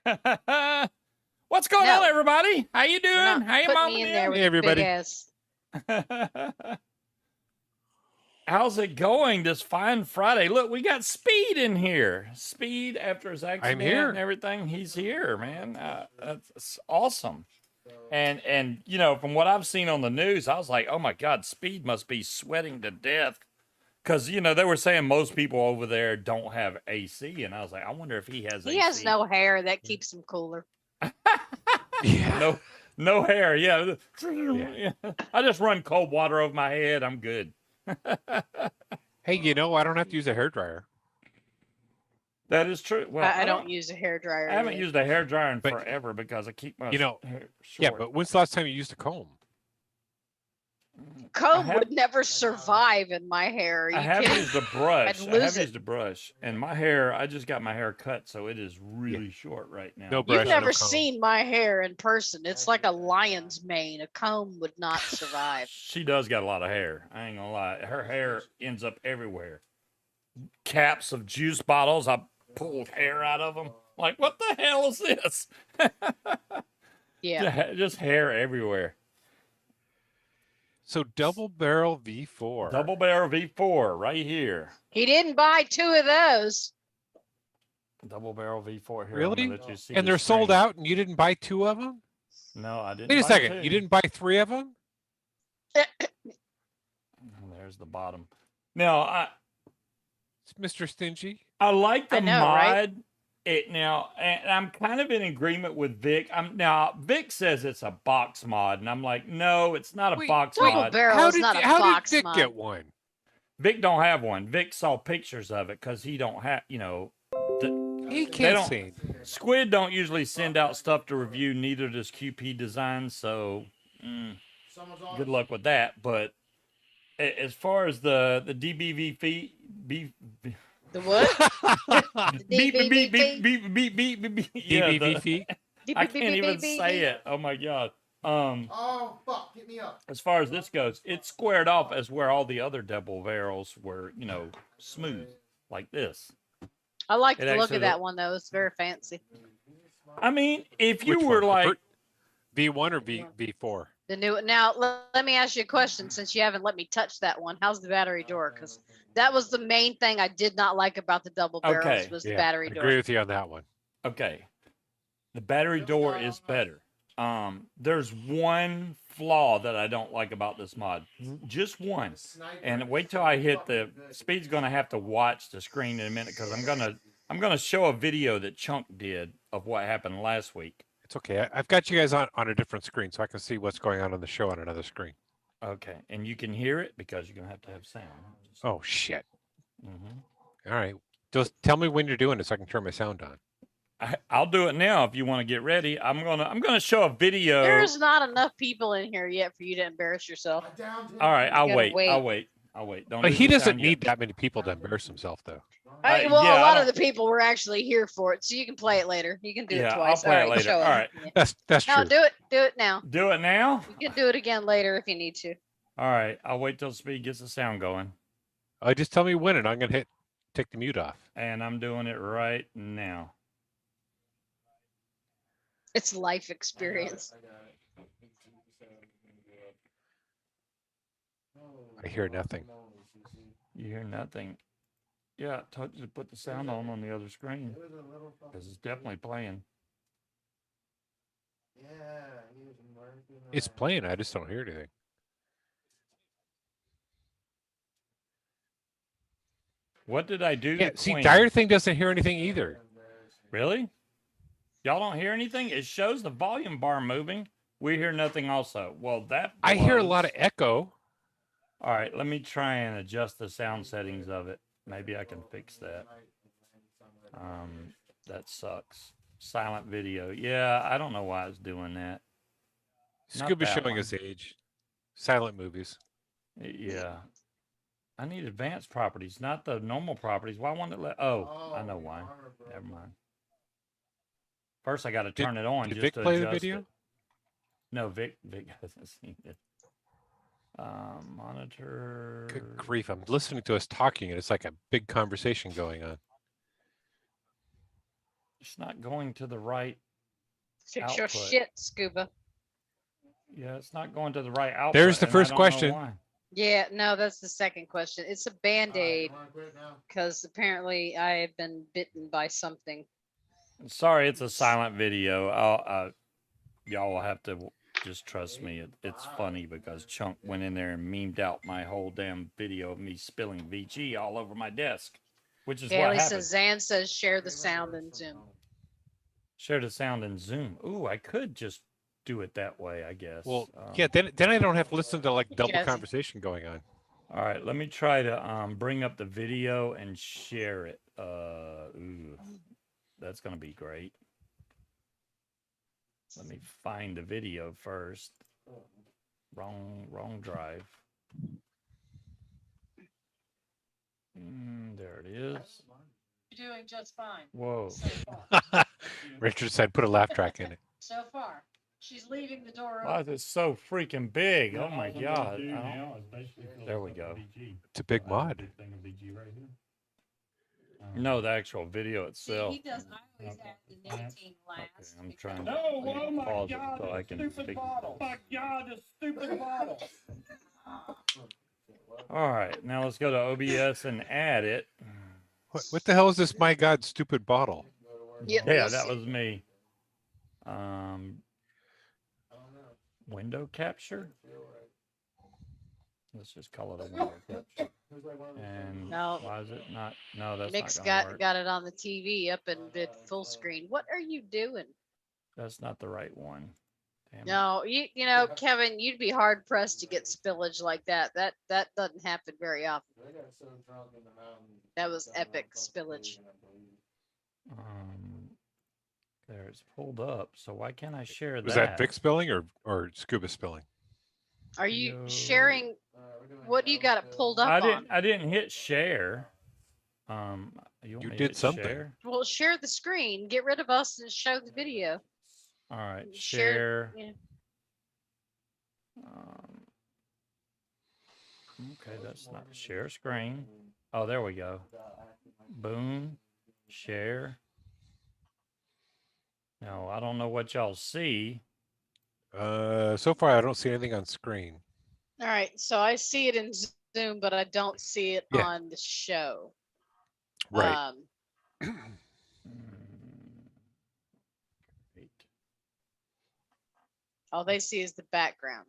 What's going No. on, everybody? How you We're doing? not How you, putting mama? me in there with Hey, everybody. big ass. How's it going this fine Friday? Look, we got Speed in here. Speed, after his accident here. and everything, he's here, man. That's awesome. And you know, from what I've seen on the news, I was like, oh my God, Speed must be sweating to death. Because, you know, they were saying most people over there don't have AC. And I was like, I wonder if he has AC. He has no hair that keeps him cooler. Yeah. No hair. Yeah. Yeah. I just run cold water over my head. I'm good. Hey, you know, I don't have to use a hairdryer. That is true. Well, I don't use a hairdryer. I haven't used a hairdryer in But, forever because I keep my you know, hair short. Yeah, but when's the last time you used a comb? Comb would never survive in my hair. Are you I have kidding? used a brush. I'd I lose have it. used a brush, and my hair. I just got my hair cut, so it is really short right now. No brush, You've no never comb. seen my hair in person. It's like a lion's mane. A comb would not survive. She does got a lot of hair. I ain't gonna lie. Her hair ends up everywhere. Caps of juice bottles. I pulled hair out of them. Like, what the hell is this? Yeah. Just hair everywhere. So double barrel V4. Double barrel V4 right here. He didn't buy 2 of those. Double barrel V4 here. Really? Let you see And the they're sold screen. out and you didn't buy 2 of them? No, I didn't. Wait a buy second. 2. You didn't buy 3 of them? There's the bottom. Now, It's Mr. Stingy. I like the I know, mod. right? And I'm kind of in agreement with Vic. Vic says it's a box mod, and I'm like, no, it's not a box Double mod. barrel is not a box Vic mod. get one? Vic don't have one. Vic saw pictures of it because he don't have, you know. He can't see. Squid don't usually send out stuff to review. Neither does QP Design. So, good luck with that. But as far as the DBV fee, The what? DBV fee? I can't even say it. Oh my God. Oh fuck! Get me up. As far as this goes, it's squared off as where all the other double barrels were, you know, smooth like this. I like the look actually of that one though. It's very fancy. I mean, if you Which were one? like V1 or V4? The new now. Let me ask you a question. Since you haven't let me touch that one, how's the battery door? Because that was the main thing I did not like about the double barrels Okay. was the Yeah, battery I door. agree with you on that one. okay, the battery door is better. There's one flaw that I don't like about this mod. Just one. And wait till I hit the Speed's gonna have to watch the screen in a minute because I'm gonna show a video that Chunk did of what happened last week. It's okay. I've got you guys on a different screen so I can see what's going on the show on another screen. Okay, and you can hear it because you're gonna have to have sound. Oh, shit. Mm-hmm. All right. Just tell me when you're doing it so I can turn my sound on. I'll do it now if you want to get ready. I'm gonna show a video. There's not enough people in here yet for you to embarrass yourself. All right, I'll gotta wait. wait. I'll wait. I'll wait. Don't. But do he the doesn't sound need yet. that many people to embarrass himself, though. Well, yeah, a lot I of the people were actually here for it, so you can play it later. You can do it twice. I'll play All it right, later. show All right. That's No, true. do it now. Do it now. You can do it again later if you need to. All right. I'll wait till Speed gets the sound going, Just tell me when, and I'm gonna take the mute off. and I'm doing it right now. It's life experience. I hear nothing. You hear nothing. Yeah, I told you to put the sound on the other screen because it's definitely playing. It's playing. I just don't hear anything. What did I do? Yeah. to See, Queen? Dire Thing doesn't hear anything either. Really? Y'all don't hear anything? It shows the volume bar moving. We hear nothing also. Well, I hear a lot of echo. All right, let me try and adjust the sound settings of it. Maybe I can fix that. That sucks. Silent video. Yeah, I don't know why it's doing that. Not Scuba that showing one. his age. Silent movies. Yeah. I need advanced properties, not the normal properties. Why won't it let? Oh, I know why. Never mind. First, I got to turn it on Did just Vic to play the adjust video? it. No, Vic hasn't seen it. Monitor. Good grief! I'm listening to us talking, and it's like a big conversation going on. It's not going to the right. Fix your Output. shit, Scuba. Yeah, it's not going to the right output. There's the and I first don't know question. why. Yeah, no, that's the second question. It's a Band-Aid Wanna quit now? because apparently I have been bitten by something. Sorry, it's a silent video. Y'all will have to just trust me. It's funny because Chunk went in there and memed out my whole damn video of me spilling VG all over my desk, which is what Bailey happened. says, Zan says, share the sound in Zoom. Share the sound in Zoom. Ooh, I could just do it that way, I guess. Well, yeah, then I don't have to listen to like double Jazzy. conversation going on. All right, let me try to bring up the video and share it. Ooh, that's gonna be great. Let me find the video first. Wrong drive. There it is. You're doing just fine. Whoa. So far. Richard said put a laugh track in it. So far. She's leaving the door Why open. is it so freaking big? Oh my god. There we go. It's a big mod. No, the actual video itself. See, he does. I always add the nicotine last. Okay, I'm because- trying to Oh my pause it God, so I this can stupid speak. bottle. Oh my God, this stupid bottle. All right, now let's go to OBS and add it. What the hell is this? My God, stupid bottle. Yeah, Yeah, you'll that see. was me. Window capture. Let's just call it a window capture. And No. why is it not? No, that's Nick's not gonna work. got it on the TV up in the full screen. What are you doing? That's not the right one. Damn it. No, you know, Kevin, you'd be hard pressed to get spillage like that. That doesn't happen very often. That was epic spillage. There, it's pulled up. So why can't I share Was that Vic spilling or Scuba spilling? Are you Yo. sharing? What do you got it pulled up on? I didn't hit share. You want You me to did hit something. share? Well, share the screen. Get rid of us and show the video. All right, Share- share. yeah. Okay, that's not share screen. Oh, there we go. Boom, share. Now, I don't know what y'all see. So far I don't see anything on screen. All right, so I see it in Zoom, but I don't see it Yeah. on the show. Right. Wait. All they see is the background.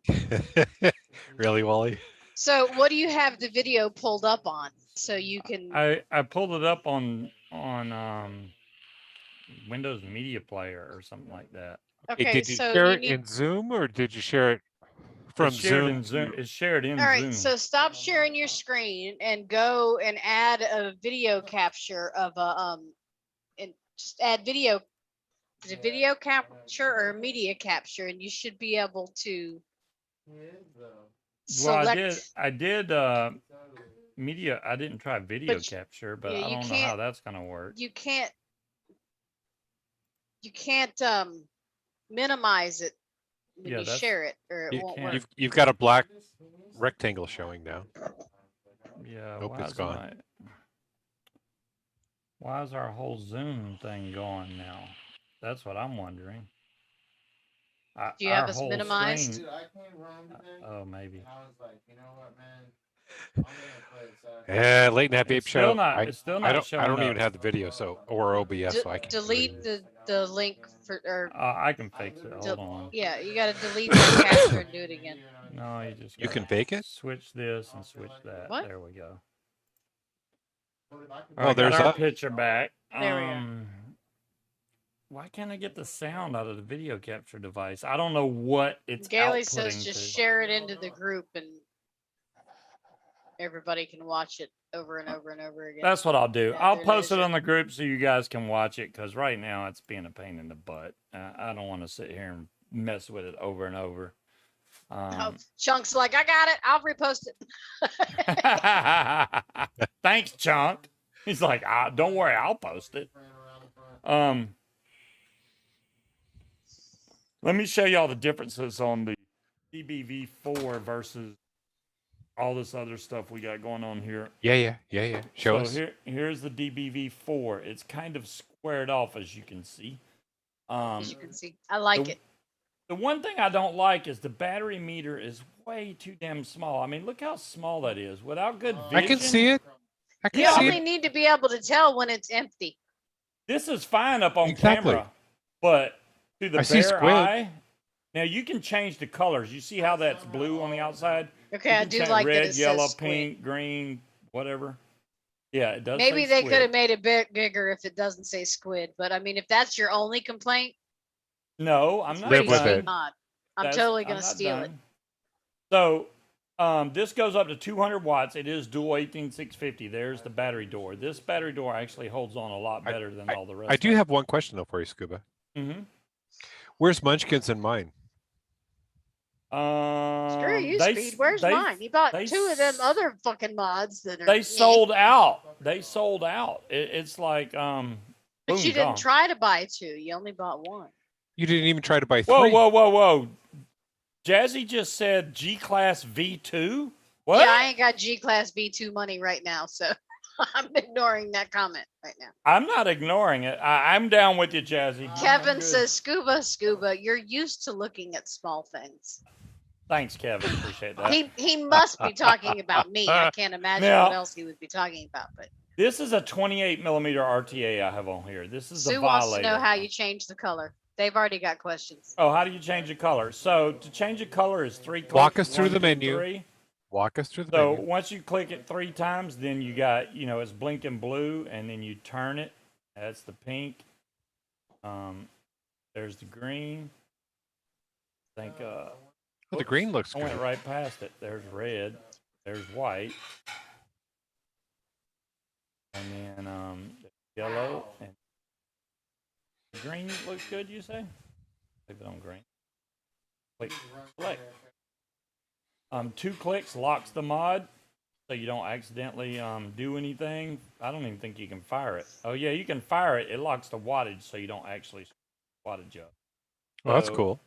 Really, Wally? So, what do you have the video pulled up on? So you can. I pulled it up on Windows Media Player or something like that. Okay, Did you so share you it need. in Zoom or did you share it from It's shared Zoom? in Zoom. It's shared in All right, Zoom. so stop sharing your screen and go and add a video capture of a and just add video. Is it video capture or media capture? And you should be able to Well, select. I did media. I didn't try video But capture, but yeah, I you don't know how can't- that's gonna work. You can't minimize it when Yeah, you that's- share it, or it You won't can't. work. You've got a black rectangle showing now. Yeah. Nope, why it's is gone. Why is our whole Zoom thing gone now? That's what I'm wondering. Do you have our us whole minimized? screen- Dude, I came home today, Oh, maybe. and I was like, you know what, man? I'm gonna play this out. Late Night Babe It's still Show. not- I, it's still I not don't. I showing don't even up. have the video, so or OBS, so I can't. do it. Delete the link for or I can fix it. del- Hold on. yeah, you got to delete that capture and do it again. No, you just. You gotta can fake it? Switch this and switch that. What? There we go. But if I can- All right, there's got our that. picture back. There we are. Why can't I get the sound out of the video capture device? I don't know what it's Gailey outputting says just to. share it into the group and everybody can watch it over and over and over again. That's what I'll do. At I'll their post it leisure. on the group so you guys can watch it. Because right now it's being a pain in the butt. I don't want to sit here and mess with it over and over. Oh, Chunk's like, I got it. I'll repost it. Thanks, Chunk. He's like, don't worry, I'll post it. Let me show y'all the differences on the CBV4 versus all this other stuff we got going on here. Yeah. Show us. Here's the DBV4. It's kind of squared off, as you can see. As you can see, I like it. The one thing I don't like is the battery meter is way too damn small. I mean, look how small that is. Without good vision, I can see it. I can You Yeah, see only it. need to be able to tell when it's empty. this is fine up on Exactly. camera, but to the I see bare Squid. eye, now you can change the colors. You see how that's blue on the outside? Okay, You I can do change like that red, it yellow, says Squid. pink, green, whatever. Yeah, it does. Maybe say they Squid. could have made it bit bigger if it doesn't say Squid. But I mean, if that's your only complaint, No, I'm it's not Live pretty with done. it. sweet mod. I'm That's- totally I'm gonna not steal it. done. So this goes up to 200 watts. It is dual 18650. There's the battery door. This battery door actually holds on a lot better than all the rest. I do have one question though for you, Scuba. Mm-hmm. Where's Munchkins in mine? Screw you, they Speed. s- Where's they- mine? You bought they 2 of them s- other fucking mods that are. They sold out. They sold out. It's like But boom, you gone. didn't try to buy 2. You only bought 1. You didn't even try to buy 3. Whoa! Jazzy just said G-Class V2. What? Yeah, I ain't got G-Class B2 money right now, so I'm ignoring that comment right now. I'm not ignoring it. I'm down with you, Jazzy. I'm Kevin good. says, Scuba, you're used to looking at small things. Thanks, Kevin. Appreciate that. He must be talking about me. I can't imagine Now- what else he would be talking about. But This is a 28 millimeter RTA I have on here. This is the Sue wants to Violator. know how you change the color. They've already got questions. Oh, how do you change the color? So to change the color is 3 clicks. Walk us through 1, the 2, menu. 3. Walk us through the So menu. once you click it 3 times, then you got, it's blinking blue, and then you turn it. That's the pink. There's the green. I think Oh, the green looks I went good. right past it. There's red. There's white. And then there's yellow and green looks good, you say? Leave it on green. Click select. 2 clicks locks the mod, so you don't accidentally do anything. I don't even think you can fire it. Oh yeah, you can fire it. It locks the wattage, so you don't actually wattage up. Well, that's So, cool.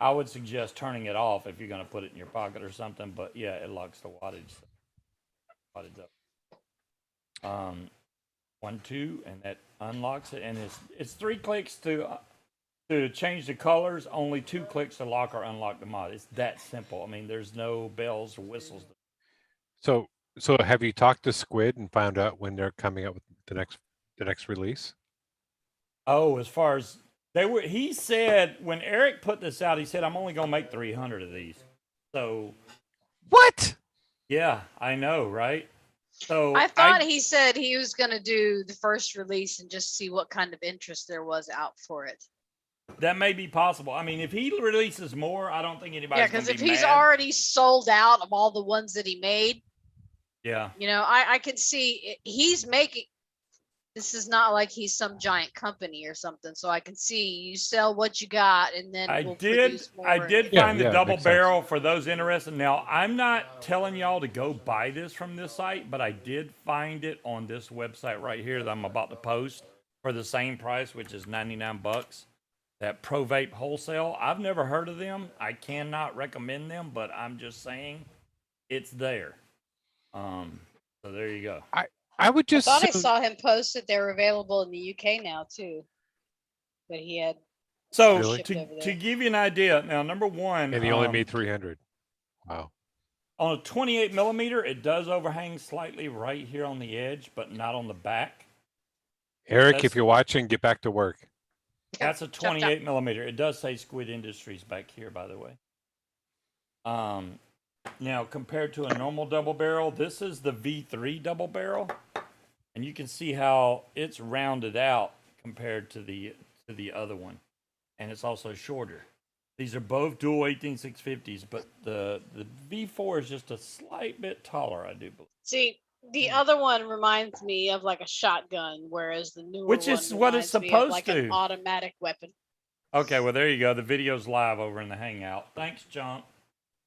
I would suggest turning it off if you're going to put it in your pocket or something. But yeah, it locks the wattage. Wattage up. 1, 2, and that unlocks it. And it's 3 clicks to change the colors. Only 2 clicks to lock or unlock the mod. It's that simple. I mean, there's no bells or whistles. So have you talked to Squid and found out when they're coming up with the next release? Oh, as far as he said when Eric put this out, he said I'm only gonna make 300 of these. So What? yeah, I know, right? So I thought he said he was going to do the first release and just see what kind of interest there was out for it. that may be possible. I mean, if he releases more, I don't think anybody's Yeah, gonna because be if he's mad. already sold out of all the ones that he made, Yeah, I can see he's making. This is not like he's some giant company or something. So I can see you sell what you got, and then I we'll did produce more. find Yeah, the yeah, it double makes sense. barrel for those interested. Now, I'm not telling y'all to go buy this from this site, but I did find it on this website right here that I'm about to post for the same price, which is 99 bucks. That Pro Vape Wholesale. I've never heard of them. I cannot recommend them, but I'm just saying it's there. So there you go. I would I just thought I soon- saw him post that they're available in the UK now too. That he had. So Really? shipped over to there. give you an idea, now number one, and he only made 300. Wow. on a 28 millimeter, it does overhang slightly right here on the edge, but not on the back. Eric, That's- if you're watching, get back to work. That's a Chop, chop. 28 millimeter. It does say Squid Industries back here, by the way. Now compared to a normal double barrel, this is the V3 double barrel, and you can see how it's rounded out compared to the other one, and it's also shorter. These are both dual 18650s, but the V4 is just a slight bit taller, I do believe. See, the other one reminds me of like a shotgun, whereas the newer Which one is what it's reminds me of supposed like to. an automatic weapon. Okay, well there you go. The video's live over in the Hangout. Thanks, John,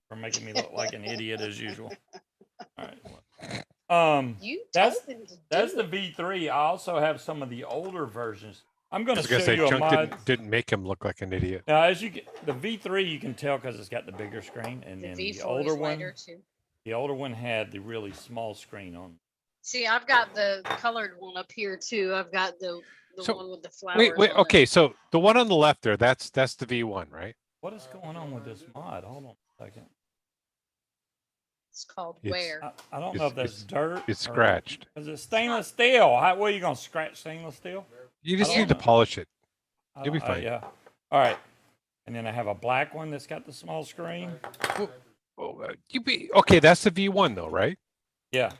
for making me look like an idiot as usual. All right. You That's- told him to That's do the it. V3. I also have some of the older versions. I'm going I to was gonna show say you a Chunk mod. didn't make him look like an idiot. Now, as you get the V3, you can tell because it's got the bigger screen, and The then V4 the older is one, lighter too. The older one had the really small screen on. See, I've got the colored one up here too. I've got the So, one with the flowers. Wait. on it. Okay, so the one on the left there, that's the V1, right? What is going on with this mod? Hold on a second. It's called It's- Where. I don't know if that's dirt. It's or- scratched. Is it stainless steel? What are you gonna scratch stainless steel? You just don't need to know. polish it. I You'll be don't- fine. Yeah. All right. And then I have a black one that's got the small screen. Okay, that's the V1 though, right? Yeah.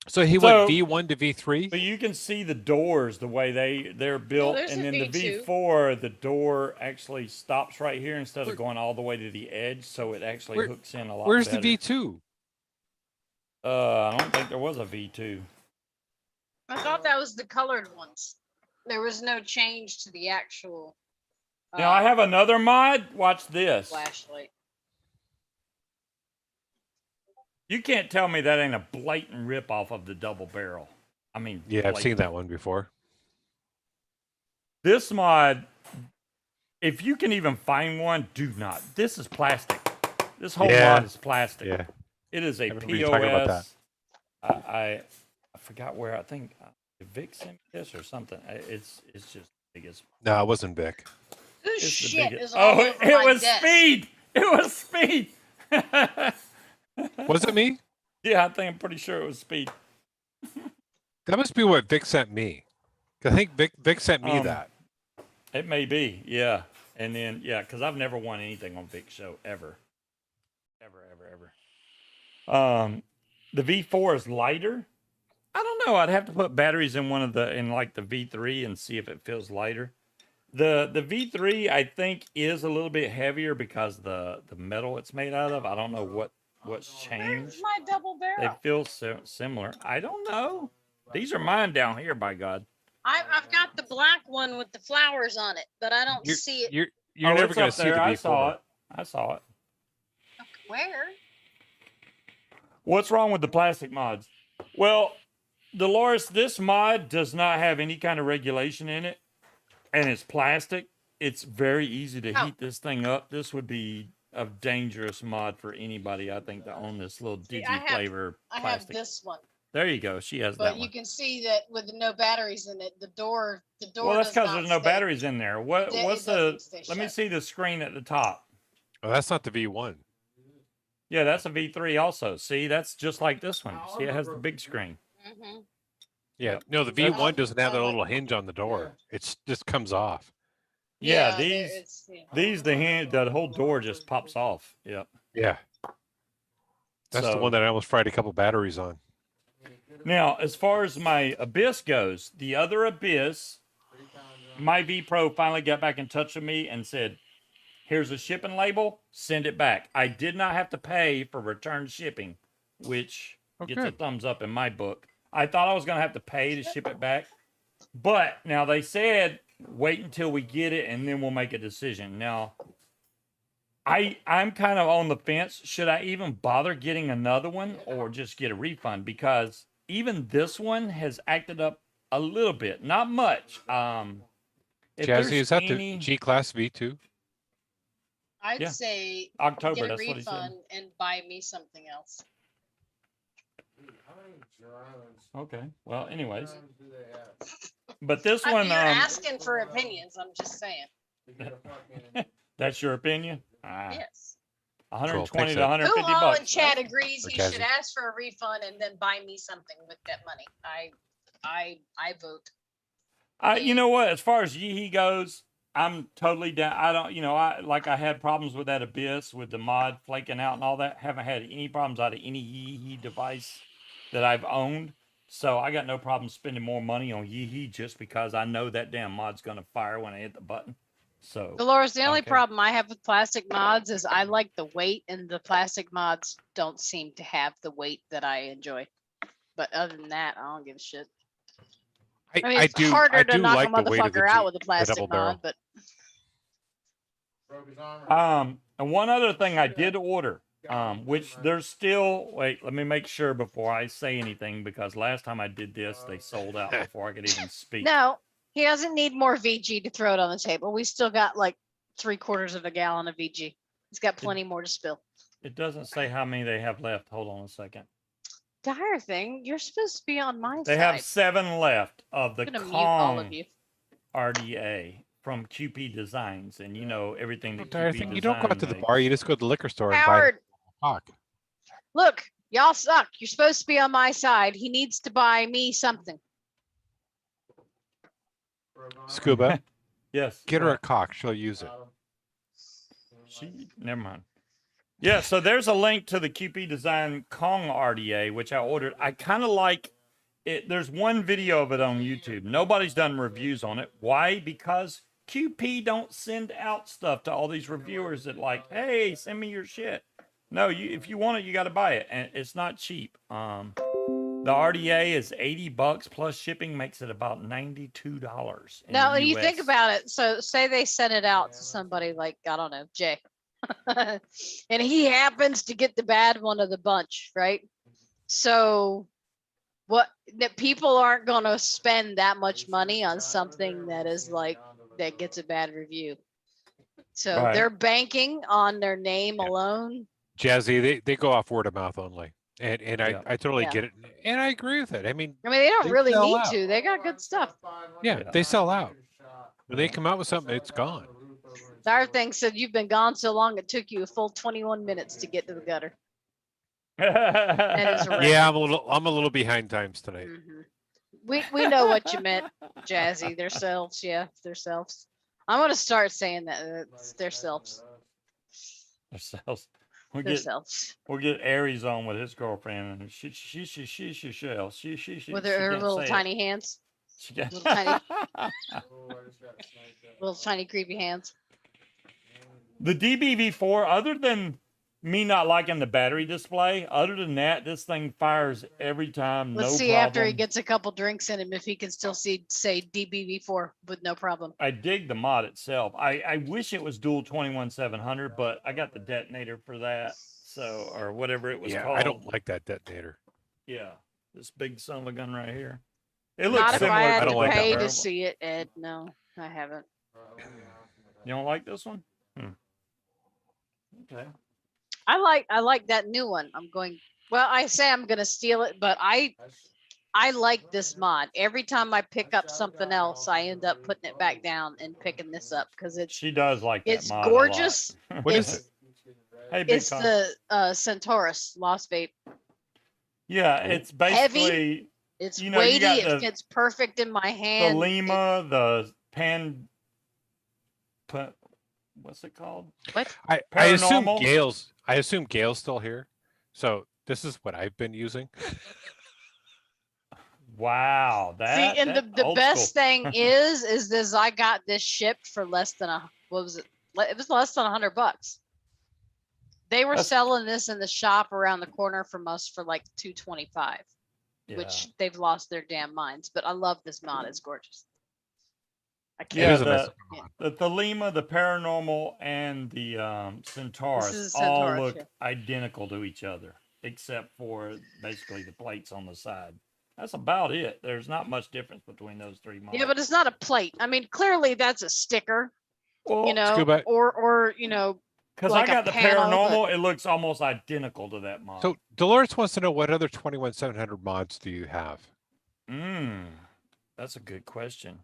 So he So- went V1 to V3. But you can see the doors the way they're built, there's and a then the V2. V4, the door actually stops right here instead of going all the way to the edge, so it actually Where- hooks in a lot. Where's better. the V2? I don't think there was a V2. I thought that was the colored ones. There was no change to the actual. Now I have another mod. Watch this. flashlight. You can't tell me that ain't a blatant rip off of the double barrel. I mean, Yeah, I've seen blatant. that one before. This mod, if you can even find one, do not. This is plastic. This whole Yeah. mod is plastic. Yeah. It is a I remember you talking about POS. I forgot where. I think Vic sent me this or something. It's just the biggest. No, it wasn't Vic. Whose It's the shit biggest. is all Oh, over it my was desk? Speed. It was Speed. Was it me? Yeah, I think I'm pretty sure it was Speed. That must be what Vic sent me. 'Cause I think Vic sent me that. It may be, yeah. And then because I've never won anything on Vic's show ever. The V4 is lighter. I don't know. I'd have to put batteries in like the V3 and see if it feels lighter. The V3 I think is a little bit heavier because the metal it's made out of. I don't know what's Where's changed. my double They barrel? feel similar. I don't know. These are mine down here, by God. I've got the black one with the flowers on it, but I don't see it. You're Oh, never it's going up to see the there. V4. I saw it. I saw it. Where? What's wrong with the plastic mods? Well, Dolores, this mod does not have any kind of regulation in it, and it's plastic. It's very easy to Oh. heat this thing up. This would be a dangerous mod for anybody, I think, to own this little See, digi flavor I have plastic. this one, There you go. She has but that you one. can see that with no batteries in it, the door. Well, that's does because not there's no stay- batteries in there. What's it the? doesn't stay Let me shut. see the screen at the top. Oh, that's not the V1. Yeah, that's a V3 also. See, that's just like this one. See, it has the big screen. Mhm. Yeah. Yep. No, the That's- V1 doesn't have that Oh, little hinge on the door. It's just comes off. Yeah, there- these it's- yeah. the whole door just pops off. Yep. Yeah. That's the So- one that I almost fried a couple batteries on. Now, as far as my Abyss goes, the other Abyss, my V Pro finally got back in touch with me and said, "Here's a shipping label. Send it back." I did not have to pay for return shipping, which gets a good. thumbs up in my book. I thought I was going to have to pay to ship it back, but now they said wait until we get it and then we'll make a decision. Now, I'm kind of on the fence. Should I even bother getting another one or just get a refund? Because even this one has acted up a little bit, not much. If Jazzy, there's is that any- the G Class V2? I'd Yeah. say October? get a That's what he said. refund and buy me something else. How many drones? Okay. Well, anyways, Drones do they have? but this I mean, one, you're asking for opinions. I'm just saying. To get a fucking- that's your opinion. Yes. 120 Cool, to 150 Who all in bucks. chat agrees For he should Jazzy. ask for a refund and then buy me something with that money? I vote. You know what? As far as Yeehee goes, I'm totally down. I don't, I had problems with that Abyss with the mod flaking out and all that. Haven't had any problems out of any Yeehee device that I've owned. So I got no problem spending more money on Yeehee just because I know that damn mod's gonna fire when I hit the button. So Dolores, the only Okay. problem I have with plastic mods is I like the weight, and the plastic mods don't seem to have the weight that I enjoy. But other than that, I don't give a shit. I mean, it's harder to knock a motherfucker out with a plastic double barrel. mod, but Broke his arm. And one other thing I did order, which there's still, wait, let me make sure before I say anything, because last time I did this, they sold out before I could even speak. no, he doesn't need more VG to throw it on the table. We still got like 3/4 of a gallon of VG. He's got plenty more to spill. It doesn't say how many they have left. Hold on a second. Dire thing, you're supposed to be on my They side. have 7 left of the I'm gonna mute all of Kong you. RDA from QP Designs, and you know everything that Entire QP thing. Design You don't go out to the bar. makes. You just go to the liquor store and buy Howard, a cock. look, y'all suck. You're supposed to be on my side. He needs to buy me something. Scuba, Yes. get her a what? cock. She'll use it. Never mind. Yeah, so there's a link to the QP Design Kong RDA, which I ordered. I kind of like it. There's one video of it on YouTube. Nobody's done reviews on it. Why? Because QP don't send out stuff to all these reviewers that like, hey, send me your shit. No, if you want it, you got to buy it, and it's not cheap. The RDA is $80 plus shipping, makes it about $92. Now, when you think US. about it, so say they sent it out to somebody like, I don't know, Jay, and he happens to get the bad one of the bunch, right? So what that people aren't going to spend that much money on something that is like that gets a bad review. So Right. they're banking on their name Yeah. alone. Jazzy, they go off word of mouth only. And Yeah. I totally Yeah. get it. And I agree with it. I mean, I mean, they don't They really sell need out. to. They got good stuff. Yeah, Yeah. they sell out. When they come out with something, it's gone. Our thing said you've been gone so long it took you a full 21 minutes to get to the gutter. That is a record. Yeah, I'm a little behind times tonight. Mhm. We know what you meant, Jazzy. Their selves, yeah, their selves. I'm gonna start saying that it's their selves, Ourselves. We their get selves, we'll get Aries on with his girlfriend, and she with her can't little say it. tiny hands, She can't. little tiny- little tiny creepy hands. The DBV4, other than me not liking the battery display, other than that, this thing fires every time. Let's no see problem. after he gets a couple drinks in him if he can still say DBV4 with no problem. I dig the mod itself. I wish it was dual 21700, but I got the detonator for that. So, or whatever it was Yeah, called. I don't like that detonator. Yeah, this big son of a gun right here. It Not looks if similar I had I to don't like that pay one. to see it, Ed. No, I haven't. You don't like this one? Okay. I like that new one. I'm going. Well, I say I'm gonna steal it, but I like this mod. Every time I pick up something else, I end up putting it back down and picking this up because it's She does like that it's mod gorgeous. a lot. What is It's- it? Hey, Big It's Con. the Centaurus Lost Vape. Yeah, Cool. it's basically It's You know, you weighty. got It the- fits perfect in my the hand. Lima, the what's it called? I assume Paranormal? I assume Gail's still here. So this is what I've been using. Wow, that. See, and that the old best school. thing is this: I got this shipped for less than what was it? It was less than $100. They were That's- selling this in the shop around the corner from us for like $225, Yeah. which they've lost their damn minds. But I love this mod; it's gorgeous. I It can't. is a nice the Lima, the Paranormal, and the Centaurus is all Centaurus, look yeah. identical to each other, except for basically the plates on the side. That's about it. There's not much difference between those three models. Yeah, but it's not a plate. I mean, clearly that's a sticker, well, you know, Scuba- or you know, because like I a got the panel, Paranormal, it looks almost identical to that mod. So Dolores wants to know what other 21700 mods do you have? That's a good question.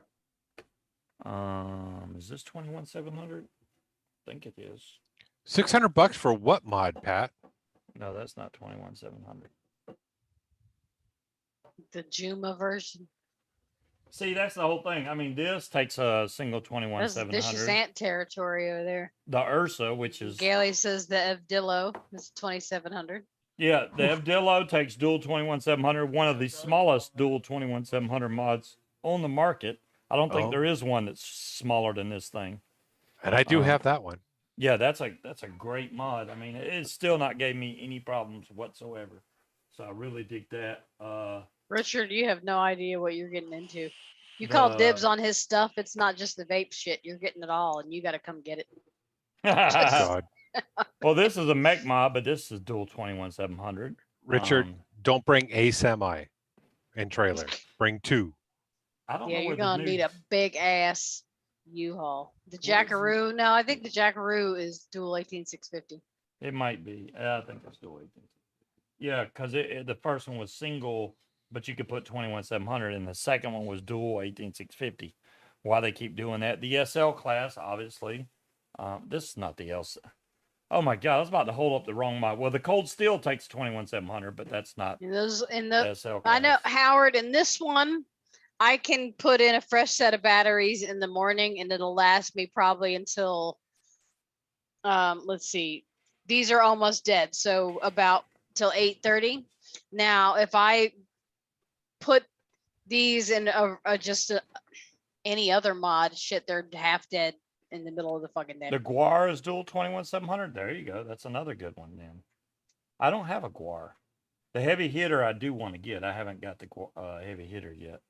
Is this 21700? I think it is. $600 for what mod, Pat? No, that's not 21700. the Juma version. See, that's the whole thing. I mean, this takes a single That's 21700. vicious ant territory over there. The Ursa, which is Gailey says the Evdillo is 2700. yeah, the Evdillo takes dual 21700, one of the smallest dual 21700 mods on the market. I don't think Oh. there is one that's smaller than this thing. And I do have that one. Yeah, that's a great mod. I mean, it's still not gave me any problems whatsoever. So I really dig that. Richard, you have no idea what you're getting into. You call The- dibs on his stuff. It's not just the vape shit. You're getting it all, and you got to come get it. God. Well, this is a mech mod, but this is dual 21700. Richard, don't bring a semi and trailer. Bring two. I don't Yeah, know you're where the gonna need a new- big ass U-Haul. The What is Jackaroo. No, I think the Jackaroo is dual 18650. It might be. I think it's dual 18. Yeah, because the first one was single, but you could put 21700, and the second one was dual 18650. Why they keep doing that? The SL class, obviously. This is not the LC. Oh my God, I was about to hold up the wrong mic. Well, the cold steel takes 21700, but that's not And those in the SL class. I know, Howard, in this one, I can put in a fresh set of batteries in the morning and it'll last me probably until, let's see, these are almost dead. So about till 8:30. Now, if I put these in any other mod, shit, they're half dead in the middle of the fucking day. The Guar is dual 21700. There you go. That's another good one then. I don't have a Guar. The heavy hitter I do want to get. I haven't got the heavy hitter yet.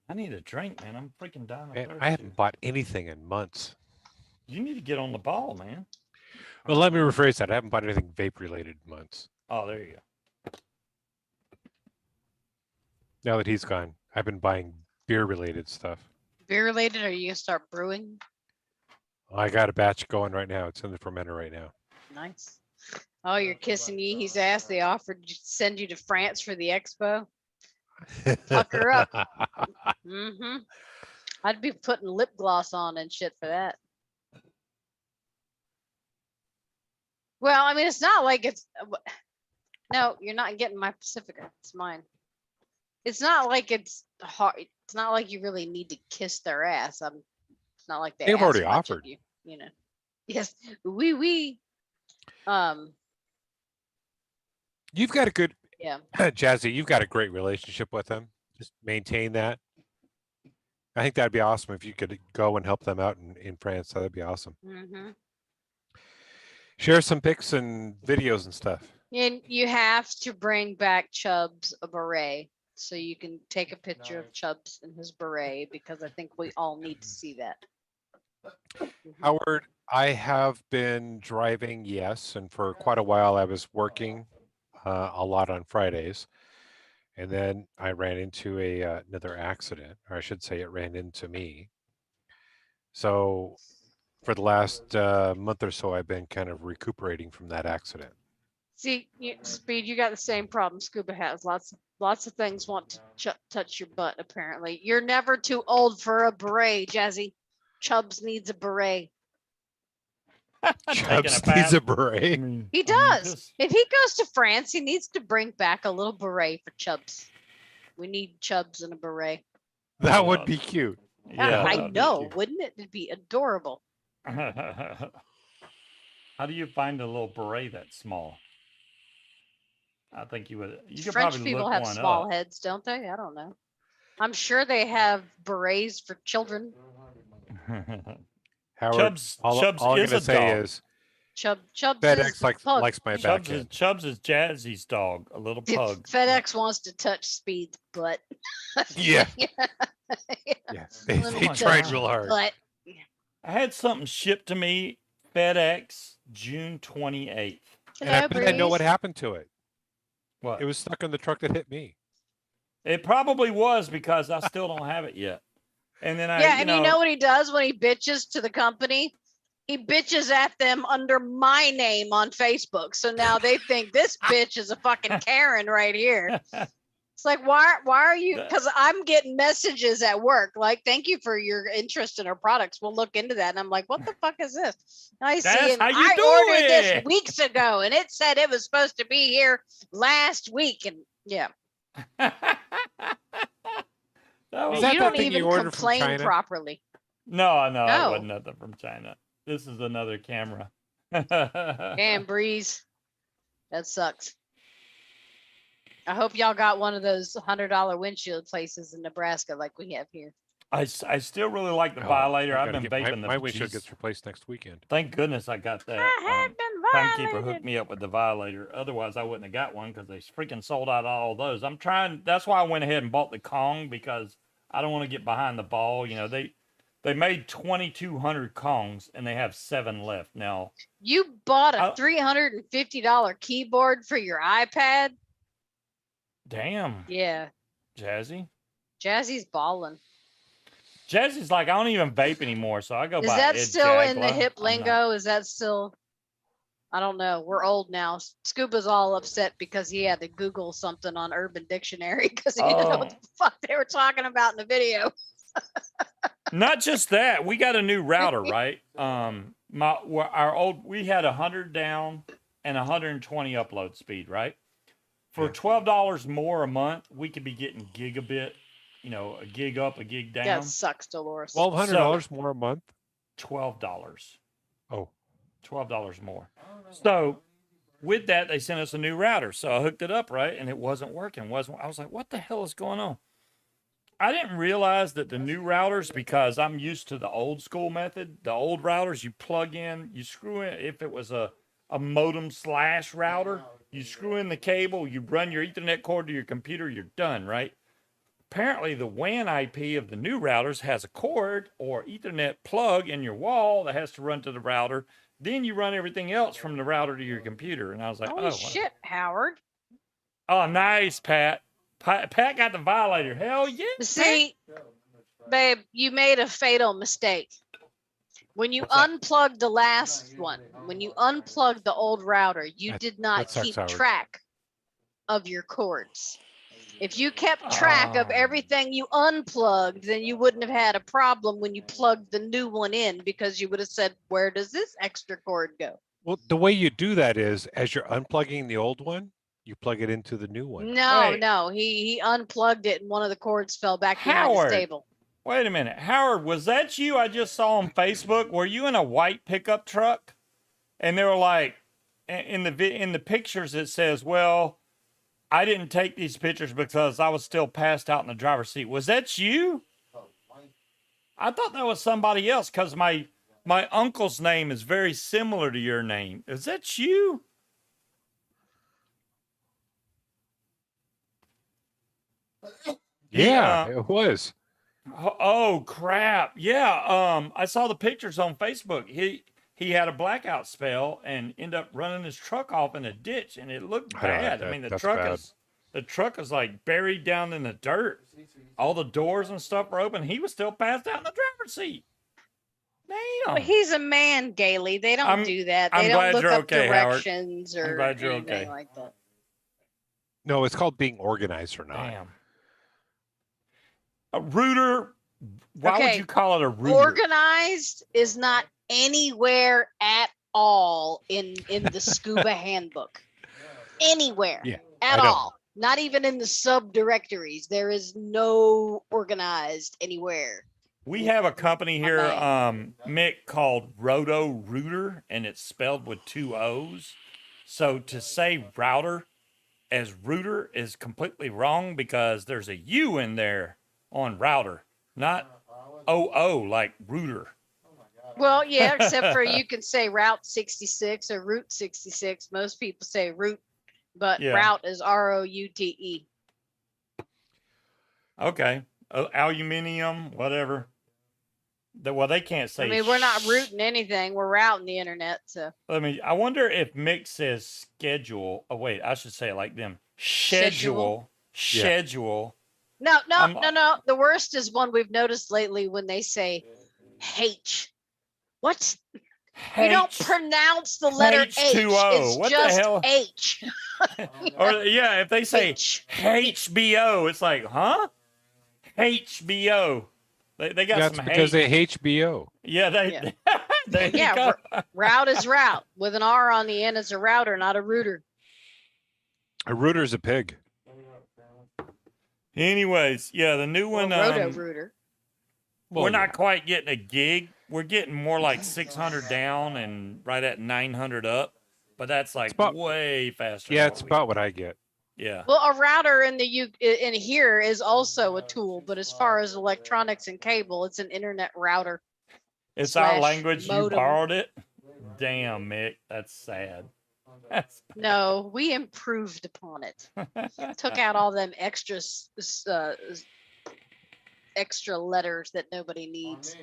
I need a drink, man. I'm freaking dying of Man, thirst I here. haven't bought anything in months. You need to get on the ball, man. Well, let me rephrase that. I haven't bought anything vape related in months. Oh, there you go. Now that he's gone, I've been buying beer related stuff. Beer related, or are you gonna start brewing? I got a batch going right now. It's in the fermenter right now. Nice. Oh, you're kissing Yee's ass. They offered to send you to France for the expo. Fuck her up. Mm-hmm. I'd be putting lip gloss on and shit for that. Well, I mean, it's not like it's. No, you're not getting my Pacifica. It's mine. It's not like it's hard. It's not like you really need to kiss their ass. It's not like they They've ask already much of offered. you. You know. Yes. We. You've got a good, Yeah. Jazzy, you've got a great relationship with them. Just maintain that. I think that'd be awesome if you could go and help them out in France. That'd be awesome. Mm-hmm. Share some pics and videos and stuff. And you have to bring back Chubbs a beret so you can take a picture of Chubbs in his beret, because I think we all need to see that. Mhm. Howard, I have been driving, yes, and for quite a while I was working a lot on Fridays, and then I ran into another accident, or I should say, it ran into me. So for the last month or so, I've been kind of recuperating from that accident. See, Speed, you got the same problem Scuba has. Lots of things want to touch your butt, apparently. You're never too old for a beret, Jazzy. Chubbs needs a beret. Taking Chubbs a needs bath. a beret. He does. If he goes to France, he needs to bring back a little beret for Chubbs. We need Chubbs in a beret. That would be cute. Yeah, I that'd be know, cute. wouldn't it? It'd be adorable. How do you find a little beret that small? I think you would. You could French probably people look have one small up. heads, don't they? I don't know. I'm sure they have berets for children. Howard, Chubbs all is I'm a gonna say dog. is Chubbs FedEx is the pug. likes my back end. Chubbs is Jazzy's dog, a little If pug. FedEx wants to touch Speed's butt. Yeah, Yeah. yeah. They, Let me they touch tried your real hard. But I had something shipped to me, FedEx, June 28th. And I bet I know what Breeze. happened to it. What? It was stuck in the truck that hit me. It probably was, because I still don't have it yet. And then Yeah, and you know what he does when he bitches to the company? He bitches at them under my name on Facebook. So now they think this bitch is a fucking Karen right here. It's like, why are you? Because I'm getting messages at work like, thank you for your interest in our products. We'll look into that. And I'm like, what the fuck is this? And I see That's it. how you I do ordered this it. weeks ago and it said it was supposed to be here last week. And yeah, That was Is that you that don't thing you even ordered from complain China? properly. No, it No. wasn't nothing from China. This is another camera. Damn, Breeze. That sucks. I hope y'all got one of those $100 windshield places in Nebraska like we have here. I still really like the Oh, Violator. I I've gotta been get vaping my the windshield G's. gets replaced next weekend. Thank goodness I got that. I have been Timekeeper violated. hooked me up with the Violator. Otherwise, I wouldn't have got one, because they freaking sold out all those. I'm trying. That's why I went ahead and bought the Kong, because I don't want to get behind the ball. You know, they made 2,200 Kongs and they have 7 left now. You bought a I- $350 keyboard for your iPad? Damn, Yeah. Jazzy. Jazzy's balling. Jazzy's like, I don't even vape anymore, so I go Is by that Ed still in the Jagla. hip I'm not- lingo? Is that still? I don't know. We're old now. Scuba's all upset because he had to Google something on Urban Dictionary because he didn't know what the fuck they were talking about in the video. Not just that, we got a new router, right? We had 100 down and 120 upload speed, right? For Yeah. $12 more a month, we could be getting gigabit, a gig up, a gig down. That sucks, Dolores. $1,200 more a month. $12. Oh, $12 more. So with that, they sent us a new router. So I hooked it up, right? And it wasn't working. I was like, what the hell is going on? I didn't realize that the new routers, because I'm used to the old school method, the old routers, you plug in, you screw in, if it was a modem / router, you screw in the cable, you run your Ethernet cord to your computer, you're done, right? Apparently, the WAN IP of the new routers has a cord or Ethernet plug in your wall that has to run to the router. Then you run everything else from the router to your computer. And I was like, Holy shit, Howard. Oh, nice, Pat. Pat got the violator. Hell yeah. See, babe, you made a fatal mistake. When you What's that? unplugged the last one, when you unplugged the old router, you did not sucks, keep Howard. track of your cords. If you kept track of Oh. everything you unplugged, then you wouldn't have had a problem when you plugged the new one in, because you would have said, where does this extra cord go? well, the way you do that is as you're unplugging the old one, you plug it into the new one. No, Wait. no, he unplugged it and one of the cords fell back behind Howard. his table. Wait a minute. Howard, was that you I just saw on Facebook? Were you in a white pickup truck? And they were like, in the pictures, it says, well, I didn't take these pictures because I was still passed out in the driver's seat. Was that you? I thought that was somebody else because my uncle's name is very similar to your name. Is that you? Yeah, Yeah. it was. Oh crap. Yeah. I saw the pictures on Facebook. He had a blackout spell and ended up running his truck off in a ditch, and it looked I don't bad. know, I mean, the that's truck bad. is like buried down in the dirt. All the doors and stuff were open. He was still passed out in the driver's seat. Damn. But he's a man, Gailey. They don't do that. They I'm don't glad look you're up okay, Howard. directions or glad you're anything okay. like that. No, it's called being organized or not. Damn. A router. Why would Okay, you call it a router? Organized is not anywhere at all in the Scuba handbook. Anywhere. Yeah, At I know. all. Not even in the subdirectories. There is no organized anywhere. We have a company here, Okay. Mick, called Roto Router, and it's spelled with 2 O's. So to say router as router is completely wrong because there's a U in there on router, not OO like router. Well, yeah, except for you can say Route 66 or Route 66. Most people say route, but Yeah. route is ROUTE. Okay. Aluminium, whatever. Well, they can't say. I mean, we're not rooting anything. We're routing the internet. So I wonder if Mick says schedule. Oh, wait, I should say it like them. Schedule. Schedule. no. I'm- No. The worst is one we've noticed lately when they say H. What? You don't H- pronounce the letter H. H2O. It's What the just hell? H. Or yeah, if they say H. HBO, it's like, huh? HBO. They got That's some because hate. they HBO. Yeah, they. Yeah. There you Yeah, go. Route is route with an R on the end. Is a router, not a router. A router's a pig. Anyways, yeah, the new one. Roto router. Well, we're yeah. not quite getting a gig. We're getting more like 600 down and right at 900 up. But that's like about- way faster. Yeah, than it's what about what I get. Yeah. Well, a router in here is also a tool, but as far as electronics and cable, it's an internet router. It's our slash language. You modem. borrowed it. Damn, Mick. That's sad. That's No, we improved upon it. Took out all them extra letters that nobody needs.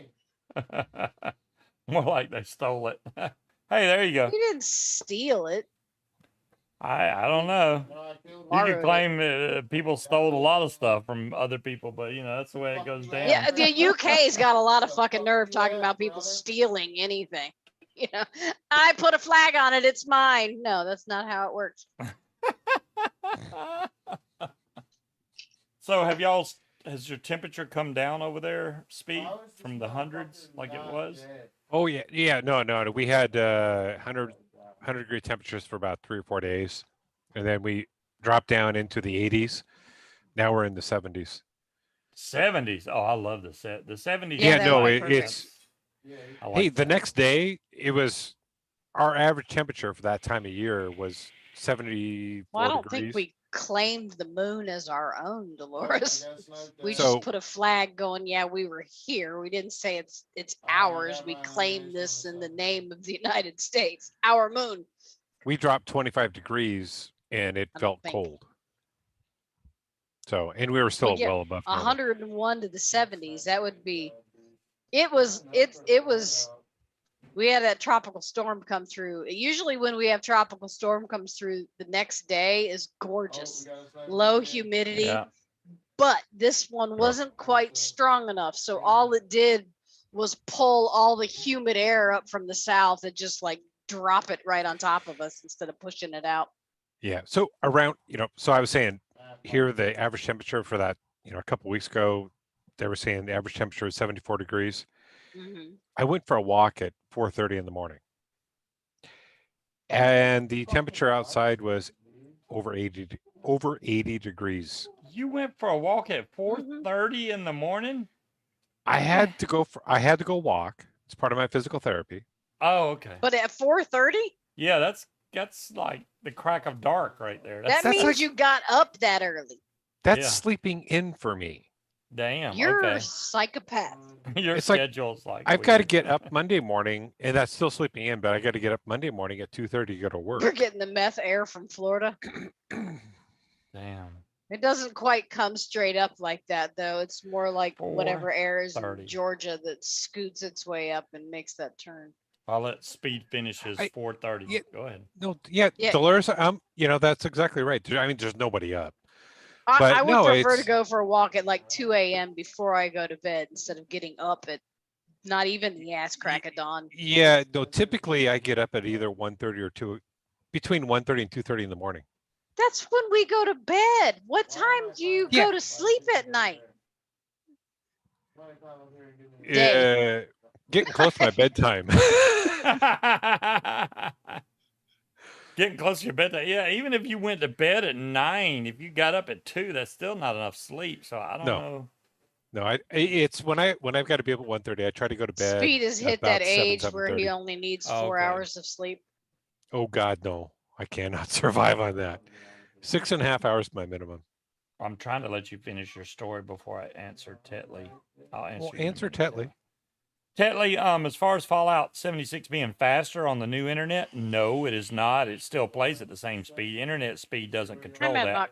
more like they stole it. Hey, there you go. You didn't steal it. I don't know. You Borrowed could it. claim people stole a lot of stuff from other people, but that's the way it goes down. Yeah, the UK's got a lot of fucking nerve talking about people stealing anything. You know, I put a flag on it. It's mine. No, that's not how it works. So has your temperature come down over there, Speed, from the hundreds like it was? Oh yeah. No. We had 100 degree temperatures for about 3 or 4 days, and then we dropped down into the 80s. Now we're in the 70s. 70s. Oh, I love the 70s. Yeah, Yeah, that no, would be it's I like hey, the that. next day it was our average temperature for that time of year was 74 Well, I don't degrees. think we claimed the moon as our own, Dolores. We So- just put a flag going, yeah, we were here. We didn't say it's ours. We claimed this in the name of the United States. Our moon. We dropped 25 degrees and it I don't felt think. cold. So, and we were still get well above normal. 101 to the 70s. That would be. It was. We had that tropical storm come through. Usually, when we have tropical storm comes through, the next day is gorgeous, low humidity. Yeah. But this one wasn't quite strong enough, so all it did was pull all the humid air up from the south and just like drop it right on top of us instead of pushing it out. Yeah. So around, so I was saying here, the average temperature for that, a couple weeks ago, they were saying the average temperature is 74 degrees. Mhm. I went for a walk at 4:30 in the morning, and the temperature outside was over 80 degrees. You went for a walk at Mm-hmm. 4:30 in the morning? I had to go walk. It's part of my physical therapy. Oh, okay. But at 4:30, Yeah, that's like the crack of dark right there. that That's means like- you got up that early. That's Yeah. sleeping in for me. Damn. You're Okay. a psychopath. Your It's like, schedule's like I've got to weird. get up Monday morning, and that's still sleeping in, but I got to get up Monday morning at 2:30 to go to We're work. getting the meth air from Florida. Damn. It doesn't quite come straight up like that, though. It's more like whatever air is in 4:30. Georgia that scoots its way up and makes that turn. I'll let Speed finish his I- 4:30. yeah. Go ahead. No, yeah, Yeah. Dolores, that's exactly right. I mean, there's nobody up. I, But I would no, prefer to it's- go for a walk at like 2 a.m. before I go to bed instead of getting up at not even the ass crack of dawn. Yeah, no, typically I get up at either 1:30 or 2, between 1:30 and 2:30 in the morning. That's when we go to bed. What time do you Yeah. go to sleep at night? Day. Getting close to my bedtime. Getting close to your bedtime. Yeah, even if you went to bed at 9, if you got up at 2, that's still not enough sleep. So I don't No. know. No, it's when I've got to be up at 1:30. I try to go to bed. Speed has hit about that 7, age where he 7:30. only needs Oh, 4 okay. hours of sleep. Oh God, no! I cannot survive on that. 6.5 hours is my minimum. I'm trying to let you finish your story before I answer Tetley. I'll answer. Well, you in a answer minute. Tetley. Tetley, as far as Fallout 76 being faster on the new internet, no, it is not. It still plays at the same speed. Internet speed doesn't control Mad that. Mock.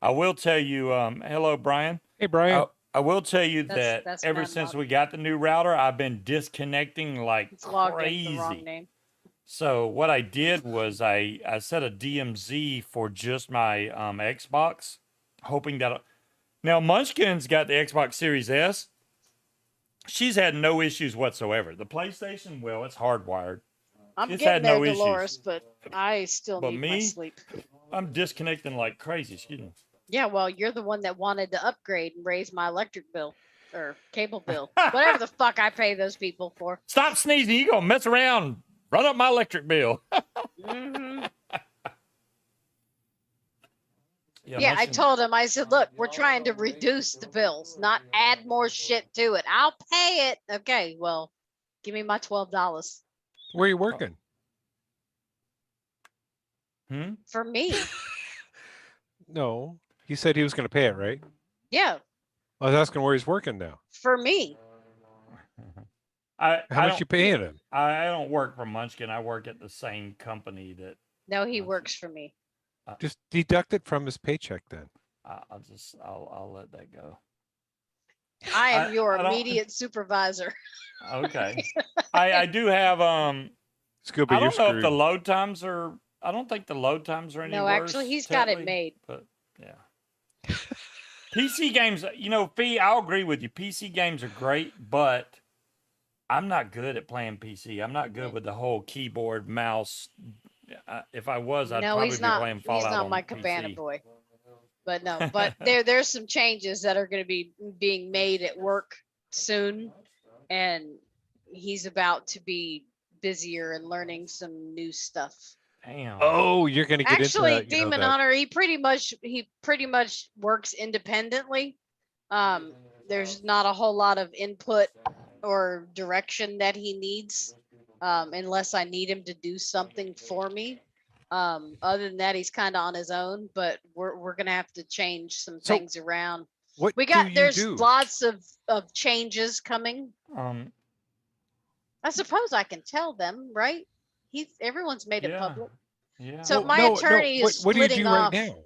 I will tell you, hello, Brian. Hey, Brian. I will tell you That's that ever Mad since Mock. we got the new router, I've been disconnecting like It's logged in the wrong crazy. name. So what I did was I set a DMZ for just my Xbox, hoping that. Now Munchkin's got the Xbox Series S. She's had no issues whatsoever. The PlayStation, well, it's hardwired. I'm It's getting had there, no issues. Dolores, but I still But need my me? sleep. I'm disconnecting like crazy. Excuse me. Yeah, well, you're the one that wanted to upgrade and raise my electric bill or cable bill, whatever the fuck I pay those people for. Stop sneezing. You gonna mess around? Run up my electric bill. Mhm. Yeah, Yeah, I Munchkin- told him, I said, look, we're trying to reduce the bills, not add more shit to it. I'll pay it. Okay, well, give me my $12 Where are you working? Hmm? for me. No, he said he was going to pay it, right? Yeah, I was asking where he's working now. for me. I How much don't- you paying him? I don't work for Munchkin. I work at the same company that No, he That's- works for me. Just deduct it from his paycheck then. I'll let that go. I am I your don't- immediate supervisor. Okay. I do have Scuba, I you're don't know if screwed. the load times are. I don't think the load times are any No, worse. actually, he's got it Tetley, made. But yeah. PC games, Fee, I'll agree with you. PC games are great, but I'm not good at playing PC. I'm not good with the whole keyboard, mouse. If I was, I'd No, probably he's be not. playing He's Fallout not on my cabana PC. boy. But no, but there's some changes that are going to be being made at work soon, and he's about to be busier and learning some new stuff. Damn. Oh, you're gonna get Actually, into Demon Hunter, he pretty much works independently. There's not a whole lot of input or direction that he needs, unless I need him to do something for me. Other than that, he's kind of on his own, but we're gonna have to change some So, things around. what There's do? lots of changes coming. I suppose I can tell them, right? Everyone's made it Yeah. public. Yeah. So Well, my no, attorney is what do you splitting do off. right now?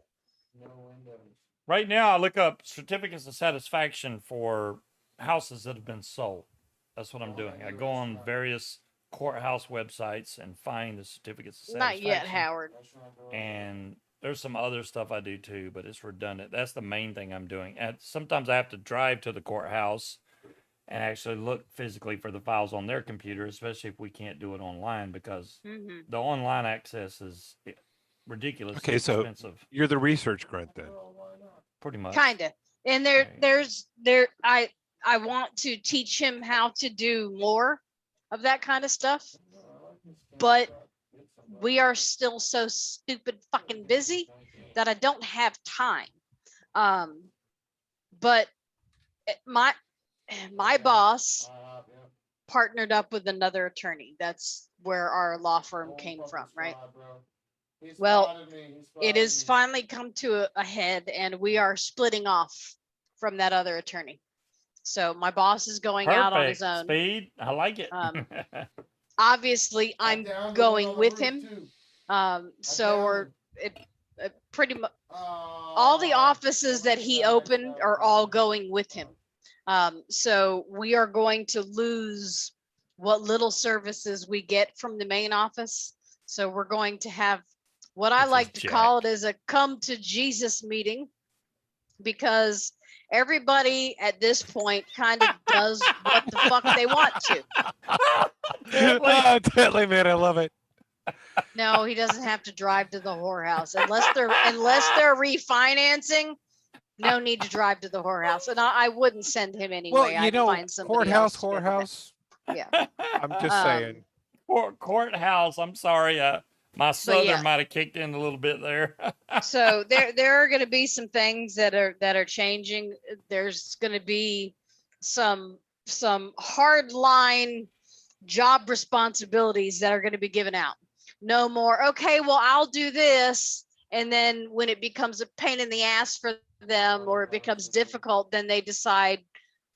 Right now, I look up certificates of satisfaction for houses that have been sold. That's what I'm doing. I go on various courthouse websites and find the certificates of Not satisfaction. yet, Howard. And there's some other stuff I do too, but it's redundant. That's the main thing I'm doing. And sometimes I have to drive to the courthouse and actually look physically for the files on their computer, especially if we can't do it online, because Hmm. the online access is ridiculously Okay, so expensive. you're the research grunt then. Pretty much. Kinda. And Right. I want to teach him how to do more of that kind of stuff, but we are still so stupid fucking busy that I don't have time. But my boss partnered up with another attorney. That's where our law firm came from, right? Well, it has finally come to a head, and we are splitting off from that other attorney. So my boss is going out on his Perfect. own. Speed. I like it. Obviously, I'm going with him. So we're pretty much all the offices that he opened are all going with him. So we are going to lose what little services we get from the main office. So we're going to have what I This is like to call it Jack. as a come to Jesus meeting, because everybody at this point kind of does what the fuck they want to. Oh, totally, man, I love it. No, he doesn't have to drive to the whorehouse unless they're refinancing. No need to drive to the whorehouse, and I wouldn't send him anyway. Well, you I'd know, find somebody else. whorehouse. Yeah. I'm just saying. Courthouse. I'm sorry. My yeah. southern might have kicked in a little bit there. So there are going to be some things that are changing. There's going to be some hard line job responsibilities that are going to be given out. No more, okay, well, I'll do this. And then when it becomes a pain in the ass for them, or it becomes difficult, then they decide,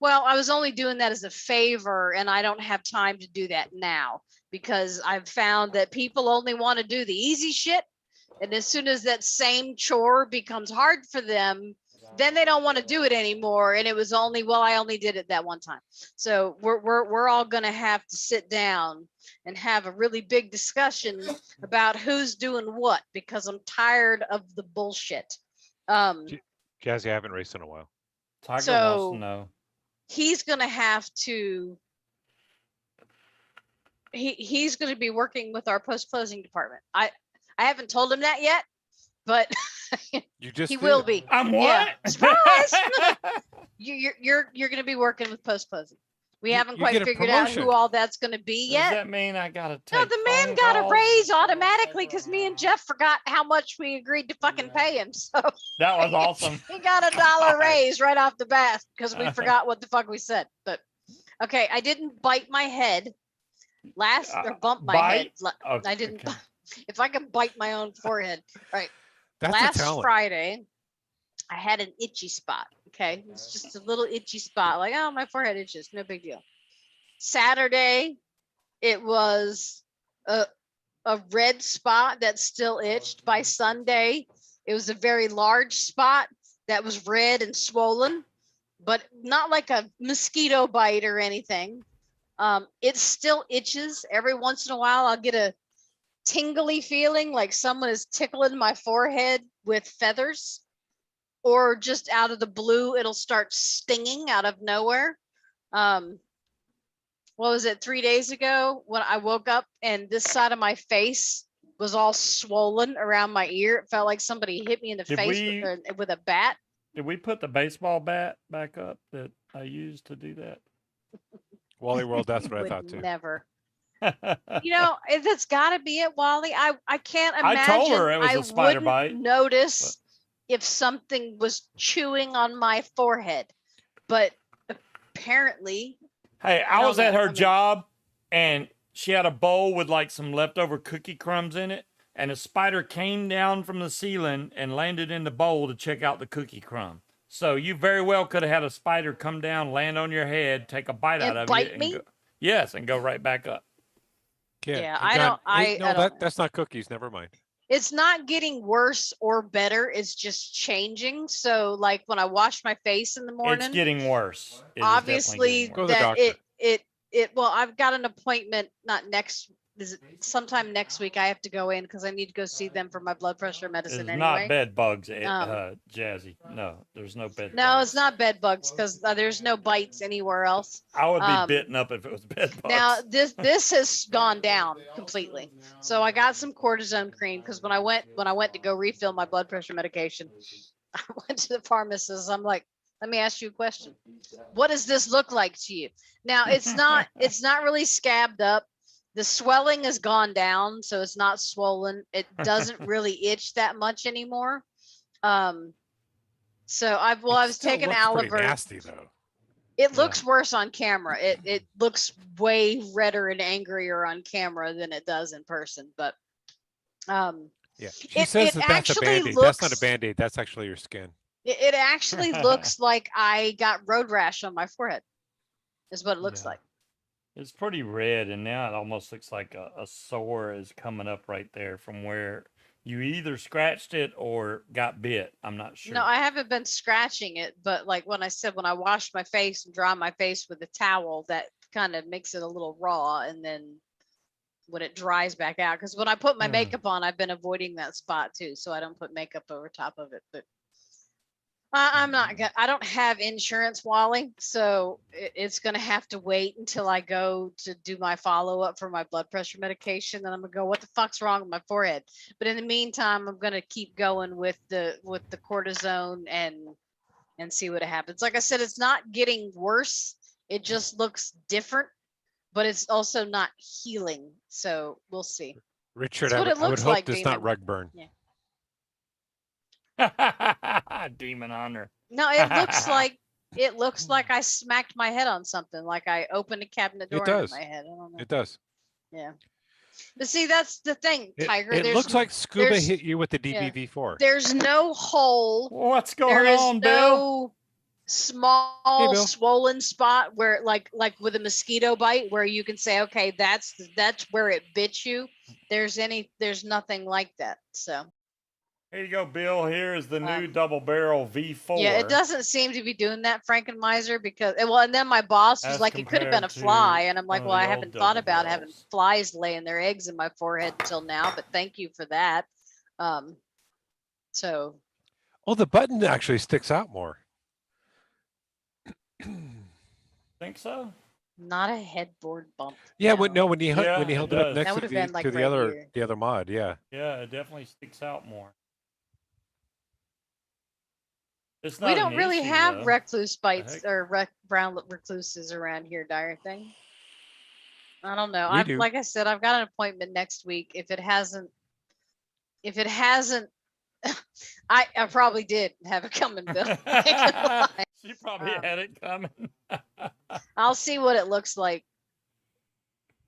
well, I was only doing that as a favor and I don't have time to do that now, because I've found that people only want to do the easy shit. And as soon as that same chore becomes hard for them, then they don't want to do it anymore. And it was only, well, I only did it that one time. So we're all going to have to sit down and have a really big discussion about who's doing what, because I'm tired of the bullshit. Jazzy, I haven't raced in a while. Tiger wants So to know. he's going to have to, he's going to be working with our post-closing department. I haven't told him that yet, but You just he did. will be. I'm Yeah. what? Surprise! You're going to be working with post-closing. We haven't you quite get a figured out promotion. who all that's going to be Does yet. that mean I gotta take No, the man phone got a calls? raise automatically because me and Jeff forgot how much we agreed to fucking pay him. So That was awesome. he got a $1 raise right off the bat because we forgot what the fuck we said. But okay, I didn't bite my head or bump my head. Okay, I didn't. okay. If I can bite my own forehead, right? That's a Last talent. Friday, I had an itchy spot. Okay, it's just a little itchy spot. Like, oh, my forehead itches. No big deal. Saturday, it was a red spot that still itched. By Sunday, it was a very large spot that was red and swollen, but not like a mosquito bite or anything. It still itches. Every once in a while, I'll get a tingly feeling like someone is tickling my forehead with feathers, or just out of the blue, it'll start stinging out of nowhere. what was it, 3 days ago when I woke up and this side of my face was all swollen around my ear. It felt like somebody hit me in the Did face we- with a bat. Did we put the baseball bat back up that I used to do Wally World, that's You what I would thought too. Never. that? You know, that's got to be it, Wally. I can't I imagine. told her it was a spider wouldn't bite, notice if something was chewing on my forehead, but apparently, Hey, I I don't was at know. her I mean- job and she had a bowl with like some leftover cookie crumbs in it, and a spider came down from the ceiling and landed in the bowl to check out the cookie crumb. So you very well could have had a spider come down, land on your head, take a bite out And of bite you, and me? go, yes, and go right back up. Yeah, and I God, don't- I no, don't know. that's not cookies. Never mind. it's not getting worse or better. It's just changing. So, like when I wash my face in the morning, It's getting worse. It is definitely obviously getting Go to worse. the that doctor. it well, I've got an appointment not next is it sometime next week I have to go in because I need to go see them for my blood pressure It's medicine not anyway. bed bugs, Jazzy. No, there's no bed No, bugs. it's not bed bugs because there's no bites anywhere else. I would be um, bitten up if it was bed bugs. Now this has gone down completely. So I got some cortisone cream because when I went to go refill my blood pressure medication, I went to the pharmacist. I'm like, let me ask you a question. What does this look like to you? Now it's not really scabbed up. The swelling has gone down, so it's not swollen. It doesn't really itch that much anymore. So I was Still taking looks pretty Alivert. nasty though. It looks worse on camera. It looks way redder and angrier on camera than it does in person. But Yeah, she It- says it that that's a actually band-aid. That's not a looks- band-aid. That's actually your skin. it actually looks like I got road rash on my forehead. Is what it looks Yeah. like. It's pretty red, and now it almost looks like a sore is coming up right there from where you either scratched it or got bit. I'm not sure. No, I haven't been scratching it, but like when I said when I wash my face and dry my face with a towel, that kind of makes it a little raw, and then when it dries back out, because when I put my Hmm. makeup on, I've been avoiding that spot too, so I don't put makeup over top of it. But I'm not gonna. I don't have insurance, Wally, so it's gonna have to wait until I go to do my follow up for my blood pressure medication. Then I'm gonna go, what the fuck's wrong with my forehead? But in the meantime, I'm gonna keep going with the cortisone and see what happens. Like I said, it's not getting worse. It just looks different, but it's also not healing. So we'll see. Richard, That's what it I would looks hope like, it's not Demon. rug burn. Demon Hunter. No, it looks like I smacked my head on something. Like I opened a cabinet door does. in my head. I don't know. It does. Yeah. But see, that's the thing, Tiger. It there's looks like Scuba there's- hit you with the yeah. DBV4. there's no hole. What's There going is on, Bill? no small Bill. swollen spot where like with a mosquito bite where you can say, okay, that's where it bit you. There's nothing like that. So Here you go, Bill. Here is the new double barrel V4. yeah, it doesn't seem to be doing that, Frankenmeiser, because and then my boss was As like, it could have been a compared to fly, and I'm like, one of well, the I old haven't thought double about having barrels. flies laying their eggs in my forehead until now, but thank you for that. So Oh, the button actually sticks out more. Think so? not a headboard bump. Yeah, no. when you Yeah, when you it held it up does. next That to would've been, like, to the right other here. the other mod, yeah. Yeah, it definitely sticks out more. It's We not don't an really issue, have though. recluse bites heck? or brown recluses around here, dire thing. I don't know. We do. Like I said, I've got an appointment next week. If it hasn't, I probably did have it coming, Bill. I ain't gonna lie. She probably Um, had it coming. I'll see what it looks like.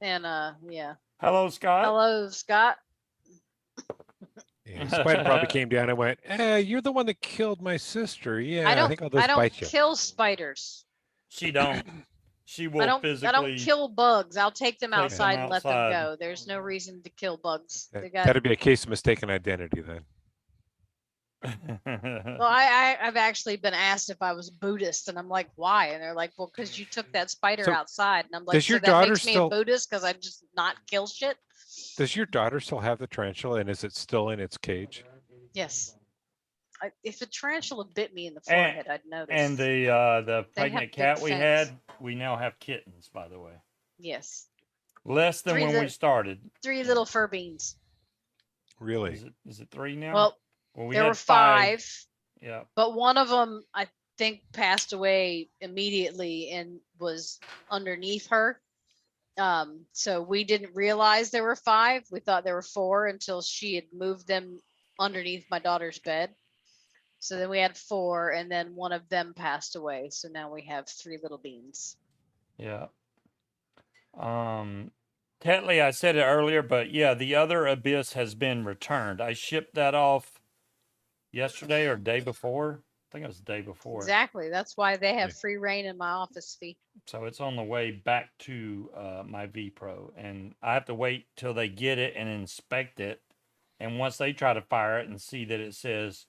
And yeah. Hello, Scott. Hello, Scott. Yeah, Spider probably came down and went, you're the one that killed my sister. Yeah, I don't think I'll just I don't bite you. kill spiders. She don't. She will I don't physically. kill bugs. I'll take them take them outside and let them outside. go. There's no reason to kill bugs. They got That'd be a case of mistaken identity then. Well, I've actually been asked if I was Buddhist, and I'm like, why? And they're like, well, because you took that spider So, outside, and I'm like, does so your that daughter makes me a still- Buddhist because I just not kill shit. Does your daughter still have the tarantula and is it still in its cage? Yes. If a tarantula bit me in the forehead, I'd notice. And the They have pregnant big cat we fangs. had, we now have kittens, by the way. Yes. Less than Three when li- we started. 3 little fur beans. Really? Is it 3 now? Well, we there had were 5, Yeah. but one of them I think passed away immediately and was underneath her. So we didn't realize there were 5. We thought there were 4 until she had moved them underneath my daughter's bed. So then we had 4, and then one of them passed away. So now we have 3 little beans. Yeah. Tetley, I said it earlier, but yeah, the other abyss has been returned. I shipped that off yesterday or day before. I think it was the day before. Exactly. That's why they have free reign in my office fee. So it's on the way back to my V Pro, and I have to wait till they get it and inspect it. And once they try to fire it and see that it says,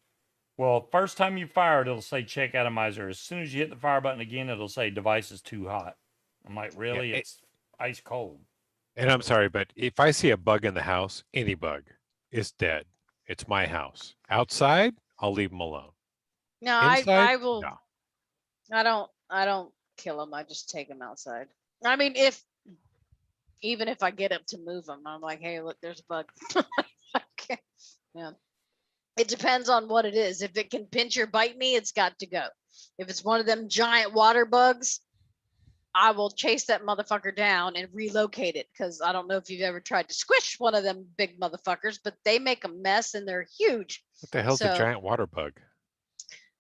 well, first time you fire it, it'll say check atomizer. As soon as you hit the fire button again, it'll say device is too hot. I'm like, really? Yeah, It's ice cold. And I'm sorry, but if I see a bug in the house, any bug, it's dead. It's my house. Outside, I'll leave them alone. No, Inside, I will. no. I don't kill them. I just take them outside. I mean, even if I get up to move them, I'm like, hey, look, there's a bug. Okay. Yeah. It depends on what it is. If it can pinch or bite me, it's got to go. If it's one of them giant water bugs, I will chase that motherfucker down and relocate it, because I don't know if you've ever tried to squish one of them big motherfuckers, but they make a mess and they're huge. What the hell's a So- giant water bug?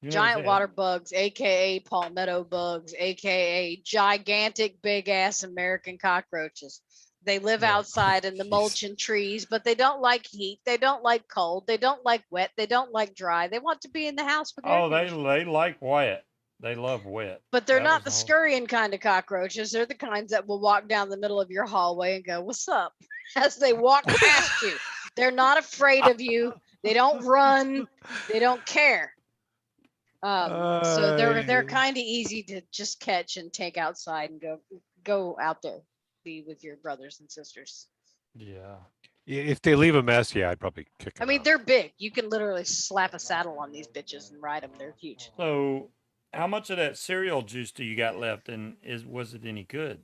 You never Giant said- water bugs, aka palmetto bugs, aka gigantic big ass American cockroaches. They live Yeah. outside in the Jeez. mulch and trees, but they don't like heat. They don't like cold. They don't like wet. They don't like dry. They want to be in the house with Oh, air they conditioning. like wet. They love wet. But they're That not the was the whole- scurrying kind of cockroaches. They're the kinds that will walk down the middle of your hallway and go, "What's up?" as they walk past you. They're not afraid of you. They don't run. They don't care. So they're kind of easy to just catch and take outside and go out there, be with your brothers and sisters. Yeah. If they leave a mess, yeah, I'd probably kick them I mean, out. they're big. You can literally slap a saddle on these bitches and ride them. They're huge. So, how much of that cereal juice do you got left, and was it any good?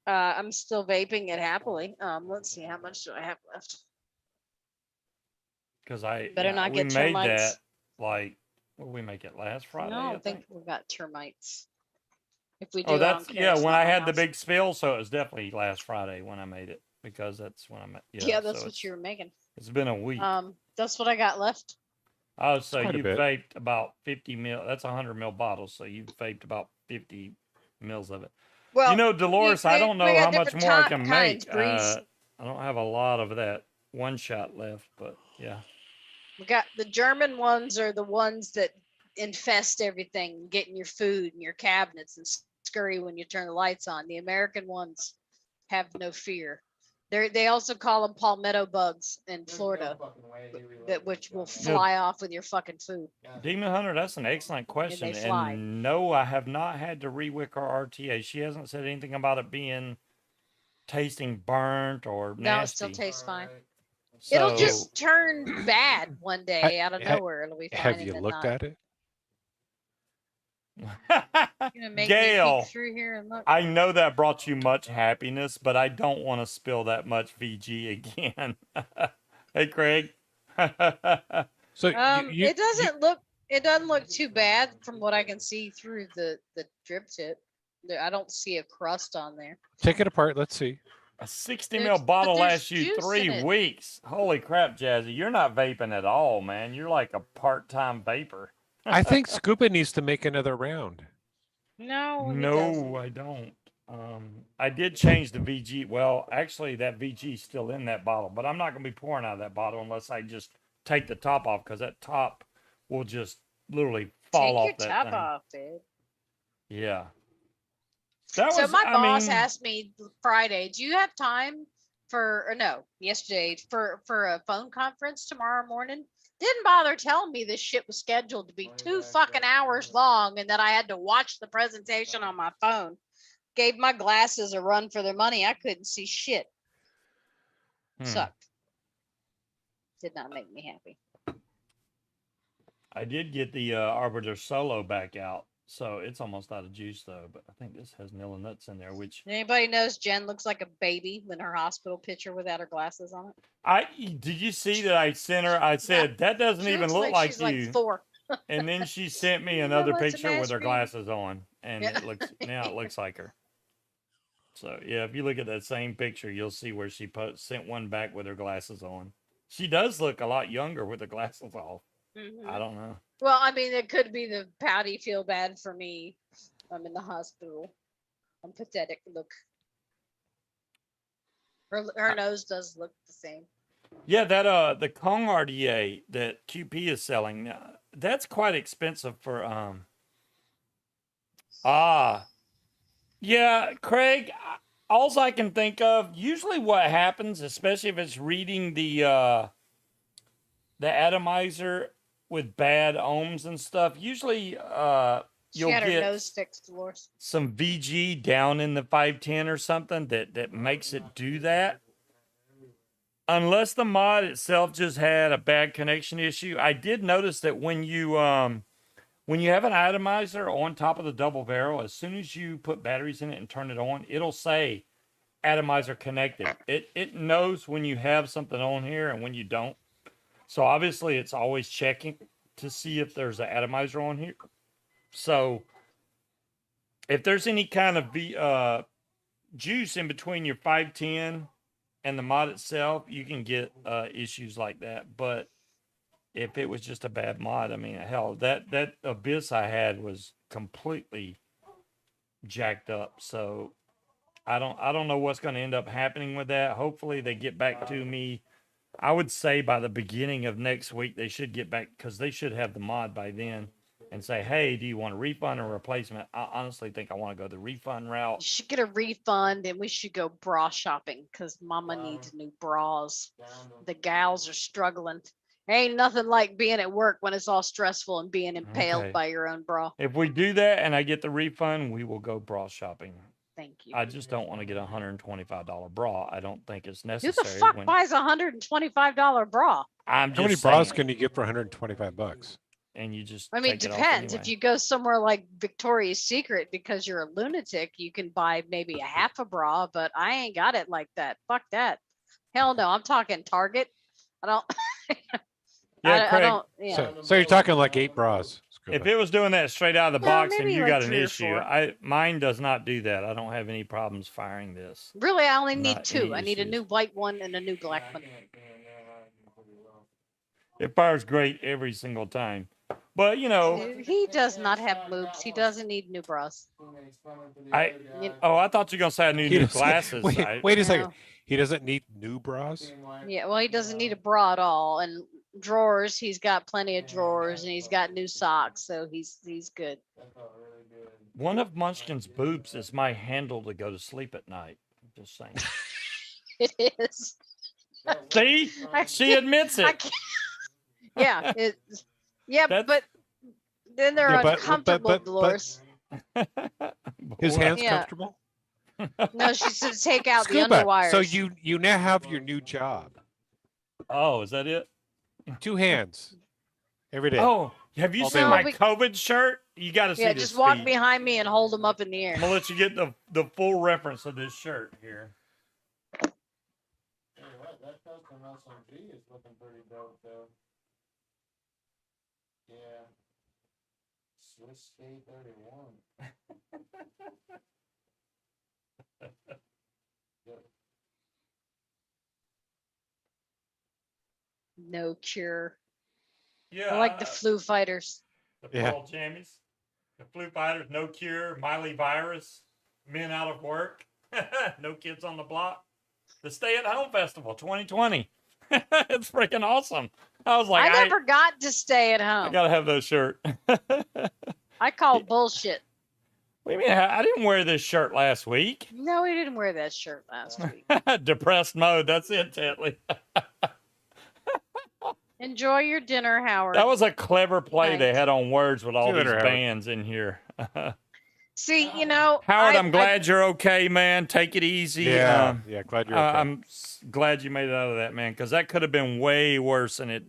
I'm still vaping it happily. Let's see, how much do I have left? Because I Better not we get made termites. that like what did we make it last Friday? No, I I don't think we've got termites. If we do, Oh, I don't that's care. yeah. It's When not I my had the house. big spill, so it was definitely last Friday when I made it, because that's when I made. Yeah, that's so what you were making. It's been a week. That's what I got left. Oh, so quite a you bit. vaped about 50 mil. That's 100 mil bottles. So you vaped about 50 mils of it. Well, You know, Dolores, I don't we know got how much different more I ti- can kinds, make. Breeze. I don't have a lot of that one shot left, but yeah. We got the German ones are the ones that infest everything, getting your food and your cabinets and scurry when you turn the lights on. The American ones have no fear. They also call them palmetto bugs in Florida, which will fly off with your fucking food. Demon Hunter, that's an excellent question. fly. And no, I have not had to rewick our RTA. She hasn't said anything about it being tasting burnt or nasty. No, it still tastes fine. So, It'll just turn bad one day out of ha- nowhere. It'll be fine. Have and you then looked not. at it? You gonna make me Gail, peek through here and look? I know that brought you much happiness, but I don't want to spill that much VG again. Hey, Craig. So It doesn't look too bad from what I can see through the drip tip. I don't see a crust on there. take it apart. Let's see. A 60 There's- mil but bottle there's lasts you juice in 3 it. weeks. Holy crap, Jazzy. You're not vaping at all, man. You're like a part-time vapor. I think Scuba needs to make another round. No, he No, doesn't. I don't. I did change the VG. Well, actually, that VG is still in that bottle, but I'm not going to be pouring out of that bottle unless I just take the top off, because that top will just literally fall Take off your that top thing. off, babe. Yeah. That So was, my I boss mean, asked me Friday, do you have time yesterday for a phone conference tomorrow morning? Didn't bother telling me this shit was scheduled to be 2 fucking hours long and that I had to watch the presentation on my phone. Gave my glasses a run for their money. I couldn't see shit. Sucked. Did not make me happy. I did get the Arbiter Solo back out. So it's almost out of juice though. But I think this has Nilla nuts in there, which Anybody knows Jen looks like a baby in her hospital picture without her glasses on it? did you see that I sent her? I said that doesn't She even looks look like like she's you. like 4. And then she sent me You another know what's a picture with mass her baby? glasses on, and Yeah. it looks like her. So yeah, if you look at that same picture, you'll see where she sent one back with her glasses on. She does look a lot younger with her glasses off. Mhm. I don't know. Well, I mean, it could be the pouty feel bad for me. I'm in the hospital. I'm pathetic. Look, her nose does look the same. Yeah, that the Kong RDA that QP is selling, that's quite expensive for yeah, Craig, alls I can think of, usually what happens, especially if it's reading the atomizer with bad ohms and stuff, usually She you'll had her get nose fixed, Dolores. some VG down in the 510 or something that makes it do that. Unless the mod itself just had a bad connection issue. I did notice that when you have an atomizer on top of the double barrel, as soon as you put batteries in it and turn it on, it'll say atomizer connected. It knows when you have something on here and when you don't. So obviously it's always checking to see if there's an atomizer on here. So if there's any kind of juice in between your 510 and the mod itself, you can get issues like that. But if it was just a bad mod, I mean, hell, that Abyss I had was completely jacked up. So I don't know what's going to end up happening with that. Hopefully they get back to me. I would say by the beginning of next week they should get back, because they should have the mod by then, and say, hey, do you want a refund or a replacement? I honestly think I want to go the refund You route. should get a refund, and we should go bra shopping because Mama needs new bras. The gals are struggling. Ain't nothing like being at work when it's all stressful and being impaled Okay. by your own bra. If we do that and I get the refund, we will go bra shopping. Thank you. I just don't want to get a $125 bra. I don't think it's Who the necessary. fuck buys a $125 bra? I'm How many just bras saying, can you get for 125 bucks? and you just I mean, it take it off depends. If anyway. you go somewhere like Victoria's Secret because you're a lunatic, you can buy maybe a half a bra, but I ain't got it like that. Fuck that. Hell no. I'm talking Target. I don't. Yeah, I Craig, don't. Yeah. So you're talking like 8 bras. if Scuba. it was doing that straight out of the No, box, then maybe you like got an 3 or issue. 4. Mine does not do that. I don't have any problems firing this. Really, I only need Not 2. any I need a issues. new white one and a new black one. It fires great every single time. But you know, He does not have boobs. He doesn't need new bras. I thought you were gonna say I need He new doesn't- glasses. Wait a second. No. He doesn't need new bras? Yeah, well, he doesn't need a bra at all. And drawers, he's got plenty of drawers, and he's got new socks, so he's good. One of Munchkin's boobs is my handle to go to sleep at night. I'm just saying. It is. See, I she can't- admits I it. can't- Yeah, yeah, That's- but then they're Yeah, but- uncomfortable, but- Dolores. His What? hands Yeah. comfortable? No, she said take out the Scuba. underwires. So you now have your new job. Oh, is that it? 2 hands every day. Oh, have you All seen day my long. COVID shirt? You got to see Yeah, this. just walk feed. behind me and hold them up in the air. I'm gonna let you get the full reference of this shirt here. Hey, what? That custom SMG is looking pretty dope, though. Yeah. Swiss K31. No cure. Yeah, I like the flu fighters. the Yeah. Pearl Jammies, the flu fighters, no cure, Miley virus, men out of work, no kids on the block, the Stay at Home Festival 2020. It's freaking awesome. I was like, I never got to stay at I home. gotta have that shirt. I call bullshit. What do you mean? I didn't wear this shirt last week. No, he didn't wear that shirt last week. Depressed mode. That's it, Tetley. Enjoy your dinner, Howard. That was a clever play they Thanks. had on words with all See you these later, Howard. bands in here. See, you know, Howard, I'm glad you're okay, man. Take it easy. Yeah, yeah, glad you're okay. I'm glad you made it out of that, man, because that could have been way worse than it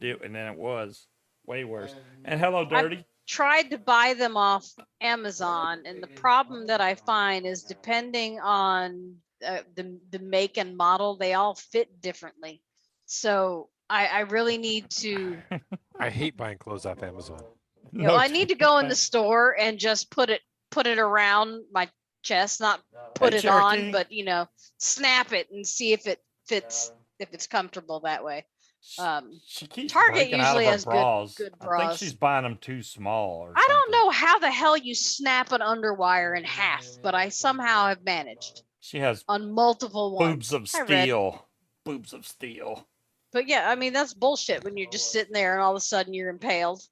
was. Way worse. And hello, Dirty. tried to buy them off Amazon, and the problem that I find is depending on the make and model, they all fit differently. So I really need to, I hate buying clothes off Amazon. I need to go in the store and just put it around my chest, not put Hey, it on, Cherokee. but snap it and see if it fits, if it's comfortable that way. She keeps Target breaking out of usually her has good bras. good I think bras. she's buying them too small. Or I don't something. know how the hell you snap an underwire in half, but I somehow have managed She has on multiple ones. boobs of I read. steel. Boobs of steel. But yeah, I mean, that's bullshit when you're just sitting there and all of a sudden you're impaled.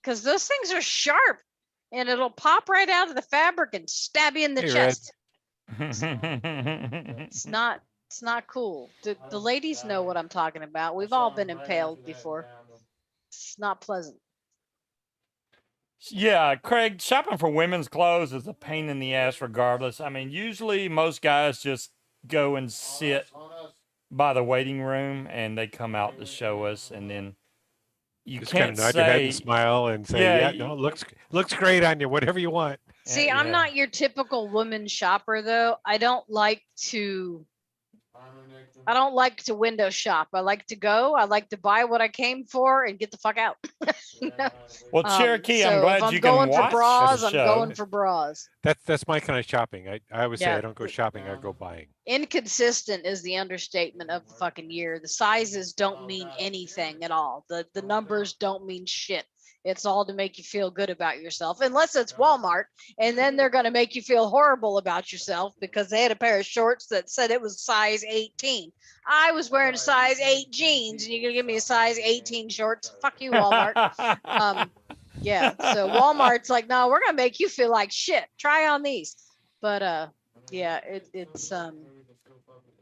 Because those things are sharp and it'll pop right out of the fabric and stab you in the Hey, Red. chest. It's not cool. The ladies know what I'm talking about. We've all been impaled before. It's not pleasant. Yeah, Craig, shopping for women's clothes is a pain in the ass regardless. I mean, usually most guys just go and sit by the waiting room and they come out to show us, and then you Just kind can't of nod your head say, and smile and say, Yeah, "Yeah, no, looks great on you. Whatever you want." See, I'm yeah. not your typical woman shopper though. I don't like to window shop. I like to go. I like to buy what I came for and get the fuck out. You know? Well, Cherokee, so I'm if glad I'm you can going for watch bras, the I'm show. going for bras. That's my kind of shopping. I always say Yeah. I don't go shopping. I go buying. Inconsistent is the understatement of the fucking year. The sizes don't mean anything at all. The numbers don't mean shit. It's all to make you feel good about yourself, unless it's Walmart, and then they're going to make you feel horrible about yourself because they had a pair of shorts that said it was size 18. I was wearing a size 8 jeans, and you're going to give me a size 18 shorts? Fuck you, Walmart. Yeah, so Walmart's like, no, we're going to make you feel like shit. Try on these. But yeah, it's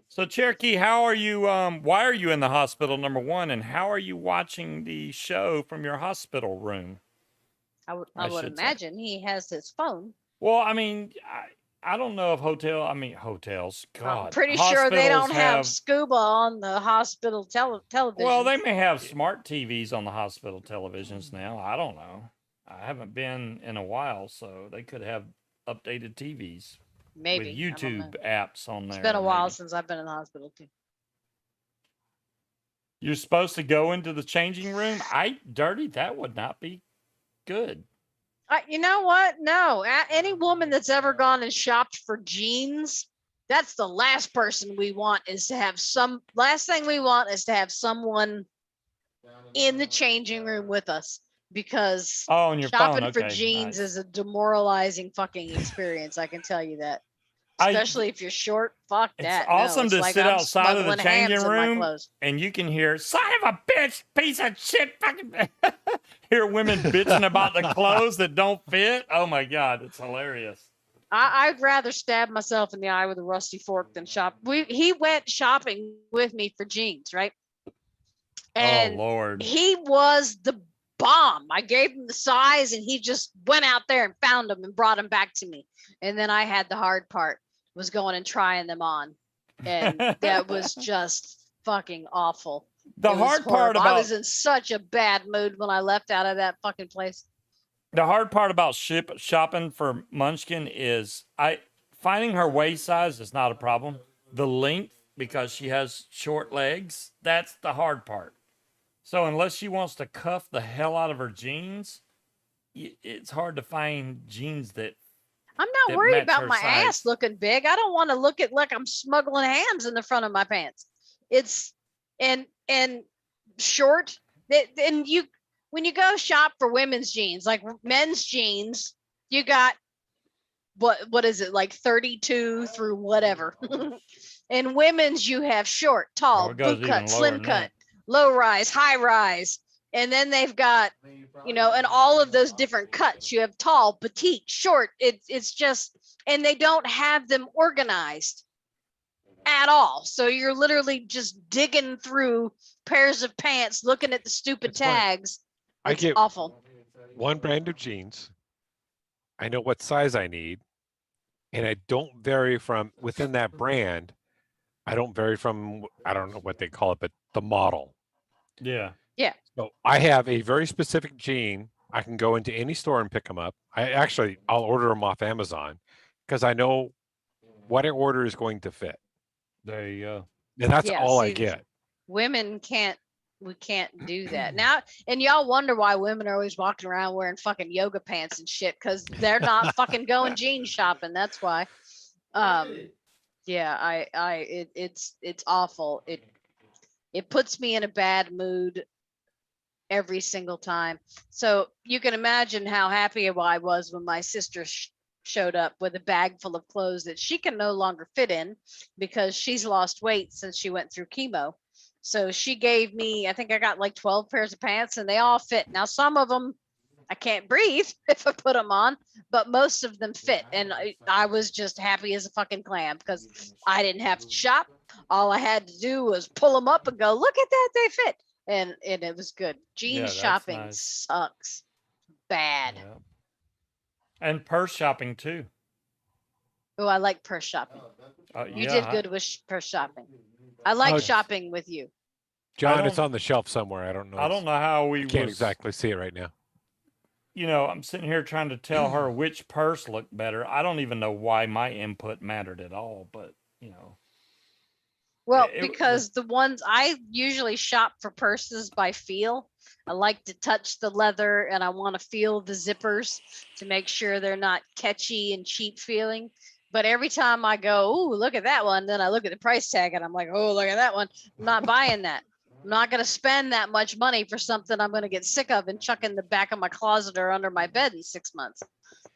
So Cherokee, how are you? Why are you in the hospital, number one, and how are you watching the show from your hospital room? I would I should say. imagine he has his phone. Well, I mean, I don't know if hotels. God, I'm pretty sure they don't hospitals have Scuba on the hospital television. Well, they may have smart TVs on the hospital televisions now. I don't know. I haven't been in a while, so they could have updated TVs maybe with I don't know. YouTube apps on there. It's been a while maybe. since I've been in the hospital too. You're supposed to go into the changing room. Dirty. That would not be good. You know what? No, any woman that's ever gone and shopped for jeans, that's the last person we want. Last thing we want is to have someone in the changing room with us, because Oh, on your shopping phone. for Okay, jeans nice. is a demoralizing fucking experience. I can tell you that. Especially if you're short, fuck It's that. awesome no, it's to like sit I'm outside of the smuggling hams changing in my room clothes. and you can hear "son of a bitch, piece of shit," fucking hear women bitching about the clothes that don't fit. Oh my god, it's hilarious. I'd rather stab myself in the eye with a rusty fork than shop. He went shopping with me for jeans, right? And oh Lord, he was the bomb. I gave him the size and he just went out there and found them and brought them back to me. And then I had the hard part, was going and trying them on. And that was just fucking awful. the It was hard part horrible. about I was in such a bad mood when I left out of that fucking place. shopping for Munchkin is finding her waist size is not a problem. The length, because she has short legs, that's the hard part. So unless she wants to cuff the hell out of her jeans, it's hard to find jeans that. I'm that not worried match about her my size. ass looking big. I don't want to look at like I'm smuggling hams in the front of my pants. It's and short. And when you go shop for women's jeans, like men's jeans, you got what is it, like 32 through whatever. And women's, you have short, tall, Oh, it goes boot even cut, lower slim than cut, that. low rise, high rise. And then they've got, and all of those different cuts. You have tall, petite, short. It's just, and they don't have them organized at all. So you're literally just digging through pairs of pants, looking at the stupid It's funny. tags. I It's get awful. one brand of jeans. I know what size I need, and I don't vary from within that brand. I don't vary from, I don't know what they call it, but the model. Yeah. So I have a very specific jean I can go into any store and pick them up. I'll order them off Amazon because I know what I order is going to fit. There you go. And that's Yeah, all I see, get. women can't. We can't do that now. And y'all wonder why women are always walking around wearing fucking yoga pants and shit because they're not fucking going jean shopping. That's why. Yeah, it's awful. It puts me in a bad mood every single time. So you can imagine how happy I was when my sister showed up with a bag full of clothes that she can no longer fit in because she's lost weight since she went through chemo. So she gave me, I think I got like 12 pairs of pants and they all fit. Now, some of them I can't breathe if I put them on, but most of them fit. And I was just happy as a fucking clam because I didn't have to shop. All I had to do was pull them up and go, look at that, they fit. And it was good. Jean that's shopping nice. sucks bad. Yeah. And purse shopping too. Oh, I like purse shopping. You did good with purse shopping. I like Oh, shopping with you. John, it's don't- on the shelf somewhere. I don't know. I don't know how we I can't was, exactly see it right now. You know, I'm sitting here trying to tell her which purse looked better. I don't even know why my input mattered at all, but you know. Well, It- because the ones I usually shop for purses by feel. I like to touch the leather and I want to feel the zippers to make sure they're not catchy and cheap feeling. But every time I go, oh, look at that one, then I look at the price tag and I'm like, oh, look at that one. I'm not buying that. I'm not going to spend that much money for something I'm going to get sick of and chuck in the back of my closet or under my bed in 6 months.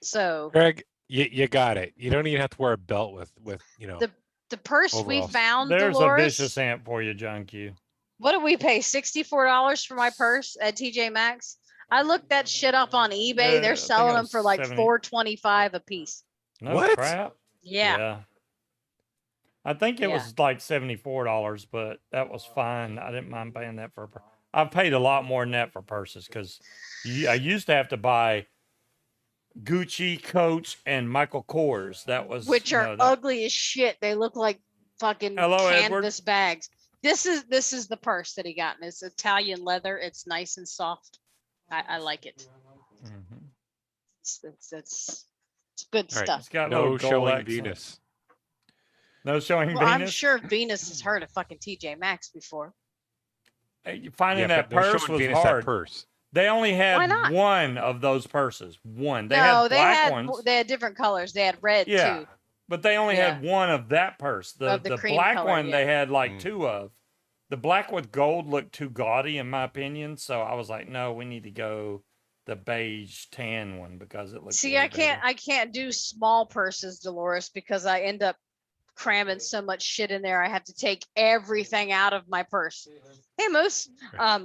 So Greg, you got it. You don't even have to wear a belt with the purse we overalls. found, There's Dolores, a vicious ant for you, John Q. what did we pay? $64 for my purse at TJ Maxx. I looked that shit up on eBay. Yeah, I They're think selling it them was for like 70. $4.25 a piece. No What? crap. Yeah. I think it Yeah. was like $74, but that was fine. I didn't mind paying that for. I've paid a lot more than that for purses because I used to have to buy Gucci, Coach, and Michael Kors. That was Which you are know, that- ugly as shit. They look like fucking Hello, Edward. canvas bags. This is the purse that he got, and it's Italian leather. It's nice and soft. I like it. Mhm. It's good All right. stuff. It's got No little gold showing accents. Venus. No showing Well, I'm Venus. sure Venus has heard of fucking TJ Maxx before. Hey, finding Yeah, that but no purse showing was Venus hard. that purse. They only Why had not? one of those purses. One. They No, had they black had ones. they had different colors. They had red Yeah. too. But they only had one of that purse. The Of the cream black color, one they yeah. had like Mm. two of. The black with gold looked too gaudy in my opinion, so I was like, no, we need to go the beige tan one because it looks. See, I can't do small purses, Dolores, because I end up cramming so much shit in there. I have to take everything out of my purse. Hey Moose, I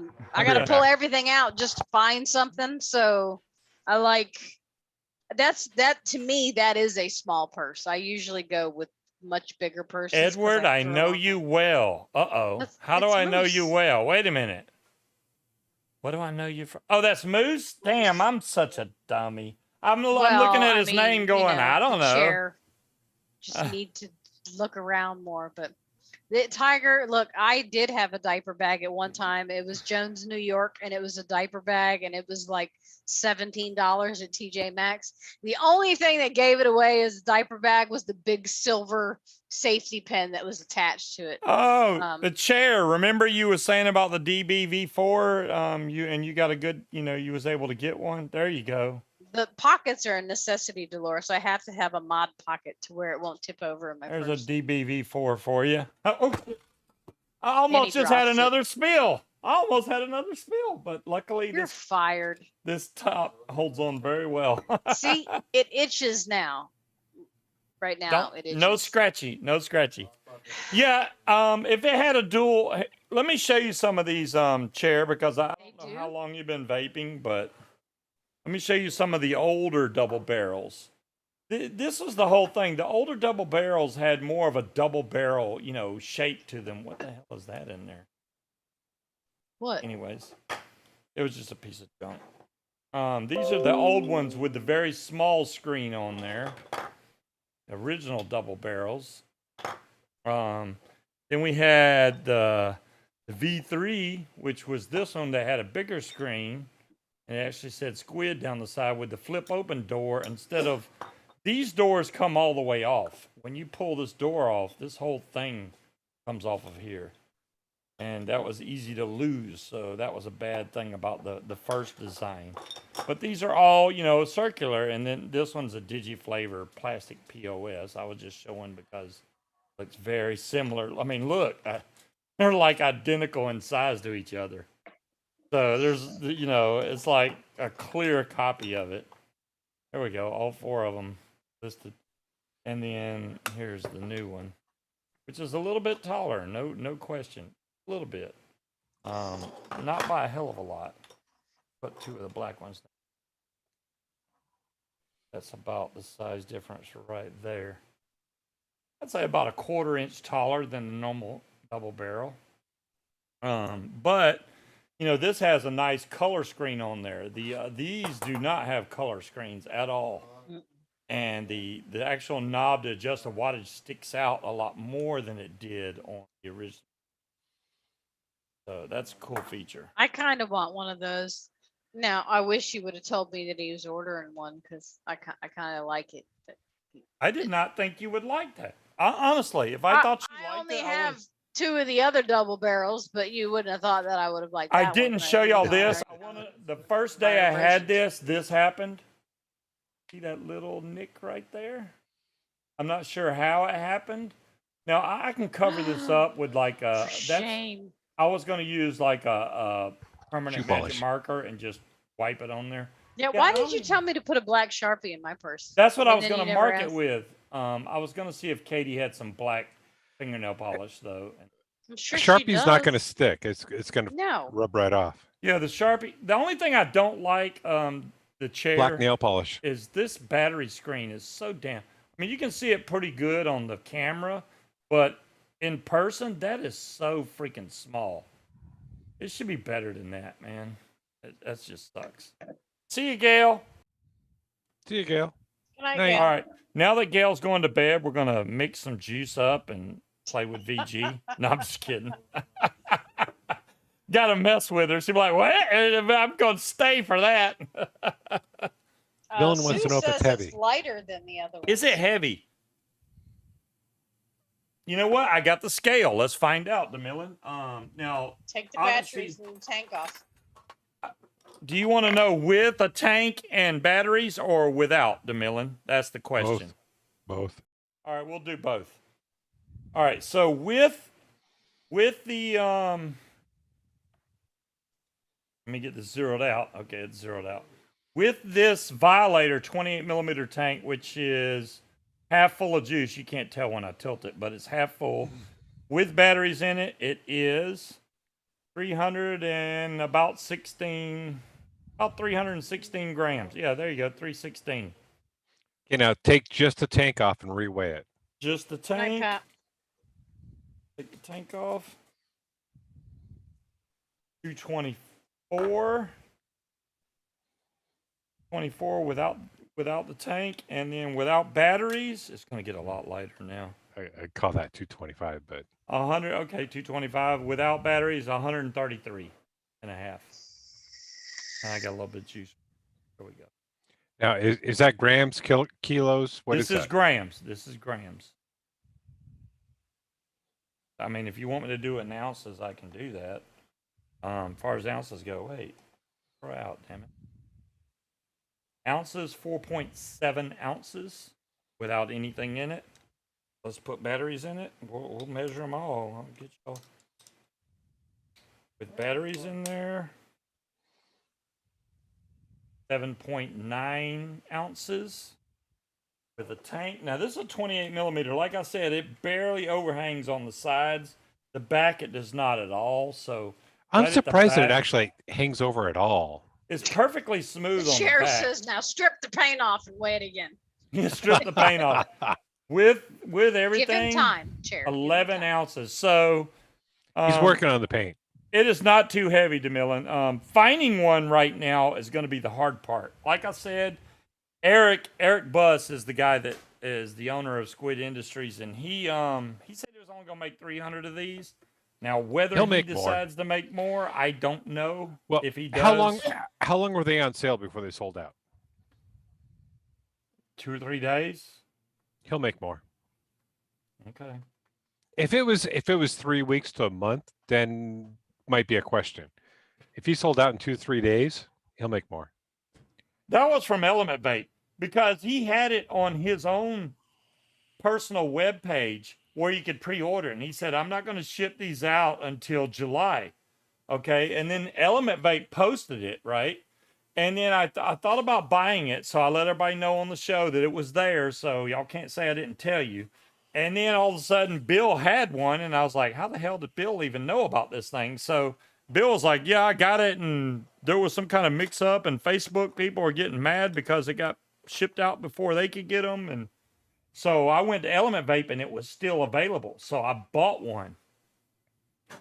gotta Yeah. pull everything out just to find something. So I like that to me, that is a small purse. I usually go with much bigger purses. 'cause Edward, I throw know them you well. Uh-oh. How do it's I know you Moose. well? Wait a minute. What do I know you from? Oh, that's Moose? Damn, I'm such a dummy. I'm looking at his name going, I don't know. Chair. Just need to look around more. But the Tiger, look, I did have a diaper bag at one time. It was Jones, New York, and it was a diaper bag, and it was like $17 at TJ Maxx. The only thing that gave it away as a diaper bag was the big silver safety pin that was attached to it. Oh, the chair. Remember you were saying about the DBV4? You got a good, you was able to get one. There you go. The pockets are a necessity, Dolores. I have to have a mod pocket to where it won't tip over in my There's purse. a DBV4 for you. Oh, I almost just had drops it. another spill. I almost had another spill, but luckily You're fired. this top holds on very well. See, it itches now. Right now, it itches. No scratchy. Yeah, if it had a dual, let me show you some of these chair because I don't know how long you've been vaping, but let me show you some of the older double barrels. This was the whole thing. The older double barrels had more of a double barrel, shape to them. What the hell is that in there? What? Anyways, it was just a piece of junk. These are the old ones with the very small screen on there. Original double barrels. Then we had the V3, which was this one that had a bigger screen. And it actually said Squid down the side with the flip open door instead of these doors come all the way off. When you pull this door off, this whole thing comes off of here. And that was easy to lose, so that was a bad thing about the first design. But these are all, you know, circular, and then this one's a DigiFlavor plastic POS. I was just showing because it looks very similar. I mean, look, they're like identical in size to each other. So there's, you know, it's like a clear copy of it. There we go, all 4 of them listed. And then here's the new one, which is a little bit taller, no question. A little bit. Not by a hell of a lot. Put 2 of the black ones. That's about the size difference right there. I'd say about a 1/4 inch taller than the normal double barrel. But you know, this has a nice color screen on there. These do not have color screens at all. And the actual knob to adjust the wattage sticks out a lot more than it did on the original. So that's a cool feature. I kind of want one of those. Now, I wish you would have told me that he was ordering one because I kind of like it. I did not think you would like that. Honestly, if I thought you I liked only it, have 2 of the other double barrels, but you wouldn't have thought that I would have liked that I one didn't when show did y'all it. this. The first day I had this happened. See that little nick right there? I'm not sure how it happened. Now I can cover this up with like a. Shame. I was going to use like a permanent Shoe magic polish. marker and just wipe it on there. Yeah, Yeah, why I did you don't- tell me to put a black Sharpie in my purse? That's what I And was then going you to never mark it asked? with. I was going to see if Katie had some black fingernail polish though. I'm sure she Sharpie's not going to does. stick. It's going to No. rub right off. Yeah, the Sharpie. The only thing I don't like the chair Black nail polish. is this battery screen is so damn. I mean, you can see it pretty good on the camera, but in person, that is so freaking small. It should be better than that, man. That just sucks. See you, Gail. See you, Gail. Can I Night. get- All right. Now that Gail's going to bed, we're going to mix some juice up and play with VG. No, I'm just kidding. Got to mess with her. She'll be like, what? I'm going to stay for that. Dylan wants to Sue know if it's says heavy. lighter than the other one. Is it heavy? You know what? I got the scale. Let's find out, DeMillan. Now, Take the obviously- batteries and the tank off. do you want to know with a tank and batteries or without, DeMillan? That's the question. Both. All right, we'll do both. All right, so with the let me get this zeroed out. Okay, it's zeroed out. With this Violator 28 millimeter tank, which is half full of juice, you can't tell when I tilt it, but it's half full. With batteries in it, it is 316 grams. Yeah, there you go, 316. Okay, now take just the tank off and reweigh it. Just the Can I tank. cut? Take the tank off. 224. 24 without the tank, and then without batteries, it's going to get a lot lighter now. I call that 225, but 100. Okay, 225 without batteries, 133 and a half. And I got a little bit of juice. There we go. now is that grams, kilos? What This is is that? grams. This is grams. I mean, if you want me to do it in ounces, I can do that. As far as ounces go, wait, throw out, damn it. Ounces, 4.7 ounces without anything in it. Let's put batteries in it. We'll measure them all. I'll get y'all with batteries in there. 7.9 ounces with a tank. Now this is a 28 millimeter. Like I said, it barely overhangs on the sides. The back, it does not at all. So I'm right at the surprised that it back, actually hangs over at all. it's perfectly smooth The on the chair back. says now strip the paint off and weigh it again. You strip the paint off with Give him everything. time, chair. Give him 11 time. ounces. So He's working on the paint. It is not too heavy, DeMillan. Finding one right now is going to be the hard part. Like I said, Eric Buss is the guy that is the owner of Squid Industries, and he said he was only going to make 300 of these. Now, whether He'll he make more. decides to make more, I don't know. Well, if he does, how long were they on sale before they sold out? 2 or 3 days. He'll make more. Okay. If it was 3 weeks to a month, then might be a question. If he sold out in 2-3 days, he'll make more. That was from Element Vape because he had it on his own personal web page where you could pre-order, and he said, "I'm not going to ship these out until July." Okay, and then Element Vape posted it, right? And then I thought about buying it, so I let everybody know on the show that it was there, so y'all can't say I didn't tell you. And then all of a sudden, Bill had one, and I was like, how the hell did Bill even know about this thing? So Bill was like, yeah, I got it, and there was some kind of mix-up, and Facebook people were getting mad because it got shipped out before they could get them. And so I went to Element Vape, and it was still available, so I bought one.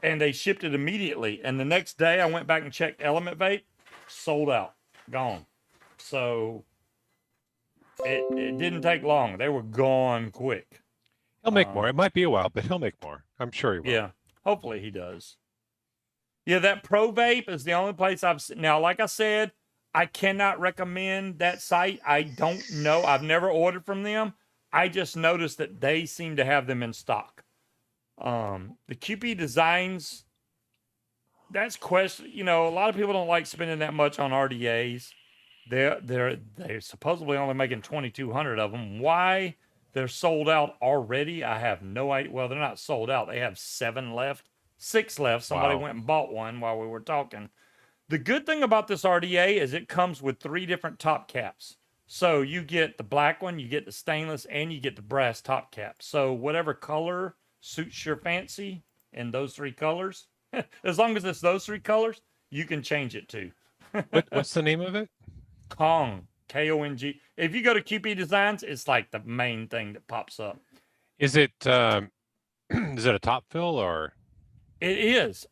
And they shipped it immediately. And the next day, I went back and checked Element Vape, sold out, gone. So it didn't take long. They were gone quick. He'll make more. It might be a while, but he'll make more. I'm sure he will. Yeah, hopefully he does. Yeah, that Pro Vape is the only place I've seen. Now, like I said, I cannot recommend that site. I don't know. I've never ordered from them. I just noticed that they seem to have them in stock. The QP Designs, that's question. You know, a lot of people don't like spending that much on RDAs. They're supposedly only making 2,200 of them. Why they're sold out already? I have no idea. Well, they're not sold out. They have 7 left, 6 left. Somebody Wow. went and bought one while we were talking. The good thing about this RDA is it comes with 3 different top caps. So you get the black one, you get the stainless, and you get the brass top cap. So whatever color suits your fancy in those 3 colors, as long as it's those 3 colors, you can change it to. What's the name of it? Kong, Kong. If you go to QP Designs, it's like the main thing that pops up. Is it is it a top fill or It is.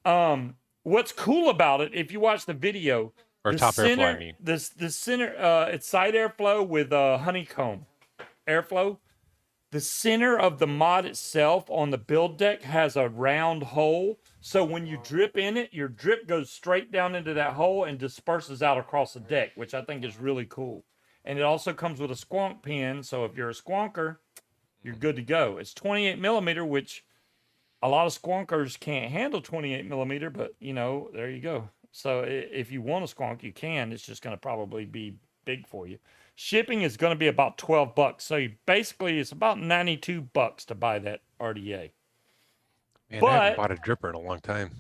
What's cool about it, if you watch the video, or the top center, airflow? I mean, the center, it's side airflow with honeycomb airflow. The center of the mod itself on the build deck has a round hole. So when you drip in it, your drip goes straight down into that hole and disperses out across the deck, which I think is really cool. And it also comes with a squonk pin. So if you're a squonker, you're good to go. It's 28 millimeter, which a lot of squonkers can't handle 28 millimeter, but you know, there you go. So if you want a squonk, you can. It's just going to probably be big for you. Shipping is going to be about $12. So basically, it's about $92 to buy that RDA. man, I haven't bought a dripper in a long time.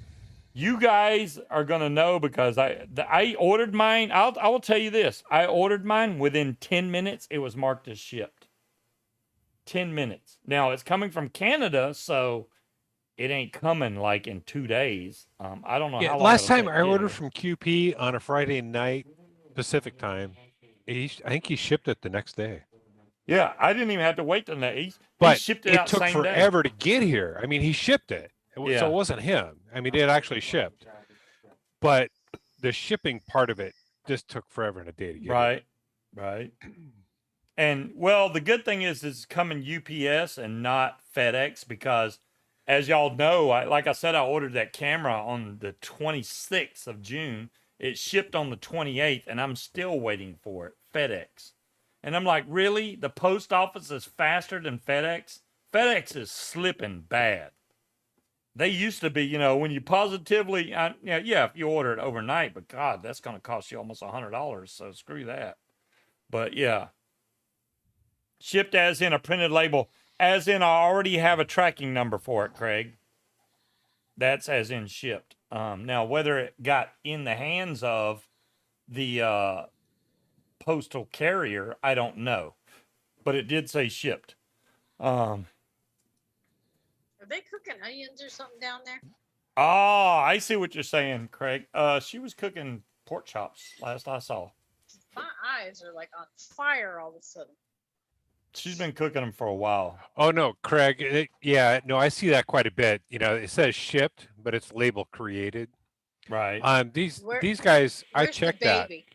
You guys are going to know because I ordered mine. I will tell you this. I ordered mine within 10 minutes. It was marked as shipped. 10 minutes. Now, it's coming from Canada, so it ain't coming like in 2 days. I don't know how long. Last it'll time take I to get ordered here. from QP on a Friday night Pacific time, I think he shipped it the next day. Yeah, I didn't even have to wait till that. He But shipped it out took same day. forever to get here. I mean, he shipped it. So Yeah. it wasn't him. I mean, it actually shipped. But the shipping part of it just took forever and a day to get here. Right. And well, the good thing is it's coming UPS and not FedEx because, as y'all know, like I said, I ordered that camera on the 26th of June. It shipped on the 28th, and I'm still waiting for it. FedEx. And I'm like, really? The post office is faster than FedEx? FedEx is slipping bad. They used to be, you know, when you positively, yeah, if you order it overnight, but God, that's going to cost you almost $100. So screw that. But yeah. Shipped as in a printed label, as in I already have a tracking number for it, Craig. That's as in shipped. Now, whether it got in the hands of the postal carrier, I don't know. But it did say shipped. Are they cooking onions or something down there? Oh, I see what you're saying, Craig. She was cooking pork chops last I saw. My eyes are like on fire all of a sudden. She's been cooking them for a while. Oh no, Craig. I see that quite a bit. You know, it says shipped, but it's label created. Right. These guys, I Where's the checked that. baby?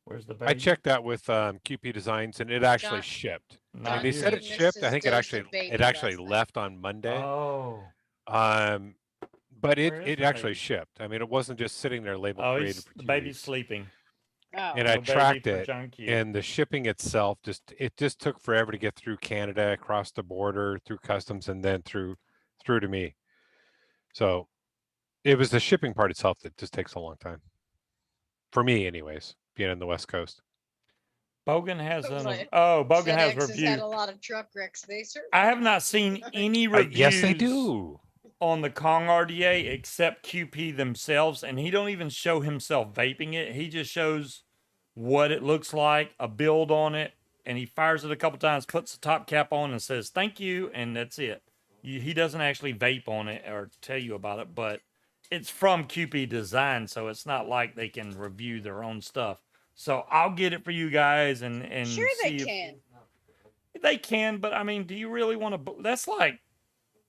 Where's the baby? I checked that with QP Designs, and it actually John- shipped. Not When they here. said it Missed shipped, I his think dose it of actually baby left last night. on Monday. Oh. Um, but Where is it the actually baby? shipped. I mean, it wasn't just sitting there labeled Oh, created for the 2 baby's weeks. sleeping. Oh, And I No baby tracked for it, John Q. and the shipping itself just took forever to get through Canada, across the border, through customs, and then through to me. So it was the shipping part itself that just takes a long time. For me, anyways, being on the West Coast. Bogan has Sounds an like Bogan has FedEx has had review. a lot of truck wrecks. They certainly I have not seen any Yes, they reviews do. on the Kong RDA except QP themselves, and he don't even show himself vaping it. He just shows what it looks like, a build on it, and he fires it a couple times, puts the top cap on, and says thank you, and that's it. He doesn't actually vape on it or tell you about it, but it's from QP Design, so it's not like they can review their own stuff. So I'll get it for you guys and sure they see can. if they can. But I mean, do you really want to? That's like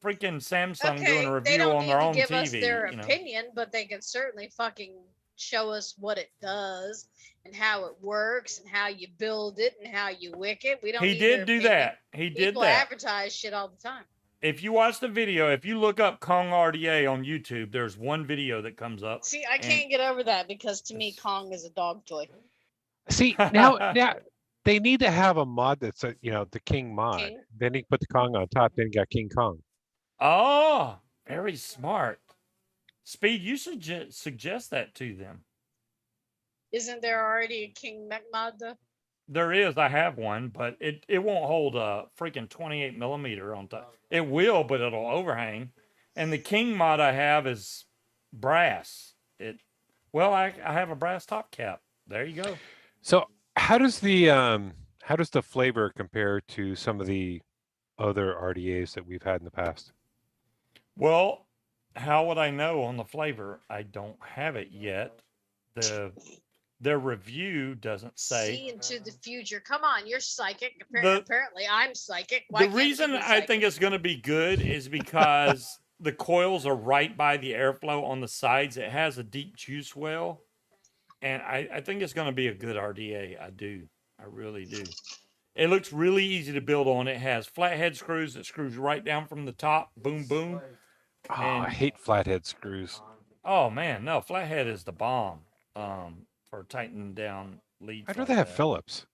freaking Samsung doing a Okay, they review don't on need their to own give TV. us their You know, opinion, but they can certainly fucking show us what it does and how it works and how you build it and how you wick it. We don't he need their did do opinion. that. He did People that. advertise shit all the time. If you watch the video, if you look up Kong RDA on YouTube, there's one video that comes up. See, I can't get over that because to me, Kong is a dog toy. See, now they need to have a mod that's the King mod. King? Then you put the Kong on top. Then you got King Kong. Oh, very smart. Speed, you should suggest that to them. Isn't there already a King mech mod though? There is. I have one, but it won't hold a freaking 28 millimeter on top. It will, but it'll overhang. And the King mod I have is brass. I have a brass top cap. There you go. So how does the flavor compare to some of the other RDAs that we've had in the past? Well, how would I know on the flavor? I don't have it yet. Their review doesn't say. See into the future. Come on, you're psychic. The- Apparently, I'm psychic. Why The can't you reason be I psychic? think it's going to be good is because the coils are right by the airflow on the sides. It has a deep juice well, and I think it's going to be a good RDA. I do. I really do. It looks really easy to build on. It has flathead screws that screws right down from the top. Boom, boom. Oh, I hate flathead screws. Oh man, no, flathead is the bomb. For tightening down leads. I'd like rather have that. Phillips.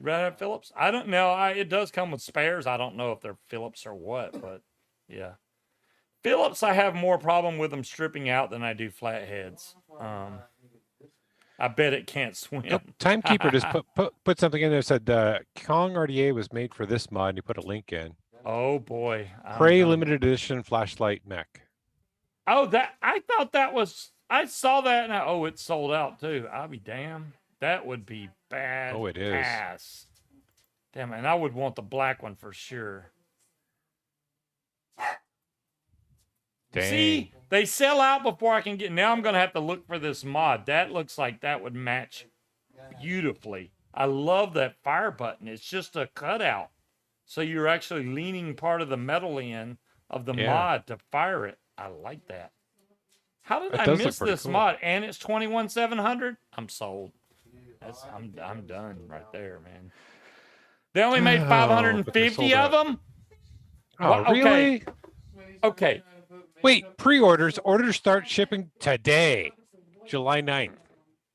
Red Hat Phillips? I don't know. It does come with spares. I don't know if they're Phillips or what, but yeah. Phillips, I have more problem with them stripping out than I do flatheads. I bet it can't swim. Nope. Timekeeper just put something in there that said Kong RDA was made for this mod, and he put a link in. Oh boy. Prey limited edition flashlight mech. Oh, I thought that was. I saw that and it's sold out too. I'll be damned. That would be bad. Oh, it is. Ass. Damn, and I would want the black one for sure. Dang. See, they sell out before I can get. Now I'm gonna have to look for this mod. That looks like that would match beautifully. I love that fire button. It's just a cutout, so you're actually leaning part of the metal in of the mod to fire it. I like that. How did I miss this mod? And it's 21,700. I'm sold. I'm done right there, man. They only made 550 of them. Oh, Well, okay. really? Okay. Wait, pre-orders. Orders start shipping today, July 9th.